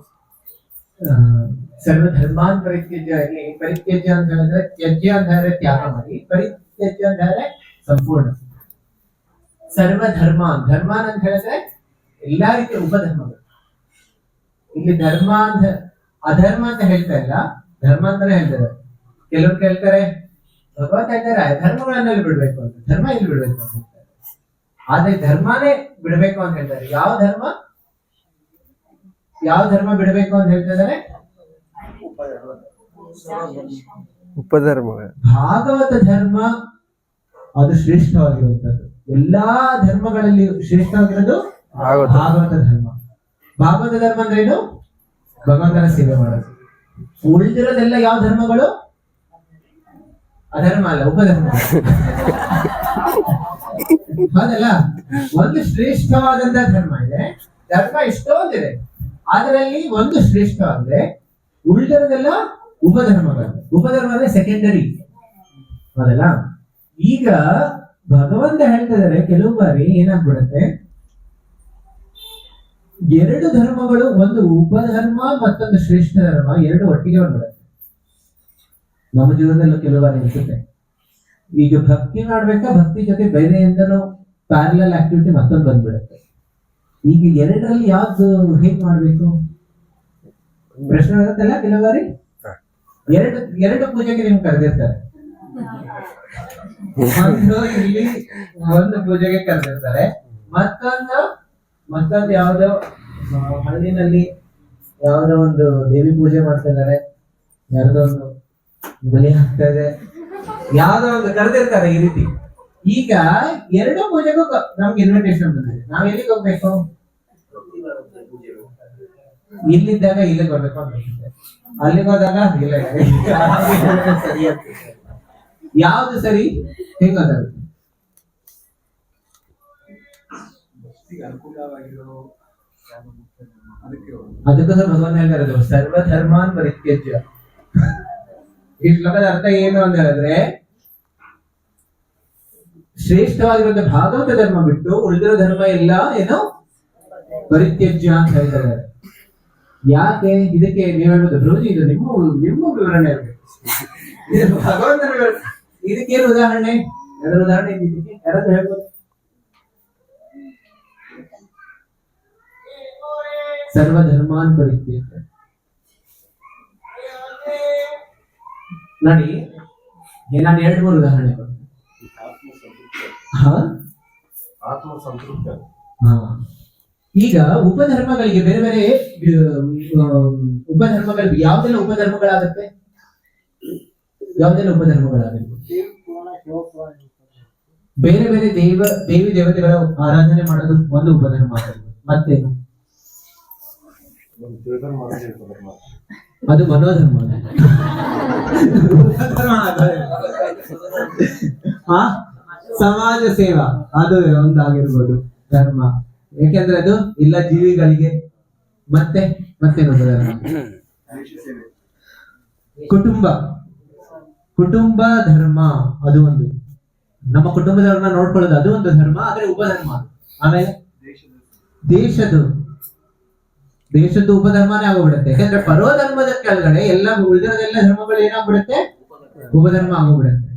ಸರ್ವಧರ್ಮಾನ್ ಪರಿತ್ಯಜ್ಯ. ಇಲ್ಲಿ ಪರಿತ್ಯಜ್ಯ ಅಂತ ಹೇಳಿದ್ರೆ ತ್ಯಜ್ಯ ಅಂತ ಹೇಳಿದ್ರೆ ತ್ಯಾಗ ಮಾಡಿ, ಪರಿತ್ಯಜ್ಯ ಅಂತ ಹೇಳಿದ್ರೆ ಸಂಪೂರ್ಣ. ಸರ್ವಧರ್ಮಾನ್, ಧರ್ಮಾನ್ ಅಂತ ಹೇಳಿದ್ರೆ ಎಲ್ಲಾ ರೀತಿಯ ಉಪಧರ್ಮಗಳು. ಇಲ್ಲಿ ಧರ್ಮ ಅಂತ ಅಧರ್ಮ ಅಂತ ಹೇಳ್ತಾ ಇಲ್ಲ, ಧರ್ಮ ಅಂತಾನೆ ಹೇಳ್ತಾರೆ. ಕೆಲವ್ರು ಕೇಳ್ತಾರೆ ಭಗವಂತ ಹೇಳ್ತಾರೆ ಧರ್ಮಗಳನ್ನೆಲ್ಲ ಬಿಡ್ಬೇಕು ಅಂತ, ಧರ್ಮ ಇಲ್ಲಿ ಬಿಡ್ಬೇಕು ಅಂತ ಹೇಳ್ತಾರೆ. ಆದ್ರೆ ಧರ್ಮನೇ ಬಿಡ್ಬೇಕು ಅಂತ ಹೇಳ್ತಾರೆ. ಯಾವ ಧರ್ಮ ಬಿಡಬೇಕು ಅಂತ ಹೇಳ್ತಾ ಇದ್ದಾರೆ? ಉಪಧರ್ಮ. ಭಾಗವತ ಧರ್ಮ ಅದು ಶ್ರೇಷ್ಠವಾಗಿರುವಂತದ್ದು. ಎಲ್ಲಾ ಧರ್ಮಗಳಲ್ಲಿ ಶ್ರೇಷ್ಠವಾಗಿರೋದು ಭಾಗವತ ಧರ್ಮ. ಭಾಗವತ ಧರ್ಮ ಅಂದ್ರೆ ಏನು? ಭಗವಂತನ ಸೇವೆ ಮಾಡೋದು. ಉಳಿದಿರೋದೆಲ್ಲ ಯಾವ ಧರ್ಮಗಳು? ಅಧರ್ಮ ಅಲ್ಲ, ಉಪಧರ್ಮ. ಹೌದಲ್ಲ? ಒಂದು ಶ್ರೇಷ್ಠವಾದಂತಹ ಧರ್ಮ ಇದೆ, ಧರ್ಮ ಎಷ್ಟೊಂದಿದೆ, ಅದರಲ್ಲಿ ಒಂದು ಶ್ರೇಷ್ಠವಾದ್ರೆ ಉಳಿದಿರೋದೆಲ್ಲ ಉಪಧರ್ಮಗಳು. ಉಪಧರ್ಮ ಅಂದ್ರೆ ಸೆಕೆಂಡರಿ. ಹೌದಲ್ಲ? ಈಗ ಭಗವಂತ ಹೇಳ್ತಾ ಇದಾರೆ ಕೆಲವು ಬಾರಿ ಏನಾಗ್ಬಿಡುತ್ತೆ, ಎರಡು ಧರ್ಮಗಳು, ಒಂದು ಉಪಧರ್ಮ ಮತ್ತೊಂದು ಶ್ರೇಷ್ಠ ಧರ್ಮ, ಎರಡು ಒಟ್ಟಿಗೆ ಬಂದ್ಬಿಡುತ್ತೆ. ನಮ್ಮ ಜೀವನದಲ್ಲೂ ಕೆಲವು ಬಾರಿ ಅನ್ಸುತ್ತೆ, ಈಗ ಭಕ್ತಿ ಮಾಡ್ಬೇಕಾ, ಭಕ್ತಿ ಜೊತೆ ಬೇರೆ ಎಂದನೋ ಪ್ಯಾರಲಲ್ ಆಕ್ಟಿವಿಟಿ ಮತ್ತೊಂದು ಬಂದ್ಬಿಡುತ್ತೆ. ಈಗ ಎರಡರಲ್ಲಿ ಯಾವ್ದು ಹೇಗ್ ಮಾಡ್ಬೇಕು ಪ್ರಶ್ನೆ ಆಗುತ್ತಲ್ಲ ಕೆಲವು ಬಾರಿ. ಎರಡು ಪೂಜೆಗೆ ನಿಮ್ಗೆ ಕರೆದಿರ್ತಾರೆ. ಇಲ್ಲಿ ಒಂದು ಪೂಜೆಗೆ ಕರೆದಿರ್ತಾರೆ, ಮತ್ತೊಂದು ಯಾವ್ದೋ ಹಳ್ಳಿನಲ್ಲಿ ಯಾವ್ದೋ ಒಂದು ದೇವಿ ಪೂಜೆ ಮಾಡ್ತಾ ಇದಾರೆ, ಯಾವ್ದೋ ಒಂದು ಬಲಿ ಹಾಕ್ತಾ ಇದೆ, ಯಾವ್ದೋ ಒಂದು ಕರೆದಿರ್ತಾರೆ ಈ ರೀತಿ. ಈಗ ಎರಡು ಪೂಜೆಗೂ ನಮ್ಗೆ ಇನ್ವಿಟೇಷನ್ ಬಂದಿದೆ, ನಾವ್ ಎಲ್ಲಿಗೆ ಹೋಗ್ಬೇಕು? ಇಲ್ಲಿದ್ದಾಗ ಇಲ್ಲಿಗೆ ಬರ್ಬೇಕು ಅಂತ ಅಲ್ಲಿಗೆ ಹೋದಾಗ ಇಲ್ಲ. ಸರಿ ಅಂತ ಯಾವ್ದು ಸರಿ ಹೇಗ್ ಗೊತ್ತಾಗುತ್ತೆ? ಅದಕ್ಕೋಸ್ಕರ ಭಗವಾನ್ ಹೇಳ್ತಾರೆ ಸರ್ವಧರ್ಮಾನ್ ಪರಿತ್ಯಜ್ಯ. ಈ ಶ್ಲೋಕದ ಅರ್ಥ ಏನು ಅಂತ ಹೇಳಿದ್ರೆ, ಶ್ರೇಷ್ಠವಾಗಿರುವಂತ ಭಾಗವತ ಧರ್ಮ ಬಿಟ್ಟು ಉಳಿದಿರೋ ಧರ್ಮ ಎಲ್ಲ ಏನು ಪರಿತ್ಯಜ್ಯ ಅಂತ ಹೇಳ್ತಾರೆ. ಯಾಕೆ? ಇದಕ್ಕೆ ನೀವು ಹೇಳ್ಬೋದು ಪ್ರಭುಜಿ ಇದು ನಿಮ್ಮ ವಿವರಣೆ ಇರಬೇಕು. ಇದು ಭಗವಂತನ ವಿವರಣೆ. ಇದಕ್ಕೇನು ಉದಾಹರಣೆ? ಅದರ ಉದಾಹರಣೆ ಇದಕ್ಕೆ ಯಾರಾದ್ರೂ ಹೇಳ್ಬೋದು? ಸರ್ವಧರ್ಮಾನ್ ಪರಿತ್ಯಜ್ಯ ನೋಡಿ, ನಾನು 2-3 ಉದಾಹರಣೆ ಕೊಡ್ತೀನಿ. ಈಗ ಉಪಧರ್ಮಗಳಿಗೆ ಬೇರೆ ಬೇರೆ ಉಪಧರ್ಮಗಳು ಯಾವ್ದೆಲ್ಲ ಉಪಧರ್ಮಗಳಾಗುತ್ತೆ? ಬೇರೆ ಬೇರೆ ದೇವಿ ದೇವತೆಗಳ ಆರಾಧನೆ ಮಾಡೋದು ಒಂದು ಉಪಧರ್ಮ ಆಗಿರ್ಬೋದು. ಮತ್ತೇನು? ಅದು ಮನೋಧರ್ಮ. ಸಮಾಜ ಸೇವಾ ಅದು ಒಂದಾಗಿರ್ಬೋದು ಧರ್ಮ, ಯಾಕೆಂದ್ರೆ ಅದು ಇಲ್ಲ ಜೀವಿಗಳಿಗೆ. ಮತ್ತೇನು ಧರ್ಮ? ಕುಟುಂಬ ಧರ್ಮ ಅದು ಒಂದು. ನಮ್ಮ ಕುಟುಂಬದವ್ರನ್ನ ನೋಡ್ಕೊಳ್ಳೋದು ಅದು ಒಂದು ಧರ್ಮ, ಆದ್ರೆ ಉಪಧರ್ಮ. ಆಮೇಲೆ ದೇಶದ್ದು ಉಪಧರ್ಮನೇ ಆಗೋಗ್ಬಿಡುತ್ತೆ. ಯಾಕಂದ್ರೆ ಪರೋಧರ್ಮದ ಕೆಳಗಡೆ ಎಲ್ಲ ಉಳಿದಿರೋದೆಲ್ಲ ಧರ್ಮಗಳು ಏನಾಗ್ಬಿಡುತ್ತೆ? ಉಪಧರ್ಮ ಆಗೋಗ್ಬಿಡುತ್ತೆ.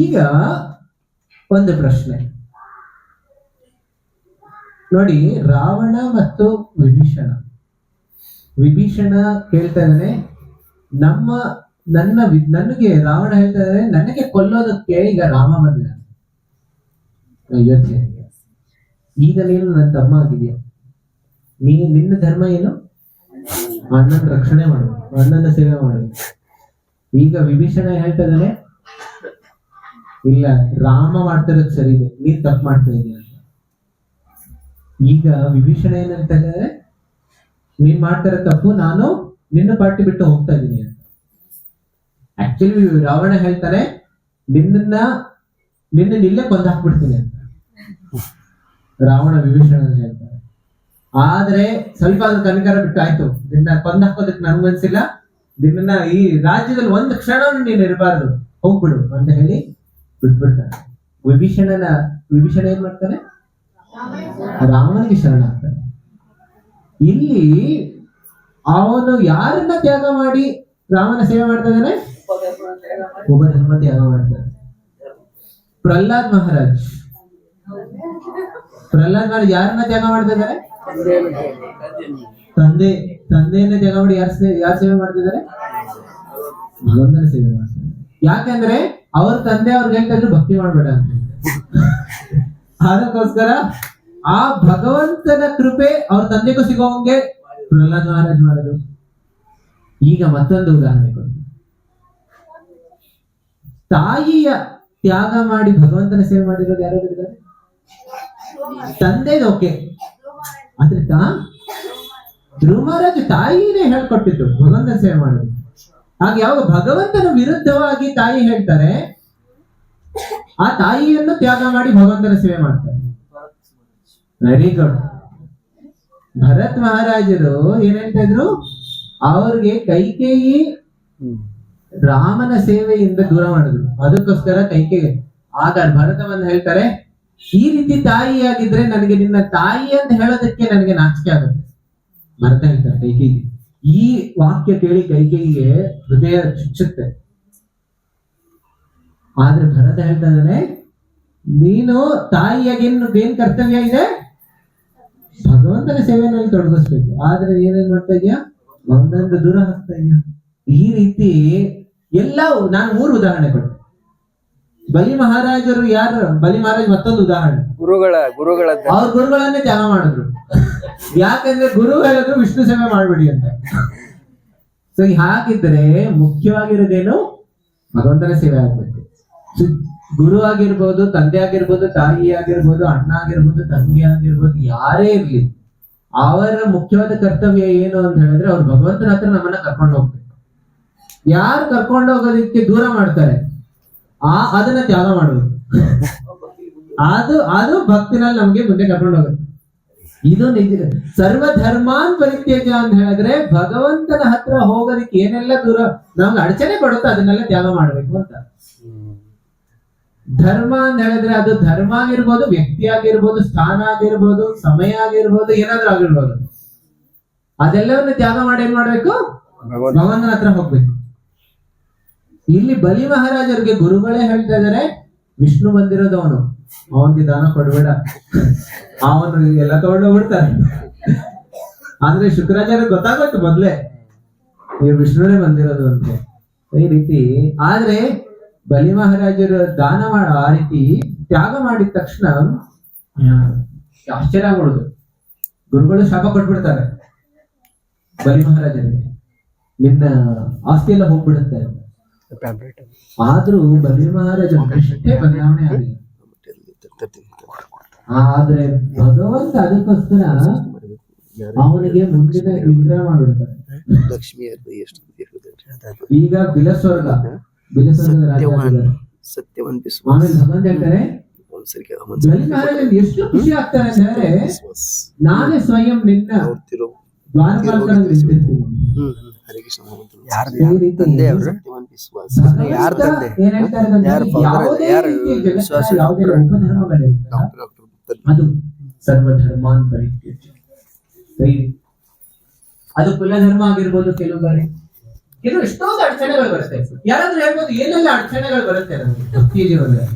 ಈಗ ಒಂದು ಪ್ರಶ್ನೆ ನೋಡಿ, ರಾವಣ ಮತ್ತು ವಿಭೀಷಣ ಕೇಳ್ತಾ ಇದ್ದಾನೆ, ನನಗೆ ರಾವಣ ಹೇಳ್ತಾ ಇದ್ದಾರೆ ನನಗೆ ಕೊಲ್ಲೋದಕ್ಕೆ ಈಗ ರಾಮ ಬಂದಿದ್ದಾನೆ ಅಯೋಧ್ಯೆಗೆ. ಈಗ ನೀನು ನನ್ನ ತಮ್ಮ ಆಗಿದೆಯಾ, ನಿನ್ನ ಧರ್ಮ ಏನು? ಅಣ್ಣನ ರಕ್ಷಣೆ ಮಾಡು, ಅಣ್ಣನ ಸೇವೆ ಮಾಡು. ಈಗ ವಿಭೀಷಣ ಹೇಳ್ತಾ ಇದ್ದಾನೆ ಇಲ್ಲ, ರಾಮ ಮಾಡ್ತಾ ಇರೋದು ಸರಿ ಇದೆ, ನೀನ್ ತಪ್ಪು ಮಾಡ್ತಾ ಇದೀಯ ಅಂತ. ಈಗ ವಿಭೀಷಣ ಏನಂತ ಹೇಳಿದ್ರೆ, ನೀನ್ ಮಾಡ್ತಾರ ತಪ್ಪು, ನಾನು ನಿನ್ನ ಪಾರ್ಟಿ ಬಿಟ್ಟು ಹೋಗ್ತಾ ಇದ್ದೀನಿ ಅಂತ. ಆಕ್ಚುಲಿ ರಾವಣ ಹೇಳ್ತಾನೆ, ನಿನ್ನ ಇಲ್ಲೇ ಕೊಂದು ಹಾಕ್ಬಿಡ್ತೀನಿ ಅಂತ ರಾವಣ ವಿಭೀಷಣ ಹೇಳ್ತಾರೆ. ಆದ್ರೆ ಸ್ವಲ್ಪ ಅದ್ರ ಕನಿಕರ ಬಿಟ್ಟು, ಆಯ್ತು ನಿನ್ನ ಕೊಂದು ಹಾಕೋದಕ್ಕೆ ನನ್ಗೆ ಮನ್ಸಿಲ್ಲ, ನಿನ್ನ ಈ ರಾಜ್ಯದಲ್ಲಿ ಒಂದು ಕ್ಷಣ ನೀನು ಇರಬಾರ್ದು, ಹೋಗ್ಬಿಡು ಅಂತ ಹೇಳಿ ಬಿಟ್ಬಿಡ್ತಾನೆ. ವಿಭೀಷಣ ಏನ್ ಮಾಡ್ತಾನೆ, ರಾಮನಿಗೆ ಶರಣಾಗ್ತಾನೆ. ಇಲ್ಲಿ ಅವನು ಯಾರನ್ನ ತ್ಯಾಗ ಮಾಡಿ ರಾಮನ ಸೇವೆ ಮಾಡ್ತಾ ಇದ್ದಾನೆ, ಒಬ್ಬ ಧರ್ಮ ತ್ಯಾಗ ಮಾಡ್ತಾನೆ. ಪ್ರಹ್ಲಾದ್ ಮಹಾರಾಜ್ ಯಾರನ್ನ ತ್ಯಾಗ ಮಾಡ್ತಾ ಇದ್ದಾರೆ, ತಂದೆಯನ್ನ ತ್ಯಾಗ ಮಾಡಿ ಯಾರ ಸೇವೆ ಮಾಡ್ತಿದ್ದಾರೆ, ಭಗವಂತನ ಸೇವೆ ಮಾಡ್ತಾರೆ. ಯಾಕಂದ್ರೆ ಅವ್ರ ತಂದೆ ಅವ್ರಿಗೆ ಹೇಳ್ತಾ ಇದ್ರು ಭಕ್ತಿ ಮಾಡ್ಬೇಡ ಅಂತ. ಅದಕ್ಕೋಸ್ಕರ ಆ ಭಗವಂತನ ಕೃಪೆ ಅವ್ರ ತಂದೆಗೂ ಸಿಗೋಂಗೆ ಪ್ರಹ್ಲಾದ್ ಮಹಾರಾಜ್ ಮಾಡೋದು. ಈಗ ಮತ್ತೊಂದು ಉದಾಹರಣೆ ಕೊಡ್ತೀನಿ. ತಾಯಿಯ ತ್ಯಾಗ ಮಾಡಿ ಭಗವಂತನ ಸೇವೆ ಮಾಡಿರೋದು ಯಾರಾದ್ರೂ ಇದ್ದಾರೆ? ತಂದೆದು ಓಕೆ, ಆದ್ರೆ ಧ್ರುವ ಮಹಾರಾಜ್ ತಾಯಿನೇ ಹೇಳ್ಕೊಟ್ಟಿದ್ದು ಭಗವಂತನ ಸೇವೆ ಮಾಡೋದು. ಆಗ ಯಾವಾಗ ಭಗವಂತನ ವಿರುದ್ಧವಾಗಿ ತಾಯಿ ಹೇಳ್ತಾರೆ, ಆ ತಾಯಿಯನ್ನು ತ್ಯಾಗ ಮಾಡಿ ಭಗವಂತನ ಸೇವೆ ಮಾಡ್ತಾರೆ. Very good. ಭರತ್ ಮಹಾರಾಜರು ಏನ್ ಹೇಳ್ತಾ ಇದ್ರು, ಅವ್ರಿಗೆ ಕೈಕೇಯಿ ರಾಮನ ಸೇವೆಯಿಂದ ದೂರ ಮಾಡಿದ್ರು. ಅದಕ್ಕೋಸ್ಕರ ಕೈಕೇಯಿ ಆಗ ಭರತವನ್ನ ಹೇಳ್ತಾರೆ, ಈ ರೀತಿ ತಾಯಿಯಾಗಿದ್ರೆ ನನಗೆ ನಿನ್ನ ತಾಯಿ ಅಂತ ಹೇಳೋದಕ್ಕೆ ನನಗೆ ನಾಚಿಕೆ ಆಗುತ್ತೆ. ಭರತ ಹೇಳ್ತಾರೆ ಕೈಕೇಯಿಗೆ. ಈ ವಾಕ್ಯ ಕೇಳಿ ಕೈಕೇಯಿಗೆ ಹೃದಯ ಚುಚ್ಚುತ್ತೆ. ಆದ್ರೆ ಭರತ ಹೇಳ್ತಾ ಇದ್ದಾನೆ, ನೀನು ತಾಯಿಯಾಗಿ ಏನ್ ಕರ್ತವ್ಯ ಇದೆ, ಭಗವಂತನ ಸೇವೆಯಲ್ಲಿ ತೊಡಗಿಸ್ಬೇಕು. ಆದ್ರೆ ಏನೇನ್ ಮಾಡ್ತಾ ಇದೀಯಾ, ಒಂದೊಂದು ದೂರ ಹಾಕ್ತಾ ಇದೀಯ. ಈ ರೀತಿ ಎಲ್ಲ ನಾನು 3 ಉದಾಹರಣೆ ಕೊಟ್ಟೆ. ಬಲಿ ಮಹಾರಾಜರು ಯಾರು? ಬಲಿ ಮಹಾರಾಜ್ ಮತ್ತೊಂದು ಉದಾಹರಣೆ. ಗುರುಗಳ ಅವ್ರ ಗುರುಗಳನ್ನೇ ತ್ಯಾಗ ಮಾಡಿದ್ರು. ಯಾಕಂದ್ರೆ ಗುರು ಹೇಳಿದ್ರು ವಿಷ್ಣು ಸೇವೆ ಮಾಡ್ಬೇಡಿ ಅಂತ. ಸೊ ಹಾಗಿದ್ರೆ ಮುಖ್ಯವಾಗಿರೋದೇನು, ಭಗವಂತನ ಸೇವೆ ಆಗ್ಬೇಕು. ಗುರು ಆಗಿರ್ಬೋದು, ತಂದೆ ಆಗಿರ್ಬೋದು, ತಾಯಿ ಆಗಿರ್ಬೋದು, ಅಣ್ಣ ಆಗಿರ್ಬೋದು, ತಂಗಿ ಆಗಿರ್ಬೋದು, ಯಾರೇ ಇರ್ಲಿ, ಅವರ ಮುಖ್ಯವಾದ ಕರ್ತವ್ಯ ಏನು ಅಂತ ಹೇಳಿದ್ರೆ, ಅವ್ರು ಭಗವಂತನ ಹತ್ರ ನಮ್ಮನ್ನ ಕರ್ಕೊಂಡು ಹೋಗ್ಬೇಕು. ಯಾರು ಕರ್ಕೊಂಡು ಹೋಗೋದಕ್ಕೆ ದೂರ ಮಾಡ್ತಾರೆ, ಅದನ್ನ ತ್ಯಾಗ ಮಾಡಬೇಕು. ಅದು ಭಕ್ತಿನಲ್ಲಿ ನಮ್ಗೆ ಮುಂದೆ ಕರ್ಕೊಂಡು ಹೋಗುತ್ತೆ. ಇದು ನಿಜ. ಸರ್ವಧರ್ಮಾನ್ ಪರಿತ್ಯಜ ಅಂತ ಹೇಳಿದ್ರೆ, ಭಗವಂತನ ಹತ್ರ ಹೋಗೋದಕ್ಕೆ ಏನೆಲ್ಲ ದೂರ ನಮ್ಗೆ ಅಡಚಣೆ ಕೊಡುತ್ತೋ ಅದನ್ನೆಲ್ಲ ತ್ಯಾಗ ಮಾಡ್ಬೇಕು ಅಂತ. ಧರ್ಮ ಅಂತ ಹೇಳಿದ್ರೆ ಅದು ಧರ್ಮ ಆಗಿರ್ಬೋದು, ವ್ಯಕ್ತಿ ಆಗಿರ್ಬೋದು, ಸ್ಥಾನ ಆಗಿರ್ಬೋದು, ಸಮಯ ಆಗಿರ್ಬೋದು, ಏನಾದ್ರೂ ಆಗಿರ್ಬೋದು, ಅದೆಲ್ಲವನ್ನ ತ್ಯಾಗ ಮಾಡಿ ಏನ್ ಮಾಡ್ಬೇಕು, ಭಗವಂತನ ಹತ್ರ ಹೋಗ್ಬೇಕು. ಇಲ್ಲಿ ಬಲಿ ಮಹಾರಾಜರಿಗೆ ಗುರುಗಳೇ ಹೇಳ್ತಾ ಇದಾರೆ, ವಿಷ್ಣು ಬಂದಿರೋದವನು, ಅವನಿಗೆ ದಾನ ಕೊಡ್ಬೇಡ, ಅವನು ಎಲ್ಲ ತಗೊಂಡೋಗ್ಬಿಡ್ತಾರೆ. ಅಂದ್ರೆ ಶುಕ್ರಾಚಾರ್ಯ ಗೊತ್ತಾಗೋಯ್ತು ಮೊದ್ಲೇ, ಈ ವಿಷ್ಣುನೇ ಬಂದಿರೋದು ಅಂತ. ಈ ರೀತಿ ಆದ್ರೆ ಬಲಿ ಮಹಾರಾಜರು ದಾನ ಆ ರೀತಿ ತ್ಯಾಗ ಮಾಡಿದ ತಕ್ಷಣ ಆಶ್ಚರ್ಯ ಆಗ್ಬಿಡುದು. ಗುರುಗಳು ಶಾಪ ಕೊಟ್ಬಿಡ್ತಾರೆ ಬಲಿ ಮಹಾರಾಜರಿಗೆ, ನಿನ್ನ ಆಸ್ತಿ ಎಲ್ಲ ಹೋಗ್ಬಿಡುತ್ತೆ. ಆದ್ರೂ ಬಲಿ ಮಹಾರಾಜ ಎಷ್ಟೇ ಬದಲಾವಣೆ ಆಗಿಲ್ಲ. ಆದ್ರೆ ಭಗವಂತ ಅದಕ್ಕೋಸ್ಕರ ಅವನಿಗೆ ಮುಂದಿನ ವಿಗ್ರಹ ಮಾಡಿಬಿಡ್ತಾರೆ. ಈಗ ಬಿಲಸ್ವರ್ಗ ಆಮೇಲೆ ಭಗವಂತ ಹೇಳ್ತಾರೆ, ಬಲಿ ಮಹಾರಾಜ ಎಷ್ಟು ಖುಷಿ ಆಗ್ತಾರೆ ಅಂದ್ರೆ, ನಾನೇ ಸ್ವಯಂ ನಿನ್ನ ದ್ವಾರಪಾಲಕನಾಗಿ ನಿಂತಿರ್ತೀನಿ. ಅದು ಸರ್ವಧರ್ಮಾನ್ ಪರಿತ್ಯಜ. ಅದು ಕುಲಧರ್ಮ ಆಗಿರ್ಬೋದು, ಕೆಲವು ಬಾರಿ ಎಷ್ಟೊಂದು ಅಡಚಣೆಗಳು ಬರುತ್ತೆ. ಯಾರಾದ್ರೂ ಹೇಳ್ಬೋದು ಏನೆಲ್ಲ ಅಡಚಣೆಗಳು ಬರುತ್ತೆ ಭಕ್ತಿ ಜೀವನದಲ್ಲಿ.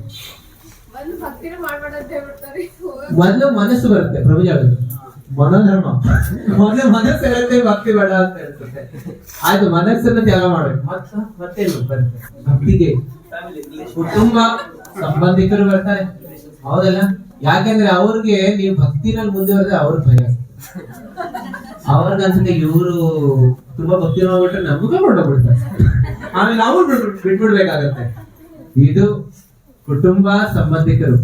ಮೊದಲು ಮನಸ್ಸು ಬರುತ್ತೆ, ಪ್ರಭು ಹೇಳುದು ಮನೋಧರ್ಮ. ಮೊದಲು ಮನಸ್ಸು ಹೇಳುತ್ತೆ ಭಕ್ತಿ ಬೇಡ ಅಂತ ಹೇಳ್ತದೆ. ಆಯ್ತು, ಮನಸ್ಸನ್ನು ತ್ಯಾಗ ಮಾಡ್ಬೇಕು. ಮತ್ತೇನು ಬರುತ್ತೆ ಭಕ್ತಿಗೆ? ಕುಟುಂಬ, ಸಂಬಂಧಿಕರು ಬರ್ತಾರೆ, ಹೌದಲ್ಲ? ಯಾಕೆಂದ್ರೆ ಅವ್ರಿಗೆ ನೀವು ಭಕ್ತಿನಲ್ಲಿ ಮುಂದೆ ಹೋದ್ರೆ ಅವ್ರಿಗೆ ಭಯ. ಅವ್ರಿಗನ್ಸುತ್ತೆ ಇವರು ತುಂಬಾ ಭಕ್ತಿ ಮಾಡ್ಬಿಟ್ರೆ ನಮಗೂ ಕೊಂಡೋಗ್ಬಿಡ್ತಾರೆ, ಆಮೇಲೆ ನಾವು ಬಿಟ್ಬಿಡ್ಬೇಕಾಗತ್ತೆ. ಇದು ಕುಟುಂಬ, ಸಂಬಂಧಿಕರು.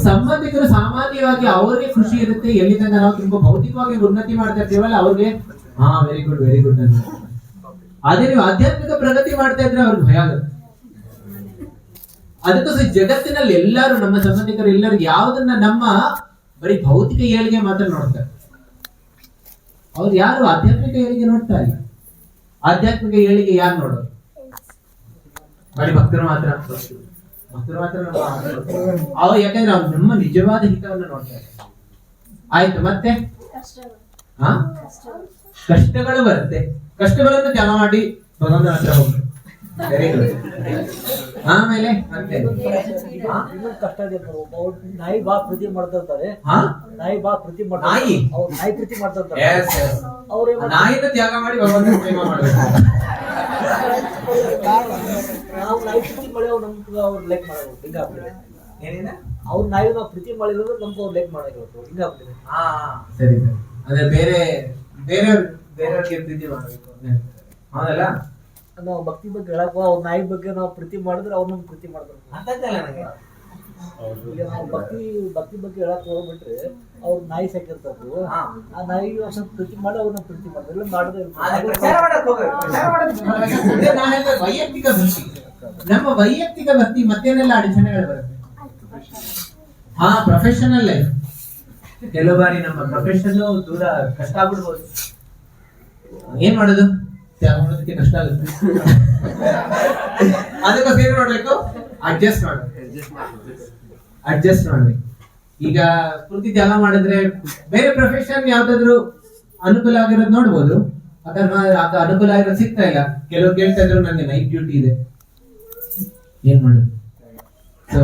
ಸಂಬಂಧಿಕರು ಸಾಮಾನ್ಯವಾಗಿ ಅವ್ರಿಗೆ ಖುಷಿ ಇರುತ್ತೆ ಎಲ್ಲಿ ತನಕ ನಾವು ತುಂಬಾ ಭೌತಿಕವಾಗಿ ಉನ್ನತಿ ಮಾಡ್ತಾ ಇರ್ತೀವಲ್ಲ ಅವ್ರಿಗೆ ಹಾ ವೆರಿ ಗುಡ್ ಅಂತ. ಅದೇ ನೀವು ಆಧ್ಯಾತ್ಮಿಕ ಪ್ರಗತಿ ಮಾಡ್ತಾ ಇದ್ರೆ ಅವ್ರಿಗೆ ಭಯ ಆಗುತ್ತೆ. ಅದಕ್ಕೋಸ್ಕರ ಜಗತ್ತಿನಲ್ಲಿ ಎಲ್ಲರೂ ನಮ್ಮ ಸಂಬಂಧಿಕರು ಎಲ್ಲರೂ ಯಾವ್ದನ್ನ ನಮ್ಮ ಬರೀ ಭೌತಿಕ ಏಳಿಗೆ ಮಾತ್ರ ನೋಡ್ತಾರೆ, ಅವ್ರು ಯಾರು ಆಧ್ಯಾತ್ಮಿಕ ಏಳಿಗೆ ನೋಡ್ತಾ ಇಲ್ಲ. ಆಧ್ಯಾತ್ಮಿಕ ಏಳಿಗೆ ಯಾರು ನೋಡೋದು? ಬರೀ ಭಕ್ತರು ಮಾತ್ರ ಅವ್ರು, ಯಾಕಂದ್ರೆ ಅವ್ರು ನಮ್ಮ ನಿಜವಾದ ಹಿತವನ್ನು ನೋಡ್ತಾರೆ. ಆಯ್ತು, ಮತ್ತೆ ಹಾ ಕಷ್ಟಗಳು ಬರುತ್ತೆ, ಕಷ್ಟಗಳನ್ನು ತ್ಯಾಗ ಮಾಡಿ ಭಗವಂತನ ಹತ್ರ ಹೋಗ್ಬೇಕು. Very good. ಆಮೇಲೆ ಮತ್ತೆ ಕಷ್ಟ ಇದೆ. ನಾಯಿ ಬಾ ಪ್ರೀತಿ ಮಾಡ್ತಾ ಇರ್ತಾರೆ, ನಾಯಿ ಬಾ ಪ್ರೀತಿ ನಾಯಿ ನಾಯಿ ಪ್ರೀತಿ ಮಾಡ್ತಾ ಇರ್ತಾರೆ. ನಾಯಿನ ತ್ಯಾಗ ಮಾಡಿ ಭಗವಂತನ ಪ್ರೇಮ ಮಾಡ್ಬೇಕು. ನಾವು ನಾಯಿ ಪ್ರೀತಿ ಮಾಡಿ ಅವ್ರು ಲೈಕ್ ಮಾಡಬೇಕು, ಹಿಂಗಾಗ್ಬಿಟ್ಟಿದೆ. ಏನಿದೆ ಅವ್ರ ನಾಯಿ ನಾವು ಪ್ರೀತಿ ಮಾಡಿರೋದು ನಮ್ಗೆ ಅವ್ರು ಲೈಕ್ ಮಾಡಬೇಕು, ಹಿಂಗಾಗ್ಬಿಟ್ಟಿದೆ. ಸರಿ ಸರಿ. ಅದೇ ಬೇರೆಯವ್ರಿಗೆ ಪ್ರೀತಿ ಮಾಡಬೇಕು, ಹೌದಲ್ಲ? ನಾವು ಭಕ್ತಿ ಬಗ್ಗೆ ಹೇಳಕ್ ಅವ್ರ ನಾಯಿ ಬಗ್ಗೆ ನಾವು ಪ್ರೀತಿ ಮಾಡಿದ್ರೆ ಅವ್ರು ನಮ್ಗೆ ಪ್ರೀತಿ ಮಾಡ್ಬೇಕು. ಈಗ ನಾವು ಭಕ್ತಿ ಬಗ್ಗೆ ಹೇಳಕ್ ಹೋಗ್ಬಿಟ್ರೆ ಅವ್ರ ನಾಯಿ ಸಾಕಿರ್ತಾರು, ಆ ನಾಯಿ ಸ್ವಲ್ಪ ಪ್ರೀತಿ ಮಾಡಿ ಅವ್ರನ್ನ ಪ್ರೀತಿ ಮಾಡಿದ್ರೆ ಮಾಡದೇ ವೈಯಕ್ತಿಕ ಭಕ್ತಿ, ನಮ್ಮ ವೈಯಕ್ತಿಕ ಭಕ್ತಿ ಮತ್ತೇನೆಲ್ಲ ಅಡಚಣೆಗಳು ಬರುತ್ತೆ. ಹಾ, ಪ್ರೊಫೆಷನಲ್ ಲೈಫ್ ಕೆಲವು ಬಾರಿ ನಮ್ಮ ಪ್ರೊಫೆಷನ್ ದೂರ ಕಷ್ಟ ಆಗ್ಬಿಡ್ಬೋದು. ಏನ್ ಮಾಡೋದು? ತ್ಯಾಗ ಮಾಡೋದಕ್ಕೆ ಕಷ್ಟ ಆಗುತ್ತೆ. ಅದಕ್ಕೋಸ್ಕರ ಏನ್ ಮಾಡ್ಬೇಕು? ಅಡ್ಜಸ್ಟ್ ಮಾಡ್ಬೇಕು. ಈಗ ಪೂರ್ತಿ ತ್ಯಾಗ ಮಾಡಿದ್ರೆ ಬೇರೆ ಪ್ರೊಫೆಷನ್ ಯಾವ್ದಾದ್ರು ಅನುಕೂಲ ಆಗಿರೋದು ನೋಡ್ಬೋದು, ಅಥವಾ ಅನುಕೂಲ ಆಗಿರೋದು ಸಿಗ್ತಾ ಇಲ್ಲ. ಕೆಲವ್ರು ಕೇಳ್ತಾ ಇದ್ರು ನನಗೆ ನೈಟ್ ಡ್ಯೂಟಿ ಇದೆ, ಏನ್ ಮಾಡೋದು? ಸೊ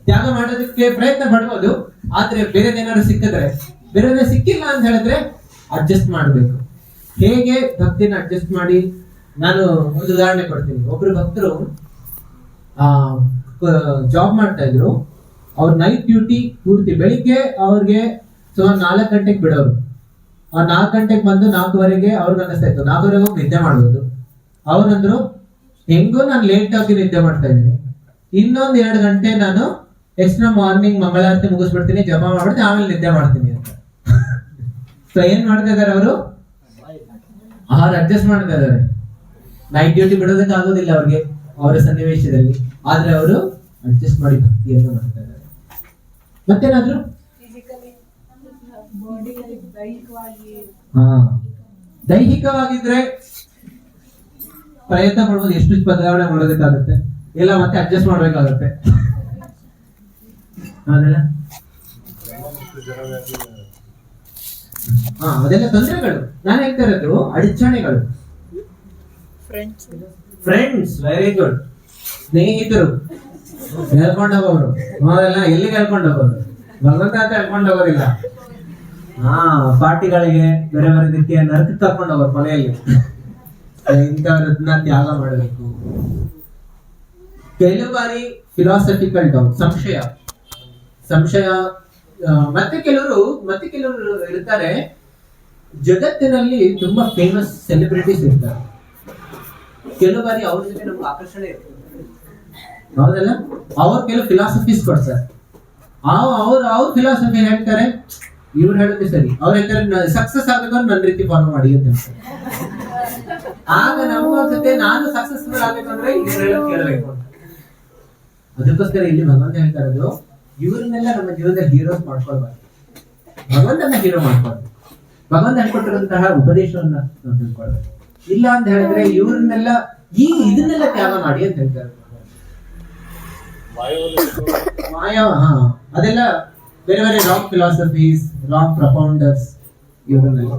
ತ್ಯಾಗ ಮಾಡೋದಕ್ಕೆ ಪ್ರಯತ್ನ ಪಡ್ಬೋದು, ಆದ್ರೆ ಬೇರೆದೇನಾದ್ರು ಸಿಕ್ಕಿದ್ರೆ, ಬೇರೆ ಸಿಕ್ಕಿಲ್ಲ ಅಂತ ಹೇಳಿದ್ರೆ ಅಡ್ಜಸ್ಟ್ ಮಾಡ್ಬೇಕು. ಹೇಗೆ ಭಕ್ತಿನ ಅಡ್ಜಸ್ಟ್ ಮಾಡಿ? ನಾನು ಒಂದು ಉದಾಹರಣೆ ಕೊಡ್ತೀನಿ. ಒಬ್ರು ಭಕ್ತರು ಜಾಬ್ ಮಾಡ್ತಾ ಇದ್ರು. ಅವ್ರ ನೈಟ್ ಡ್ಯೂಟಿ ಪೂರ್ತಿ ಬೆಳಿಗ್ಗೆ ಅವ್ರಿಗೆ ಸುಮಾರು 4 ಗಂಟೆಗೆ ಬಿಡೋರು. 4 ಗಂಟೆಗೆ ಬಂದು 4:30ಗೆ ಅವ್ರಿಗೆ ಅನಿಸ್ತಾ ಇತ್ತು 4:30ಗೆ ಹೋಗಿ ನಿದ್ದೆ ಮಾಡ್ಬೋದು. ಅವನಂದ್ರು ಹೆಂಗೋ ನಾನು ಲೇಟ್ ಆಗಿ ನಿದ್ದೆ ಮಾಡ್ತಾ ಇದ್ದೀನಿ, ಇನ್ನೊಂದ್ 2 ಗಂಟೆ ನಾನು ಎಕ್ಸ್ಟ್ರಾ ಮಾರ್ನಿಂಗ್ ಮಂಗಳಾರತಿ ಮುಗಿಸ್ಬಿಡ್ತೀನಿ, ಜಪ ಮಾಡ್ಬಿಡ್ತೀನಿ, ಆಮೇಲೆ ನಿದ್ದೆ ಮಾಡ್ತೀನಿ ಅಂತ. ಸೊ ಏನ್ ಮಾಡ್ತಾ ಇದಾರೆ ಅವರು? ಅಡ್ಜಸ್ಟ್ ಮಾಡ್ತಾ ಇದಾರೆ. ನೈಟ್ ಡ್ಯೂಟಿ ಬಿಡೋದಕ್ಕೆ ಆಗೋದಿಲ್ಲ ಅವ್ರಿಗೆ ಅವರ ಸನ್ನಿವೇಶದಲ್ಲಿ, ಆದ್ರೆ ಅವರು ಅಡ್ಜಸ್ಟ್ ಮಾಡಿ ಭಕ್ತಿಯನ್ನು ಮಾಡ್ತಾ ಇದ್ದಾರೆ. ಮತ್ತೇನಾದ್ರು ದೈಹಿಕವಾಗಿದ್ರೆ ಪ್ರಯತ್ನ ಪಡ್ಬೋದು, ಎಷ್ಟು ಬದಲಾವಣೆ ಮಾಡೋದಕ್ಕಾಗುತ್ತೆ, ಇಲ್ಲ ಮತ್ತೆ ಅಡ್ಜಸ್ಟ್ ಮಾಡ್ಬೇಕಾಗತ್ತೆ. ಅದೆಲ್ಲ ತೊಂದರೆಗಳು. ನಾನು ಹೇಳ್ತಾ ಇರೋದು ಅಡಚಣೆಗಳು. Friends, very good. ಸ್ನೇಹಿತರು ಹೇಳ್ಕೊಂಡು ಹೋಗೋರು, ಅವರೆಲ್ಲ ಎಲ್ಲಿಗೆ ಹೇಳ್ಕೊಂಡು ಹೋಗೋರು? ಭಗವಂತ ಅಂತ ಹೇಳ್ಕೊಂಡು ಹೋಗೋರಿಲ್ಲ. ಪಾರ್ಟಿಗಳಿಗೆ ಬೇರೆ ಬೇರೆ ರೀತಿಯ ನರಕ ತರ್ಕೊಂಡು ಹೋಗೋರು ಕೊನೆಯಲ್ಲಿ. ಇಂಥವ್ರನ್ನ ತ್ಯಾಗ ಮಾಡಬೇಕು. ಕೆಲವು ಬಾರಿ ಫಿಲಾಸಫಿಕಲ್ ಡೌಟ್, ಸಂಶಯ ಮತ್ತೆ ಕೆಲವರು ಇರ್ತಾರೆ. ಜಗತ್ತಿನಲ್ಲಿ ತುಂಬಾ ಫೇಮಸ್ ಸೆಲೆಬ್ರಿಟೀಸ್ ಇರ್ತಾರೆ. ಕೆಲವು ಬಾರಿ ಅವ್ರ ಜೊತೆ ನಮ್ಗೆ ಆಕರ್ಷಣೆ ಇರ್ತದೆ, ಹೌದಲ್ಲ? ಅವ್ರು ಕೆಲವು ಫಿಲಾಸಫೀಸ್ ಕೊಡ್ತಾರೆ. ಅವ್ರ ಫಿಲಾಸಫಿ ಹೇಳ್ತಾರೆ, ಇವ್ರು ಹೇಳೋದು ಸರಿ. ಅವ್ರು ಹೇಳ್ತಾರೆ ಸಕ್ಸಸ್ ಆಗ್ಬೇಕು ನನ್ನ ರೀತಿ ಫಾಲೋ ಮಾಡಿ ಅಂತ ಹೇಳ್ತಾರೆ. ಆಗ ನಮ್ಮ ಜೊತೆ ನಾನು ಸಕ್ಸಸ್ಫುಲ್ ಆಗ್ಬೇಕಂದ್ರೆ ಇವ್ರು ಹೇಳೋದು ಕೇಳಬೇಕು ಅಂತ. ಅದಕ್ಕೋಸ್ಕರ ಇಲ್ಲಿ ಭಗವಂತ ಹೇಳ್ತಾ ಇರೋದು, ಇವ್ರನ್ನೆಲ್ಲ ನಮ್ಮ ಜೀವನದಲ್ಲಿ ಹೀರೋಸ್ ಮಾಡ್ಕೊಳ್ಬಾರ್ದು, ಭಗವಂತನ ಹೀರೋ ಮಾಡ್ಕೊಳ್ಬೇಕು. ಭಗವಂತ ಹೇಳ್ಕೊಟ್ಟಿರುವಂತಹ ಉಪದೇಶವನ್ನ ನಾವು ತಿಳ್ಕೊಳ್ಬೇಕು. ಇಲ್ಲ ಅಂತ ಹೇಳಿದ್ರೆ ಇವ್ರನ್ನೆಲ್ಲ ಇದನ್ನೆಲ್ಲ ತ್ಯಾಗ ಮಾಡಿ ಅಂತ ಹೇಳ್ತಾರೆ. ಅದೆಲ್ಲ ಬೇರೆ ಬೇರೆ ರಾಂಗ್ ಫಿಲಾಸಫೀಸ್, ರಾಂಗ್ ಪ್ರಪೌಂಡರ್ಸ್, ಇವರನ್ನೆಲ್ಲ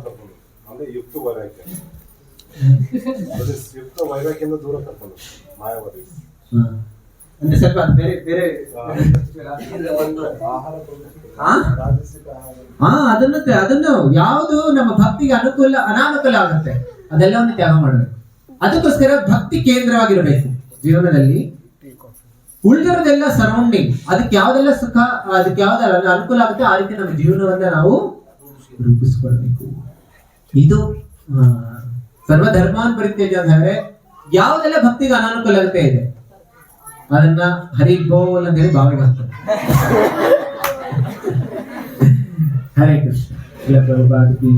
ಅಂದ್ರೆ ಸ್ವಲ್ಪ ಬೇರೆ ಬೇರೆ ಅದನ್ನು ಯಾವುದು ನಮ್ಮ ಭಕ್ತಿಗೆ ಅನಾನುಕೂಲ ಆಗುತ್ತೆ ಅದೆಲ್ಲವನ್ನು ತ್ಯಾಗ ಮಾಡಬೇಕು. ಅದಕ್ಕೋಸ್ಕರ ಭಕ್ತಿ ಕೇಂದ್ರವಾಗಿರಬೇಕು ಜೀವನದಲ್ಲಿ. ಉಳಿದಿರೋದೆಲ್ಲ ಸರೌಂಡಿಂಗ್, ಅದಕ್ಕೆ ಯಾವ್ದೆಲ್ಲ ಸುಖ, ಅದಕ್ಕೆ ಯಾವ್ದೆಲ್ಲ ಅನುಕೂಲ ಆಗುತ್ತೆ ಆ ರೀತಿ ನಮ್ಮ ಜೀವನವನ್ನ ನಾವು ರೂಪಿಸ್ಕೊಳ್ಬೇಕು. ಇದು ಸರ್ವಧರ್ಮಾನ್ ಪರಿತ್ಯಜ್ಯ ಅಂದ್ರೆ ಯಾವ್ದೆಲ್ಲ ಭಕ್ತಿಗೆ ಅನಾನುಕೂಲತೆ ಇದೆ ಅದನ್ನ ಹರಿ ಬೋಲ್ ಅಂತ ಹೇಳಿ ಬಾವಿಗೆ ಹಾಕ್ತಾರೆ. ಹರೇ ಕೃಷ್ಣ. ಇಲ್ಲ ಪ್ರಭುಪಾದ ಕಿ